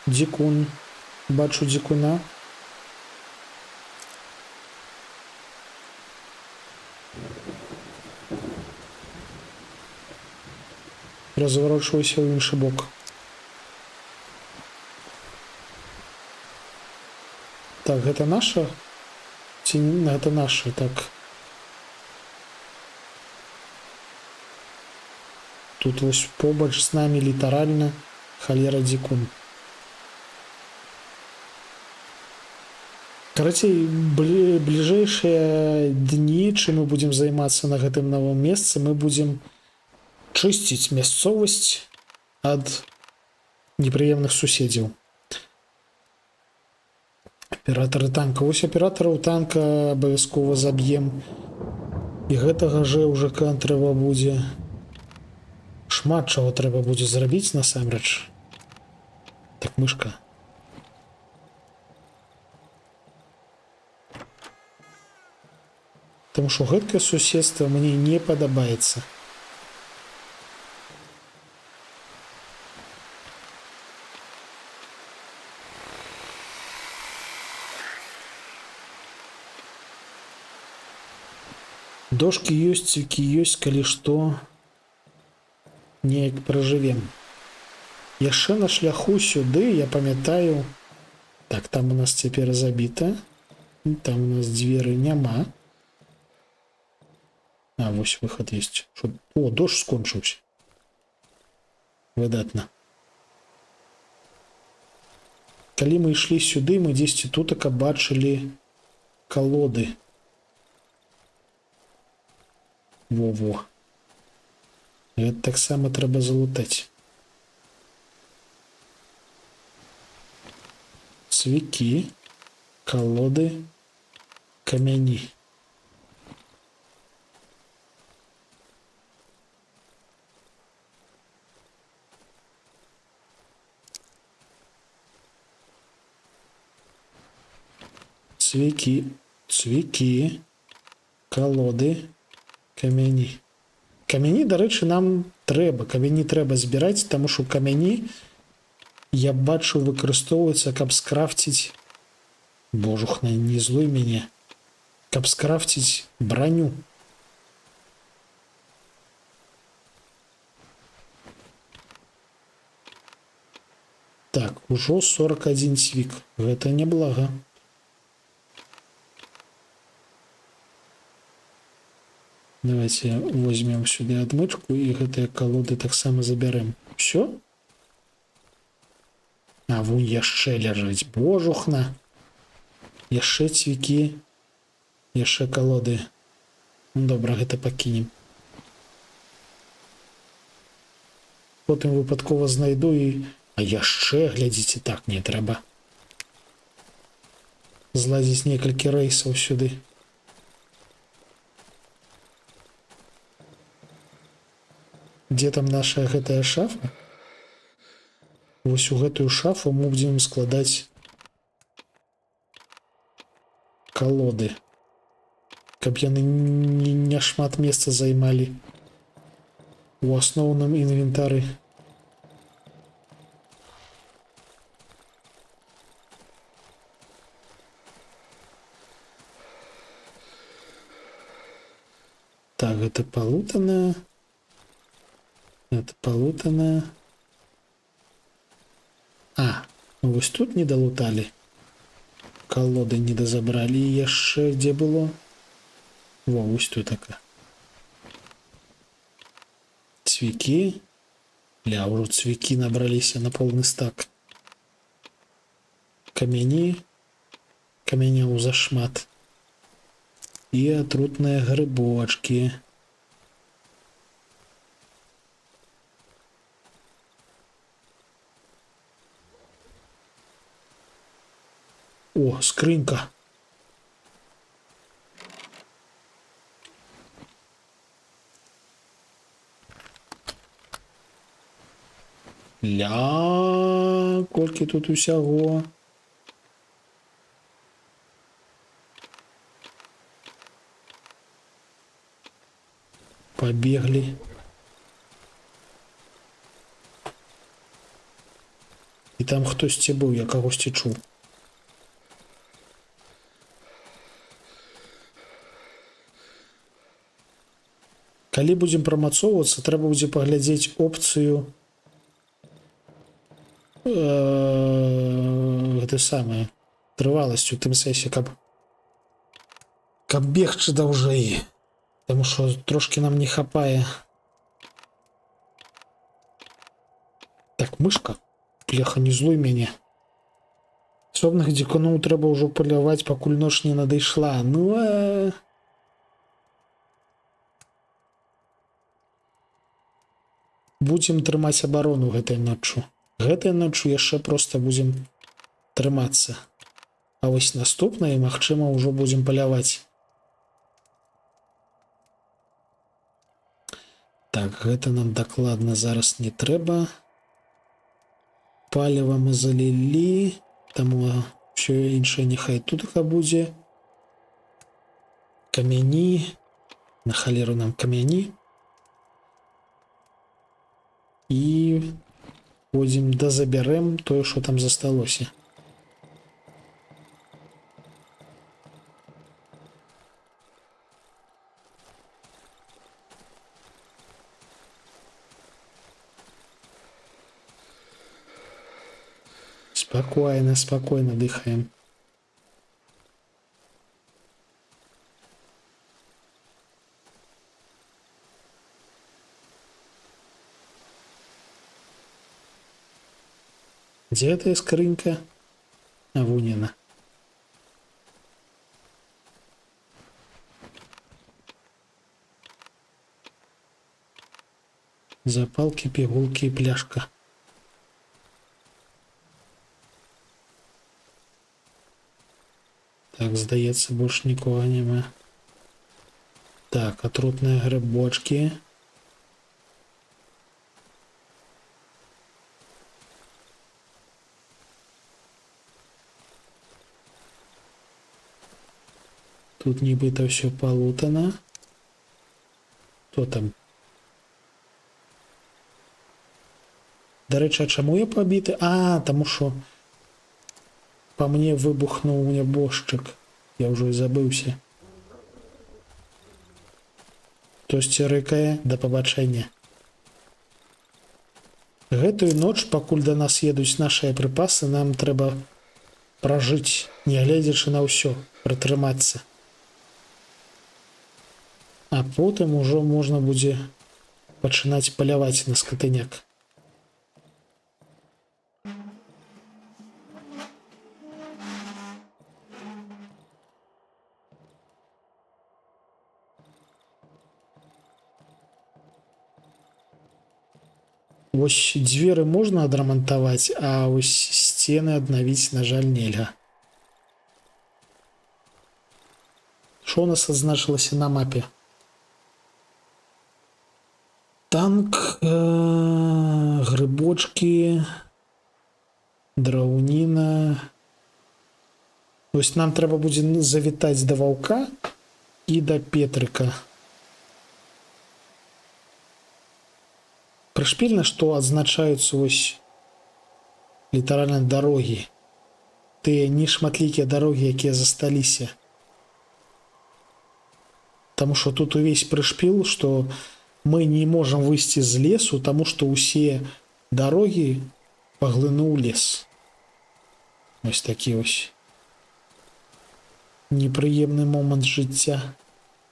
Дзікун. Бачу дзікуна. Разварочвайся ў іншы бок. Так, гэта наша? Ці гэта наша? Так. Тут вось побач з намі літаральна халера дзікун. Карацей, бліжэйшыя дні, чым мы будзем займацца на гэтым новым месцы, мы будзем чысціць мясцовасць ад непрыемных суседзяў. Аператары танка. Вось аператараў танка абавязкова заб'ем. І гэтага же ўжо трэба будзе. Шмат чаго трэба будзе зрабіць насамрэч. Так, мышка. Таму што гэткае суседства мне не падабаецца. Дошкі ёсць, цвікі ёсць, калі што, неяк пражывем. Яшчэ на шляху сюды, я памятаю, так, там у нас цяпер забіта, там у нас дзверы няма. А, вось выхад ёсць. О, дождж скончыўся. Выдатна. Калі мы ішлі сюды, мы дзесьці тутака бачылі калоды. Во-во. Гэта таксама трэба залутаць. Цвікі, калоды, камяні. Цвікі, калоды, камяні. Камяні, дарэчы, нам трэба. Камяні трэба збіраць, таму што камяні, я бачу, выкарыстоўваюцца, каб скрафціць... Божухна, не злуй мяне. Каб скрафціць броню. Так, ужо 41 цвік. Гэта няблага. Давайте возьмем сюда отмычку и гэтыя колоды таксама заберем. Все? А вон яшчэ ляжаць. Божухна. Яшчэ цвікі. Яшчэ колоды. Ну, добра, гэта пакінем. Потым выпадкова знайду і... А яшчэ, глядзіце, так не трэба. Злазіць некалькі рэйсаў сюды. Дзе там наша гэтая шафа? Вось у гэтую шафу мы будзем складаць колоды, каб яны не шмат месца займалі у асноўным інвентары. Так, гэта палутана. Это полутано. А, ну вось тут не долутали. Колоды не дозабрали. И яшчэ где было? Во, вось тут така. Цвікі. Ля, ўжо цвікі набраліся на полный стак. Камяні. Камяняў зашмат. И атрутныя грибочки. О, скрынька. Ля, колькі тут усяго. Побегли. І там хтосьці быў, я кагосьці чуў. Калі будзем прамацоўвацца, трэба будзе паглядзець опцыю гэта самае трываласць у тым сэнсе, каб бегчы даўжэй, таму што трошки нам не хапае. Так, мышка, бляха, не злуй мяне. Асобных дзікуноў трэба ўжо паляваць, пакуль ноч не надышла. Будзем трымаць абарону гэтай ноччу. Гэтай ноччу яшчэ проста будзем трымацца. А вось наступнае, магчыма, ўжо будзем паляваць. Так, гэта нам дакладна зараз не трэба. Паліва мы залілі, таму ўсё іншае няхай тутка будзе. Камяні. На халеру нам камяні. І пойдзем дазабярэм тое, што там засталося. Спокойно, спокойно дыхаем. Где эта скрынька? А вон она. Запалки, пігулки і пляшка. Так, здаецца, больш нікога няма. Так, атрутныя грибочки. Тут нібыта ўсё палутана. Хто там? Дарэчы, а чаму я пабіты? А, таму што па мне выбухнуў нябожчык. Я ўжо і забыўся. Хтосьці рыкае, да пабачэння. Гэтую ноч, пакуль да нас едуць нашыя прыпасы, нам трэба пражыць, нягледзячы на ўсё, прытрымацца. А потым ужо можна будзе пачынаць паляваць на скатыняк. Вось дзверы можна адрамантаваць, а вось сцены аднавіць, на жаль, нельга. Што у нас адзначылася на мапе? Танк, грибочки, драўніна. Вось нам трэба будзе завітаць да ваўка і да Петрыка. Прышпільна, што адзначаюцца вось літаральна дарогі. Тыя нешматлікія дарогі, якія засталіся. Таму што тут увесь прышпіл, што мы не можам выйсці з лесу, таму што ўсе дарогі паглынуў лес. Вось такі вось непрыемны момант жыцця.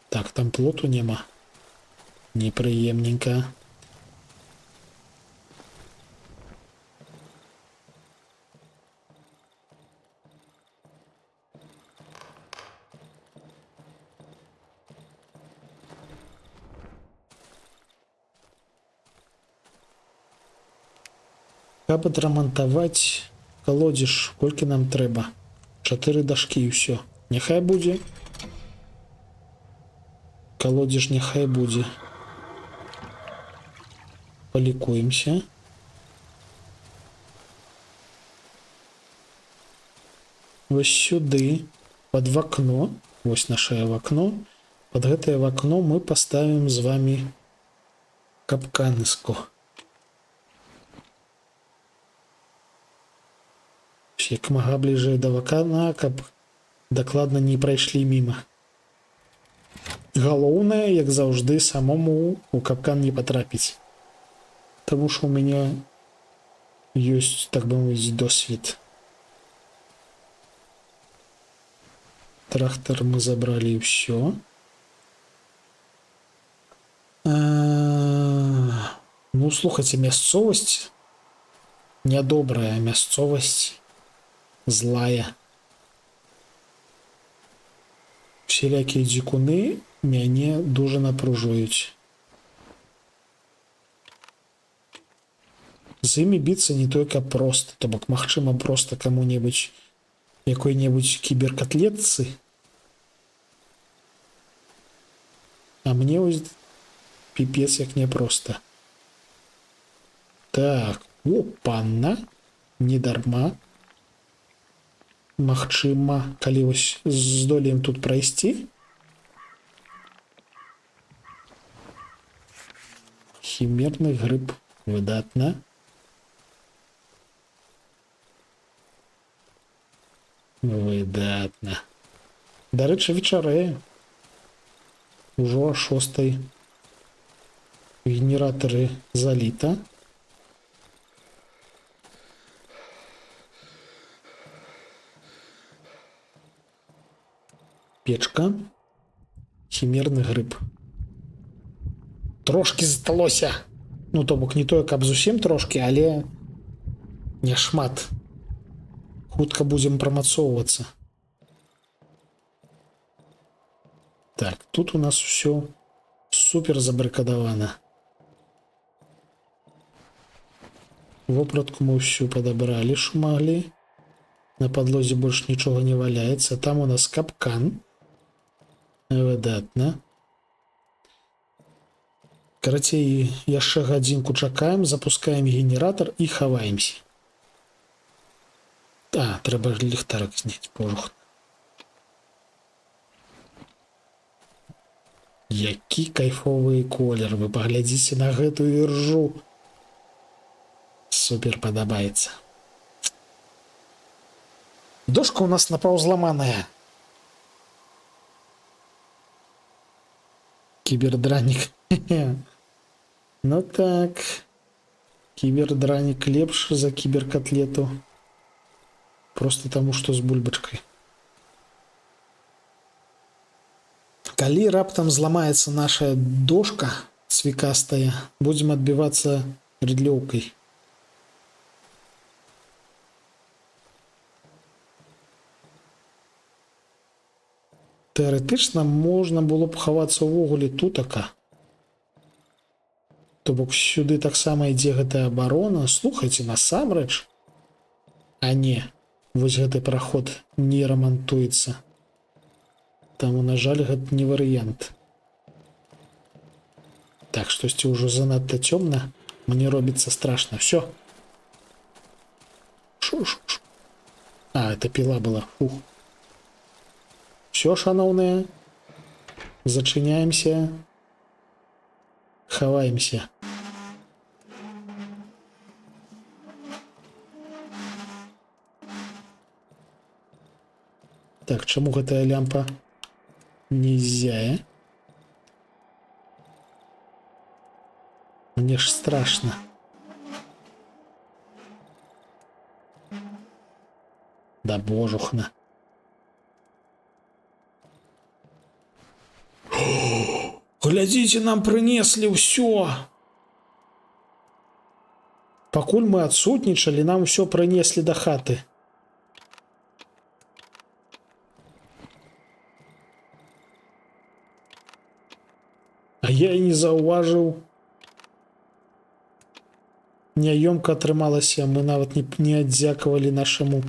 Так, там плоту няма. Непрыемненька. Каб адрамантаваць калодзеж, колькі нам трэба? 4 дашкі і ўсё. Няхай будзе. Калодзеж няхай будзе. Палікуемся. Вось сюды, пад вакно, вось нашае вакно, пад гэтае вакно мы паставім з вами капканыску. як мага бліжэй да вакана, каб дакладна не прайшлі міма. Галоўнае, як заўжды, самому у капкан не патрапіць. Таму што ў мяне ёсць, так бы мовіць, досвед. Трактор мы забралі ўсё. Ну, слухайце, мясцовасць нядобрая, мясцовасць злая. Всялякія дзікуны мяне дужа напружваюць. З імі біцца не толькі проста, то бок магчыма проста каму-небудзь якой-небудзь кіберкатлетцы. А мне вось піпец як няпроста. Так, опанна, не дарма. Магчыма, калі вось здолеем тут прайсці. Хімерны грыб, выдатна. Выдатна. Дарэчы, вечарэе. Ужо 6:00. Генераторы заліта. Печка. Хімерны грыб. Трошки засталося. Ну, то бок не тое, каб зусім трошки, але не шмат. Хутка будзем прамацоўвацца. Так, тут у нас все супер забарыкадавана. Вопратку мы ўсё падабралі, што маглі. На падлозе больш нічога не валяецца. Там у нас капкан. Выдатна. Карацей, яшчэ гадзінку чакаем, запускаем генератор і хаваемся. Трэба ліхтарак зняць, пожух. Які кайфовы колер, вы паглядзіце на гэтую іржу. Супер падабаецца. Дошка у нас напаўзламаная. Кібердранік. Ну так. Кібердранік лепш за кіберкатлету. Просто таму, што з бульбачкай. Калі раптам зламаецца наша дошка цвікастая, будзем адбівацца рыдлёўкай. Тэарэтычна можна было б хавацца ўвогуле тутака. То бок сюды таксама ідзе гэтая абарона. Слухайце, насамрэч. А не, вось гэты праход не рамантуецца. Таму, на жаль, гэта не варыянт. Так, штосьці ўжо занадта цёмна. Мне робіцца страшна. Всё. Шу-шу-шу. Это піла была. Фух. Все, шановные, зачиняемся, хаваемся. Так, чему гэтая лямпа не зяе? Мне ж страшно. Да божухна. Глядзіце, нам прынеслі ўсё. Пакуль мы адсутнічалі, нам усё прынеслі да хаты. А я і не заўважыў. Няёмка атрымалася, мы нават не аддзякавалі нашаму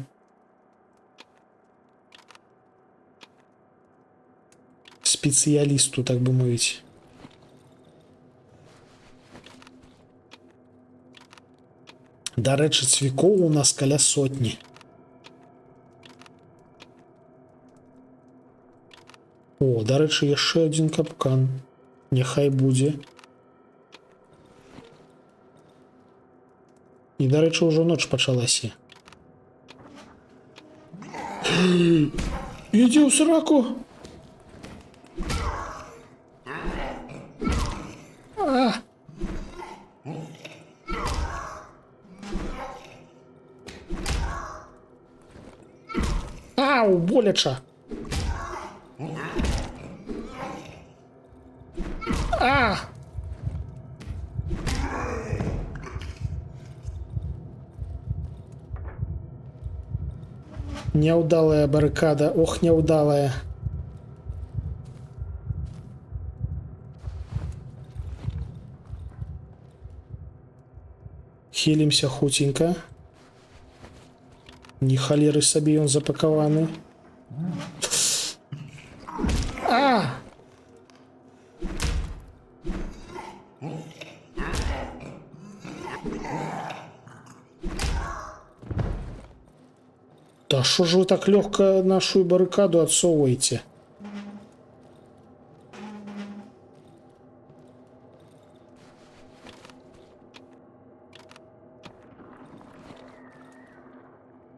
спецыялісту, так бы мовіць. Дарэчы, цвікоў у нас каля 100. О, дарэчы, яшчэ адзін капкан. Няхай будзе. І, дарэчы, ўжо ноч пачалася. Иди в сраку. Ау, боляче. А! Неудалая баррикада. Ох, неудалая. Хилимся хутенько. Не халеры сабе ён запакаваны. А! Да что же вы так легко нашу баррикаду отсовываете?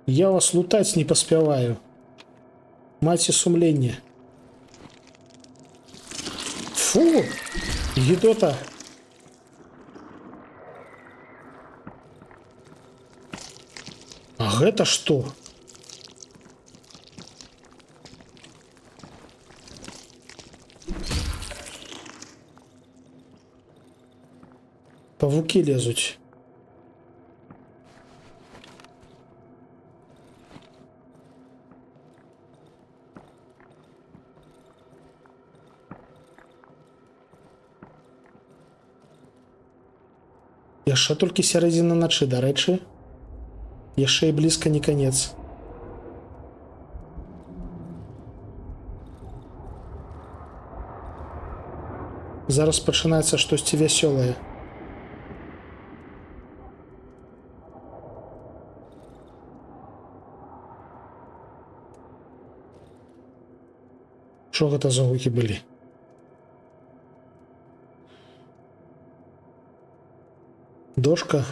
Я вас лутать не поспеваю. Мать и сумление. Фу! Едота. А это что? Павуки лезут. Яшчэ толькі сярэдзіна начы, дарэчы. Яшчэ і блізка не канец. Зараз пачынаецца штосьці вясёлае. Што гэта за гукі былі? Дошка?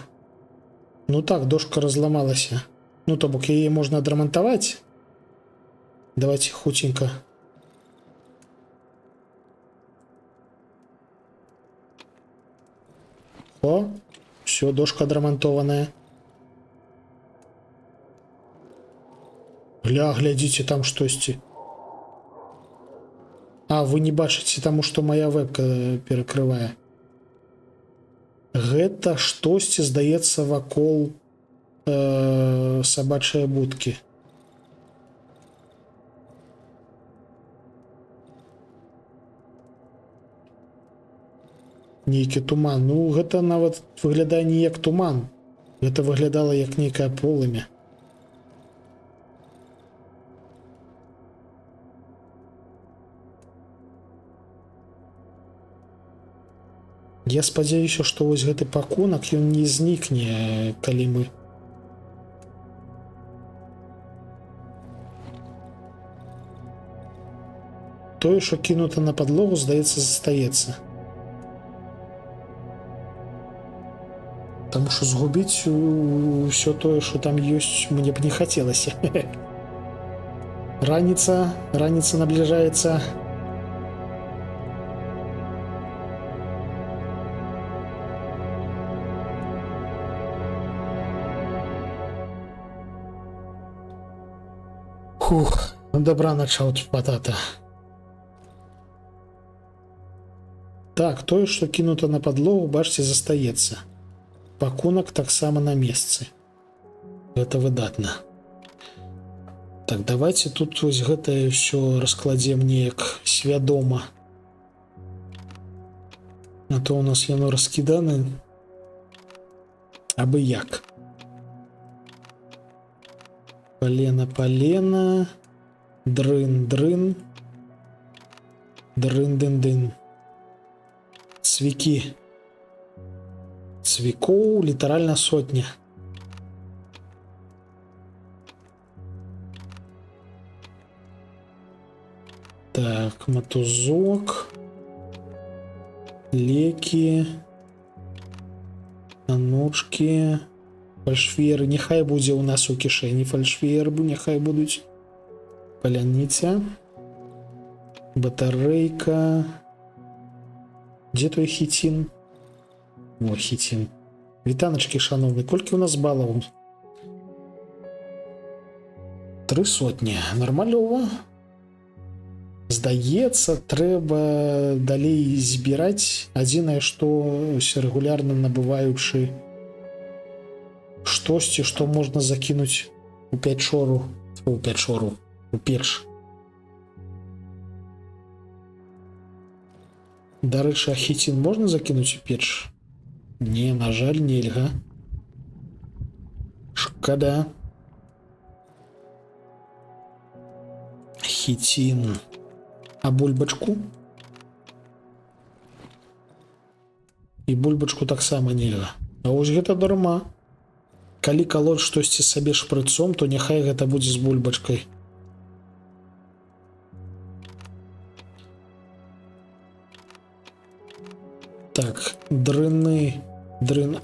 Ну так, дошка разломалась. Ну, то бок ее можно отремонтовать. Давайте хутенько. О, все, дошка отремонтованная. Глядите, там штосьці. А, вы не бачыце таму, што моя вебка перакрывае. Гэта штосьці, здаецца, вакол сабачыя будкі. Нейкі туман. Ну, гэта нават выглядае не як туман. Гэта выглядала як нейкае полымя. Я спадзяюся, што вось гэты пакунак ён не знікне, калі мы тое, што кінута на падлогу, здаецца, застаецца. Таму што згубіць усё тое, што там ёсць, мне б не хацелася. Раніца набліжаецца. Фух, добраноч, патата. Так, тое, што кінута на падлогу, бачце, застаецца. Пакунак таксама на месцы. Гэта выдатна. Так, давайте тут вось гэтае ўсё раскладзем неяк свядома. А то у нас яно раскідана абы як. Полено, дрын, дрын-дын-дын. Цвікі. Цвікоў літаральна сотня. Так, матузок. Лекі. Анучкі. Фальшфееры, няхай будзе ў нас у кішэні фальшфееры, няхай будуць. Паляниця. Батарейка. Де той хітін? О, хітін. Вітаночки, шановні. Колькі у нас балів? 300. Нормальово. Здаецца, трэба далей збіраць. Адзінае, што рэгулярна набываючы штосьці, што можна закінуць у пячору. У пячору. У печ. Дарэчы, а хітін можна закінуць у печ? Не, на жаль, нельга. Шкада. Хітін. А бульбачку? І бульбачку таксама нельга. А вось гэта дарма. Калі калоць штосьці сабе шпрыцом, то няхай гэта будзе з бульбачкай. Так, дрын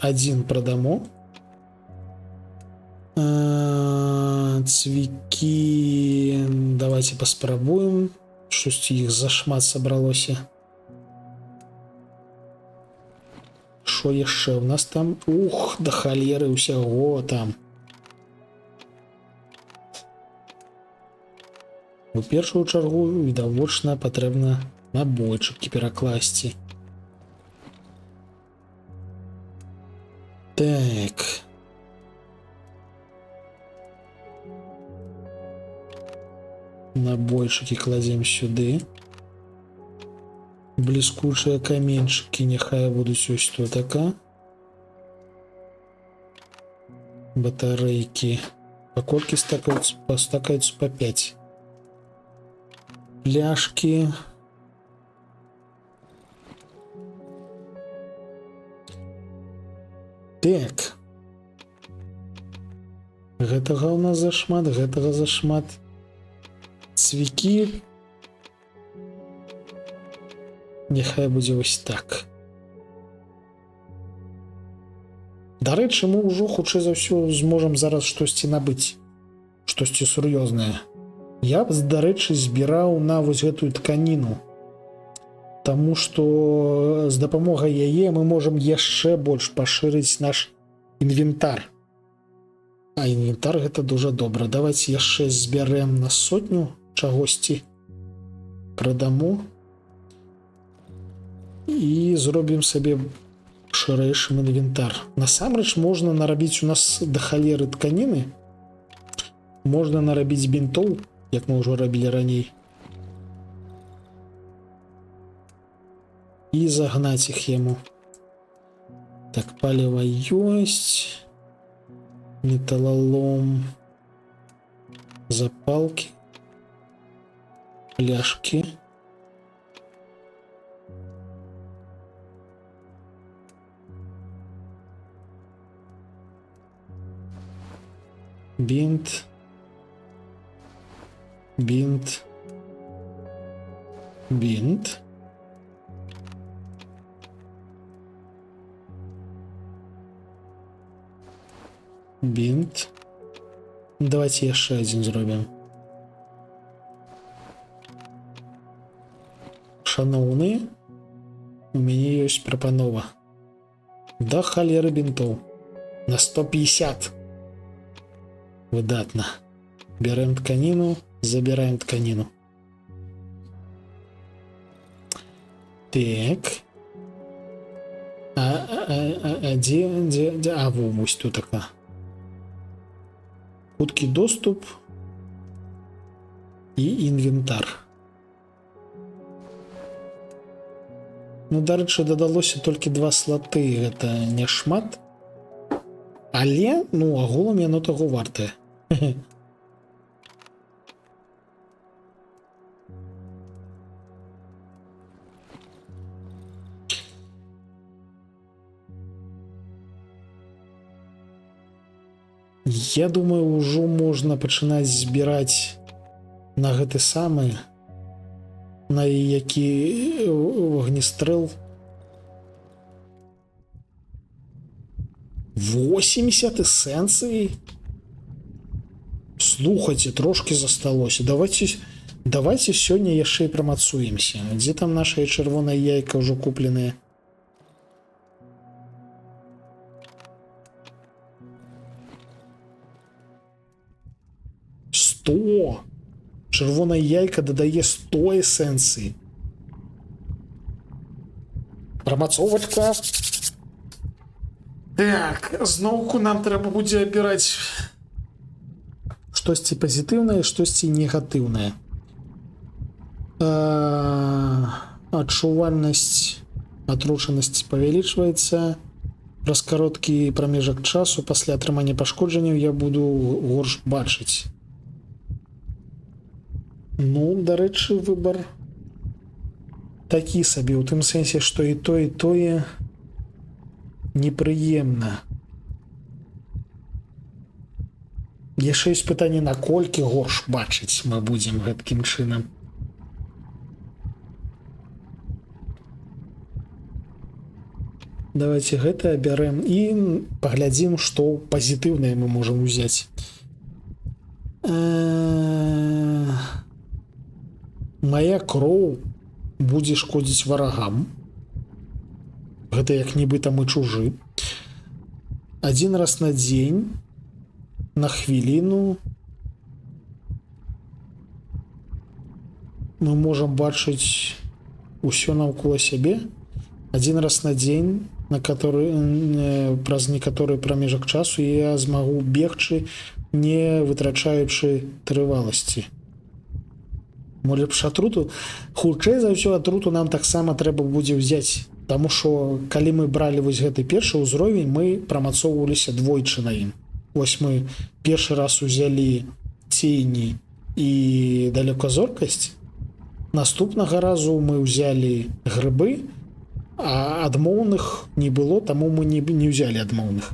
1 прадамо. Цвікі... Давайте паспрабуем. Штосьці іх зашмат сабралося. Што яшчэ у нас там? Ух, да халеры ўсяго там. У першую чаргу відавочна патрэбна набойчыкі перакласці. Так. Набойчыкі кладзем сюды. Бліскучыя каменьчыкі няхай будуць ось тут така. Батарэйкі. Па колькі стакаюцца па 5. Пляшкі. Так. Гэтага у нас зашмат, гэтага зашмат. Цвікі. Няхай будзе вось так. Дарэчы, мы ўжо, хутчэй за ўсё, зможам зараз штосьці набыць. Штосьці сур'ёзнае. Я б, дарэчы, збіраў на вось гэтую тканіну. Таму што з дапамогай яе мы можам яшчэ больш пашырыць наш інвентар. А інвентар гэта дужа добра. Давайте яшчэ збярэм на 100 чагосьці. Прадамо. І зробім сабе шырэйшым інвентар. Насамрэч можна нарабіць у нас да халеры тканіны. Можна нарабіць бінтоў, як мы ўжо рабілі раней. І загнаць іх яму. Так, паліва ёсць. Металлолом. Запалкі. Пляшкі. Бинт. Бинт. Бинт. Бинт. Давайте яшчэ один зробім. Шановны, у мяне ёсць прапанова. Да халеры бинтоў. На 150. Выдатно. Берем тканину, забираем тканину. Так. Где? А, вось тут такая. Хуткі доступ і інвентар. Ну, дарэчы, дадалося толькі 2 слоты, гэта не шмат. Але, ну, агулам яно таго вартае. Я думаю, ўжо можна пачынаць збіраць на гэты самы, на які вогнестрэл. 80 эсэнцый? Слухайте, трошки засталося. Давайте сёння яшчэ і прамацуемся. Дзе там наша чырвонае яйка ўжо купленае? Сто! Чырвонае яйка дадае 100 эсэнцыі. Прамацовачка. Так, зноўку нам трэба будзе абіраць штосьці пазітыўнае, штосьці негатыўнае. Адчувальнасць атручанасці павялічваецца. Праз кароткі прамежак часу пасля атрымання пашкоджанняў я буду горш бачыць. Ну, дарэчы, выбар такі сабе, у тым сэнсе, што і тое непрыемна. Яшчэ ёсць пытанне, наколькі горш бачыць мы будзем гэткім чынам. Давайте гэта абярем і паглядзім, што пазітыўнае мы можам узяць. Мая кроў будзе шкодзіць варагам. Гэта як нібыта мы чужы. Адзін раз на дзень, на хвіліну мы можам бачыць усё наўкола сябе. Адзін раз на дзень, праз некаторы прамежак часу я змагу бегчы, не вытрачаючы трываласці. Мо лепш атруту? Хутчэй за ўсё атруту нам таксама трэба будзе ўзяць. Таму што калі мы бралі вось гэты першы ўзровень, мы прамацоўваліся двойчы на ім. Вось мы першы раз узялі цені і далёказоркасць. Наступнага разу мы ўзялі грыбы, а адмоўных не было, таму мы не ўзялі адмоўных.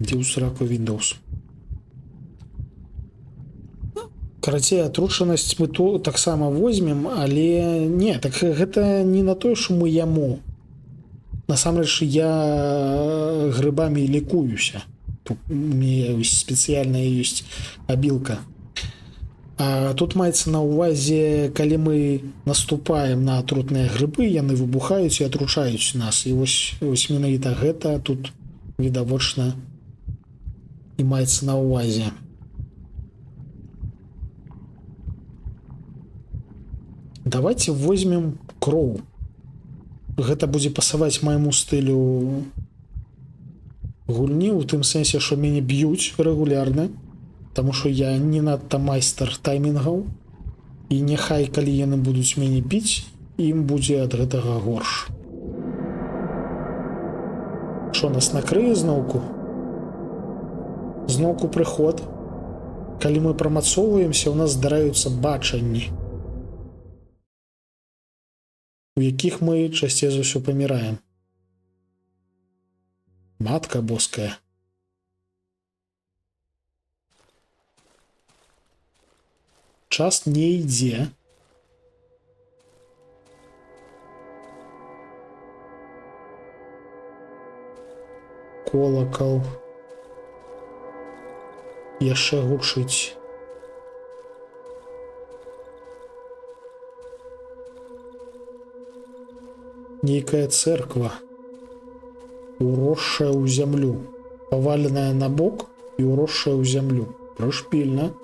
Дзе ў сраку Windows? Карацей, атручанасць мы таксама возьмем, але не, так гэта не на тое, што мы яму. Насамрэч, я грыбамі лікуюся. Тут у мяне спецыяльная ёсць абілка. А тут маецца на ўвазе, калі мы наступаем на атрутныя грыбы, яны выбухаюць і атручаюць нас. І вось менавіта гэта тут відавочна і маецца на ўвазе. Давайте возьмем кроў. Гэта будзе пасаваць майму стылю гульні, у тым сэнсе, што мяне б'юць рэгулярна, таму што я не надта майстар таймінгаў, і няхай, калі яны будуць мяне біць, ім будзе ад гэтага горш. Што нас накрые зноўку? Зноўку прыход. Калі мы прамацоўваемся, у нас здараюцца бачанні, у якіх мы часцей за ўсё паміраем. Матка боская. Час не ідзе. Колакал. Яшчэ гучыць. Нейкая церква, уросшая ў зямлю, паваленая на бок і уросшая ў зямлю. Прышпільна.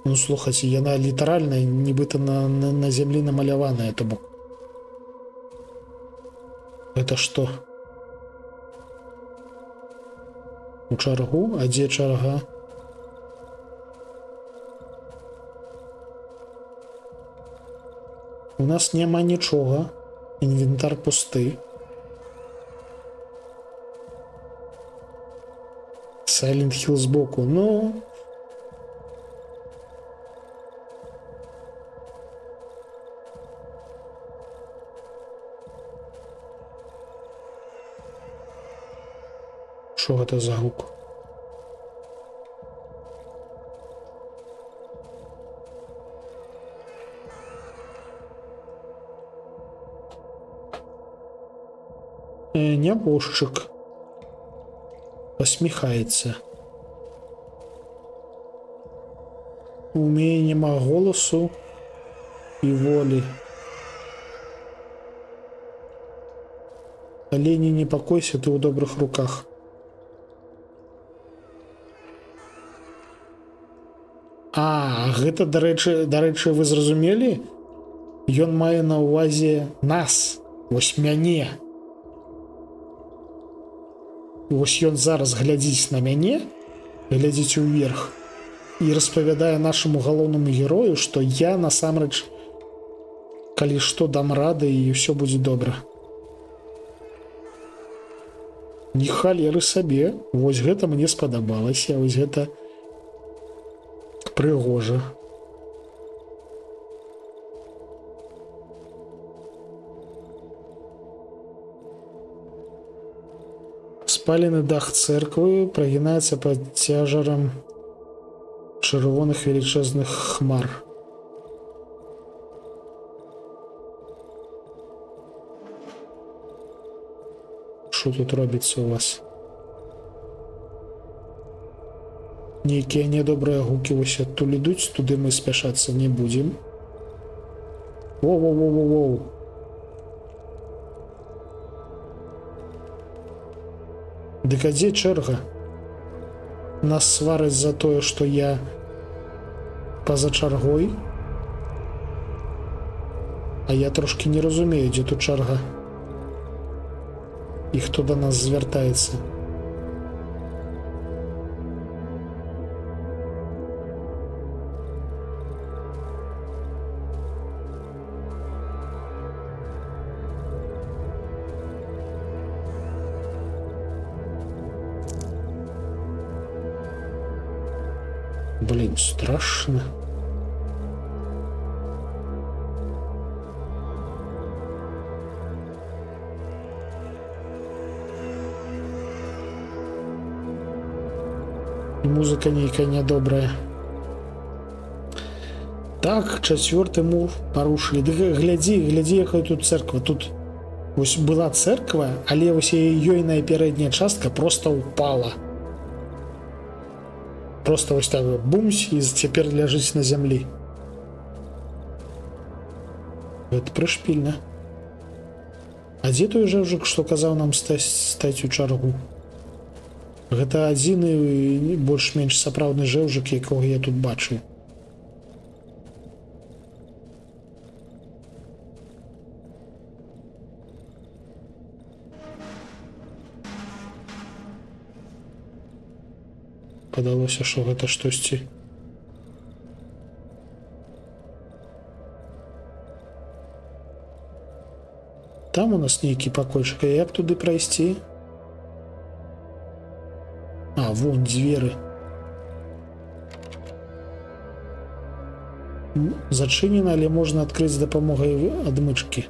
Ну, слухайце, яна літаральна, нібыта на зямлі намаляваная, то бок. Гэта што? У чаргу? А дзе чарга? У нас няма нічога. Інвентар пусты. Silent Hill збоку. Ну... Що гэта за гук? Нябожчык посміхаецца. У мяне няма голасу і волі. Але не непакойся, ты ў добрых руках. Гэта, дарэчы, вы зразумелі? Ён мае на ўвазе нас, вось мяне. Вось ён зараз глядзіць на мяне, глядзіць уверх, і распавядае нашаму галоўнаму герою, што я насамрэч, калі што, дам рады і ўсё будзе добра. Не халеры сабе, вось гэта мне спадабалася, вось гэта прыгожа. Спалены дах цэрквы прагінаецца пад цяжарам чырвоных велічэзных хмар. Што тут робіцца у вас? Нейкія недобрыя гукі вось адтуль ідуць, туды мы спяшацца не будзем. Воу-воу-воу-воу-воу. Дык а дзе чэрга? Нас свараць за тое, што я па-за чаргой. А я трошкі не разумею, дзе тут чарга. І хто да нас звяртаецца. Блин, страшно. И музыка нейкая недобрая. Так, чацвёрты мур парушылі. Ды глядзі, якая тут церква. Тут вось была церква, але вось ёйная пярэдняя частка просто упала. Просто вось так бумсь, і цяпер ляжыць на зямлі. Гэта прышпільна. А дзе той жэўжык, што казаў нам стаць у чаргу? Гэта адзіны больш-менш сапраўдны жэўжык, якога я тут бачыў. Падалося, што гэта штосьці. Там у нас нейкі пакойчык, а як туды прайсці? А, вон дзверы. Зачынена, але можна адкрыць з дапамогай адмычкі.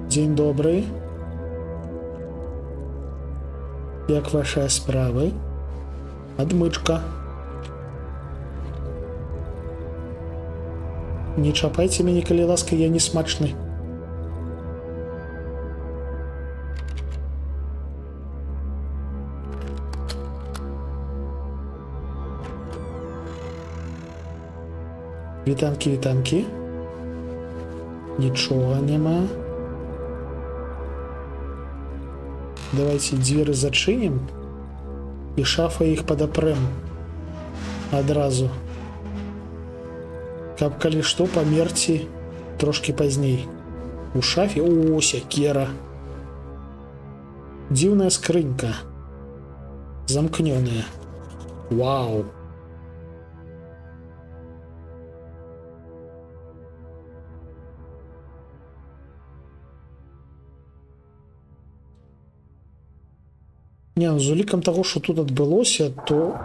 Дзень добрый. Як ваши справы? Адмычка. Не чапайце мяне, калі ласка, я не смачны. Вітанкі, вітанкі. Нічога няма. Давайте дзверы зачынім і шафа іх падапрэм адразу. Каб калі што памерці трошкі пазней. У шафе, о, сякера. Дзіўная скрынька. Замкнёная. Вау. Не, з улікам таго, што тут адбылося, то...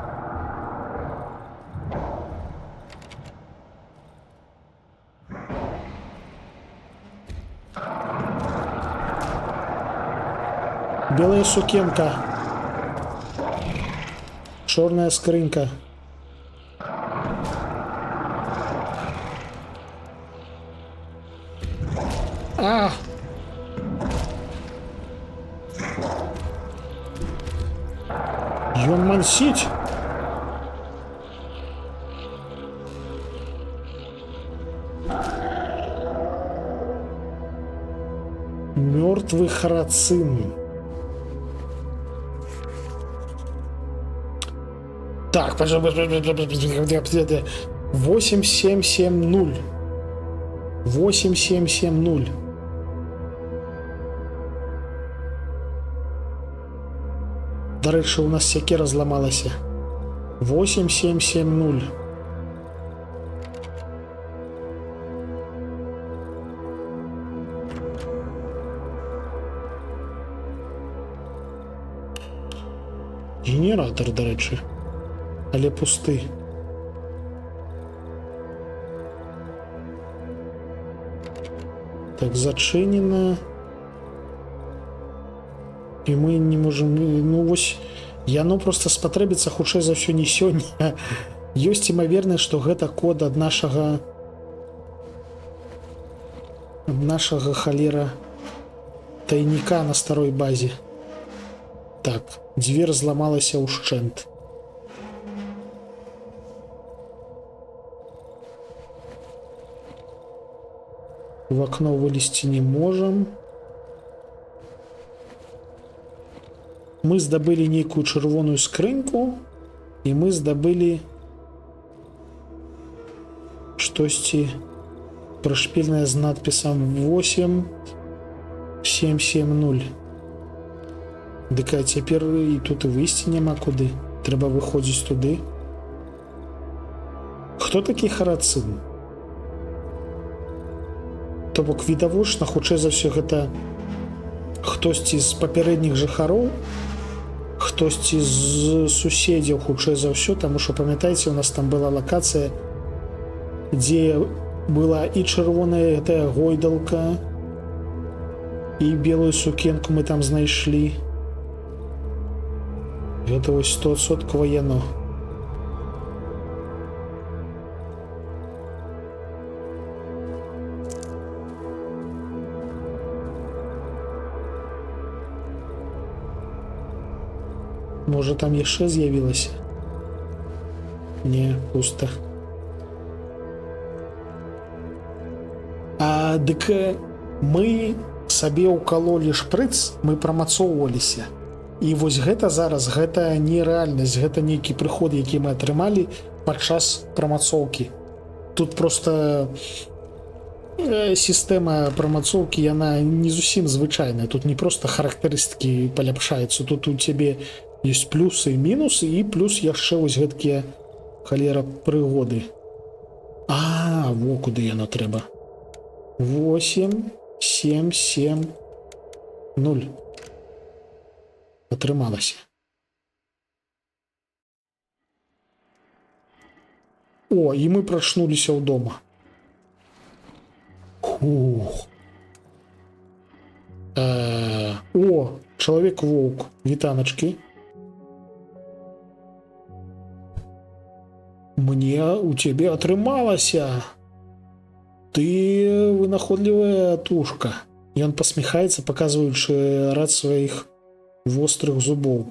Белая сукенка. Чорная скрынька. А! Ён мансіць! Мертвый харацин. Так, 8770. 8770. Дарэчы, у нас сякера зламалася. 8770. Генератор, дарэчы, але пусты. Так, зачынена. І мы не можем, ну вось, яно просто спатрэбіцца хутчэй за ўсё не сёння. Ёсць імавернасць, што гэта код ад нашага халера тайніка на старой базе. Так, дзвер зламалася ўшчэнт. В окно вылезти не можем. Мы здабылі нейкую чырвоную скрыньку, і мы здабылі штосьці прышпільнае з надпісам 8770. Дык а цяпер і тут і выйсці няма куды. Трэба выходзіць туды. Хто такі харацин? То бок відавочна, хутчэй за ўсё гэта хтосьці з папярэдніх жыхароў, хтосьці з суседзяў, хутчэй за ўсё, таму што памятаеце, у нас там была лакацыя, дзе была і чырвоная гэтая гойдалка, і белую сукенку мы там знайшлі. Гэта вось 100% яно. Можа, там яшчэ з'явілася? Не, пуста. Дык мы сабе ўкалолі шпрыц, мы прамацоўваліся. І вось гэта зараз, гэта не рэальнасць, гэта нейкі прыход, які мы атрымалі падчас прамацоўкі. Тут просто сістэма прамацоўкі, яна не зусім звычайная. Тут не просто характарыстыкі паляпшаюцца, тут у цябе ёсць плюсы і мінусы, і плюс яшчэ вось гэткія халера прыгоды. Во куды яно трэба. 8770. Атрымалася. О, і мы прачнуліся ў дома. Ух. О, чалавек-воўк. Вітаначкі. Мне у цябе атрымалася. Ты вынаходлівая тушка. Ён пасміхаецца, паказваючы рад сваіх вострых зубоў.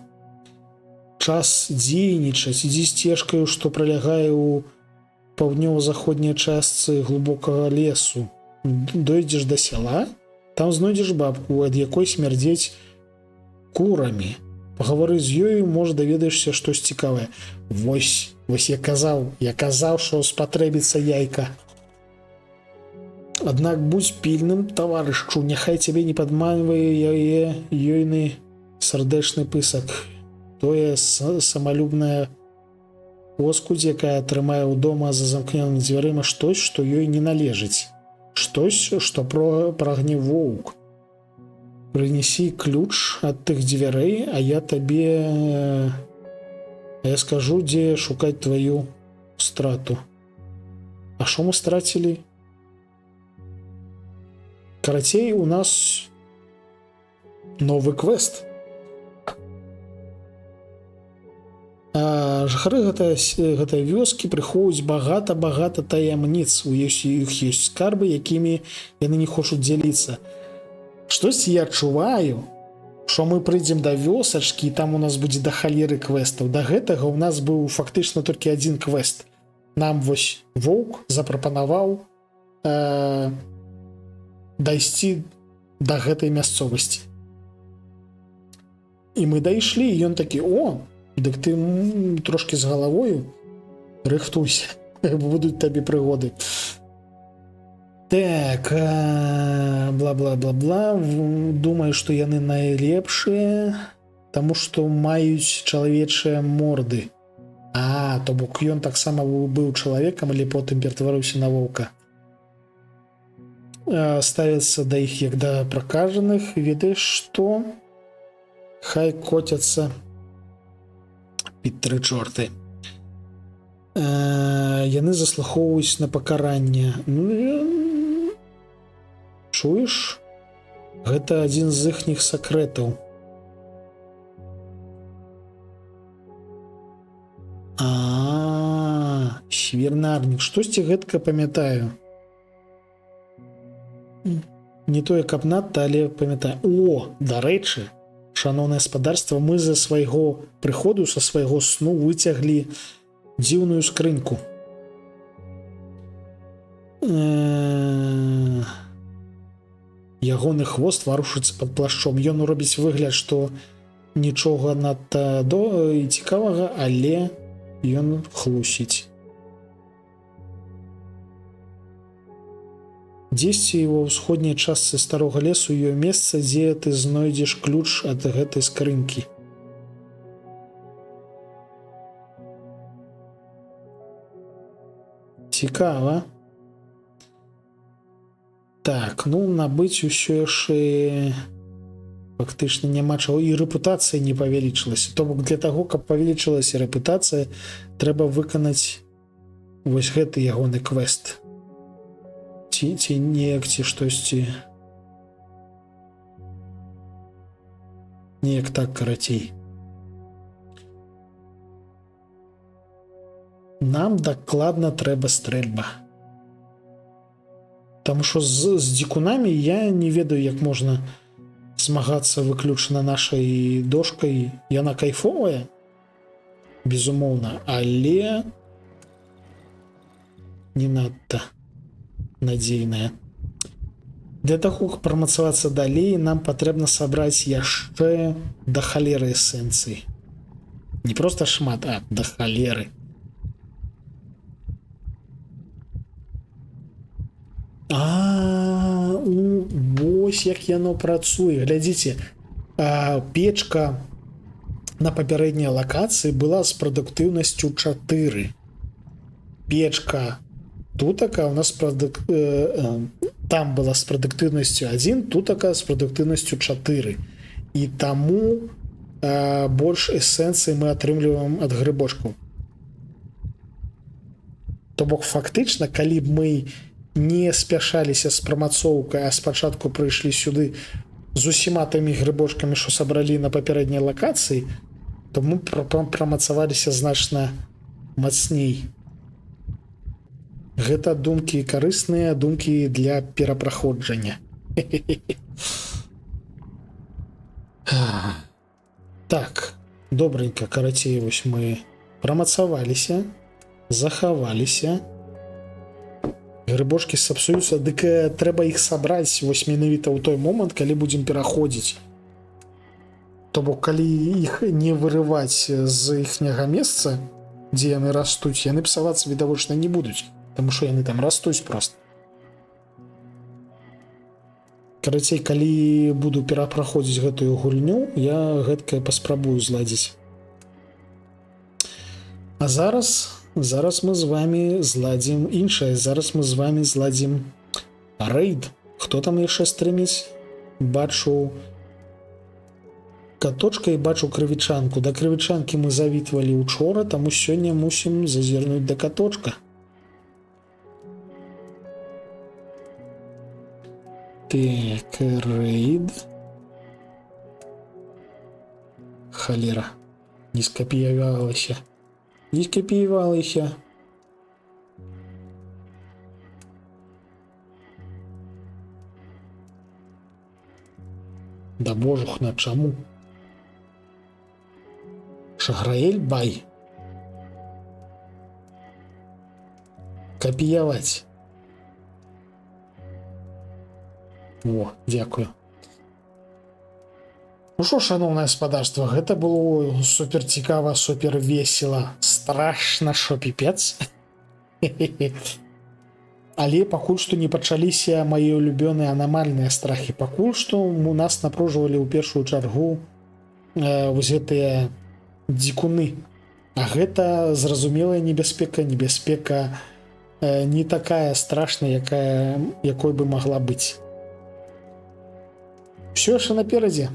Час дзейнічаць, ідзі сцежкаю, што пралягае ў паўднёва-заходняй частцы глыбокага лесу. Дойдзеш да сяла, там знойдзеш бабку, ад якой смярдзець курамі. Пагавары з ёю, можа, даведаешся штось цікавае. Вось я казаў, што спатрэбіцца яйка. Аднак будзь пільным, таварышчу, няхай цябе не падманвае ёйны сардэчны пысак. Тое самалюбная поскудзь, якая трымае ў дома за замкнёнымі дзвярыма штось, што ёй не належыць. Штось, што прагне воўк. Прынесі ключ ад тых дзвярэй, а я скажу, дзе шукаць тваю страту. А што мы страцілі? Карацей, у нас новы квест. жыхары гэтай вёскі прыходзяць багата таямніц, у іх ёсць скарбы, якімі яны не хочуць дзяліцца. Штосьці я адчуваю, што мы прыйдзем да вёсачкі, і там у нас будзе да халеры квестаў. Да гэтага у нас быў фактычна толькі адзін квест. Нам вось воўк запрапанаваў дайсці да гэтай мясцовасці. І мы дайшлі, і ён такі: о, дык ты трошкі з галавою, рыхтуйся, будуць табе прыгоды. Так, бла-бла-бла-бла, думаю, што яны найлепшыя, таму што маюць чалавечыя морды. То бок ён таксама быў чалавекам, але потым ператварыўся на воўка. Ставіцца да іх як да пракажаных, ведаеш што? Хай коцяцца під тры чорты. Яны заслухоўваюць на пакаранне. Чуеш? Гэта адзін з іхніх сакрэтаў. Свірнарнік. Штосьці гэтка памятаю. Не тое, каб надта, але памятаю. Дарэчы, шаноўнае гаспадарства, мы за свайго прыходу, са свайго сну выцяглі дзіўную скрыньку. Ягоны хвост варушыцца пад плашчом. Ён робіць выгляд, што нічога надта цікавага, але ён хлусіць. Дзесьці ва ўсходняй частцы старога лесу ёсць месца, дзе ты знойдзеш ключ ад гэтай скрынкі. Цікава. Так, набыць усё яшчэ фактычна няма чаго, і рэпутацыя не павялічылася. То бок для таго, каб павялічылася рэпутацыя, трэба выканаць вось гэты ягоны квест. Ці неяк, ці штосьці. Неяк так, карацей. Нам дакладна трэба стрэльба. Таму што з дзікунамі я не ведаю, як можна змагацца выключна нашай дошкай. Яна кайфовая, безумоўна, але не надта надзейная. Для таго, каб прамацавацца далей, нам патрэбна сабраць яшчэ да халеры эсэнцыі. Не проста шмат, а да халеры. Вось як яно працуе. Глядзіце, печка на папярэдняй лакацыі была з прадуктыўнасцю 4. Печка тутака у нас там была з прадуктыўнасцю 1, тутака з прадуктыўнасцю 4. І таму больш эсэнцыі мы атрымліваем ад грыбочкаў. То бок фактычна, калі б мы не спяшаліся з прамацоўкай, а спачатку прыйшлі сюды з усіма тымі грыбочкамі, што сабралі на папярэдняй лакацыі, то мы прамацаваліся значна мацней. Гэта думкі карысныя, думкі для перапраходжання. Так, добренька, карацей, вось мы прамацаваліся, захаваліся. Грыбочкі сапсуюцца, дык трэба іх сабраць вось менавіта ў той момант, калі будзем пераходзіць. То бок, калі іх не вырываць з іхняга месца, дзе яны растуць, яны псавацца відавочна не будуць, таму што яны там растуць проста. Карацей, калі буду перапраходзіць гэтую гульню, я гэткае паспрабую зладзіць. А зараз мы з вами зладзім іншае. Зараз мы з вами зладзім рэйд. Хто там яшчэ стрыміць? Бачу каточка і бачу крывічанку. Да крывічанкі мы завітвалі учора, таму сёння мусім зазірнуць да каточка. Так, рэйд. Халера. Не скапіявалася. Не скапіювалися. Да божухна, чаму? Шаграэль бай. Капіяваць. О, дзякую. Ну што, шаноўнае гаспадарства, гэта было супер цікава, супер весела, страшна, шо піпец. Але пакуль што не пачаліся мае улюбёныя анамальныя страхі. Пакуль што у нас напружвалі ў першую чаргу вось гэтыя дзікуны. А гэта зразумелая небяспека, небяспека не такая страшная, якой бы магла быць. Усё яшчэ наперадзе.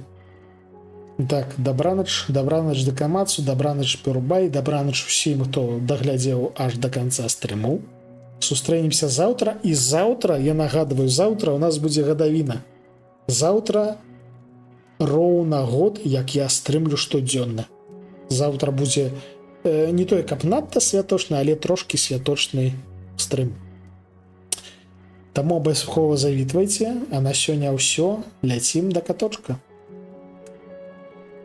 Так, дабранач дэкамацу, дабранач Пюрбай, дабранач усім, хто даглядзеў аж да канца стрыму. Сустрэнемся заўтра, і заўтра, я нагадваю, заўтра у нас будзе гадавіна. Заўтра роўна год, як я стрымлю штодзённа. Заўтра будзе не тое, каб надта святочны, але трошкі святочны стрым. Таму абавязкова завітвайце, а на сёння ўсё, ляцім да каточка.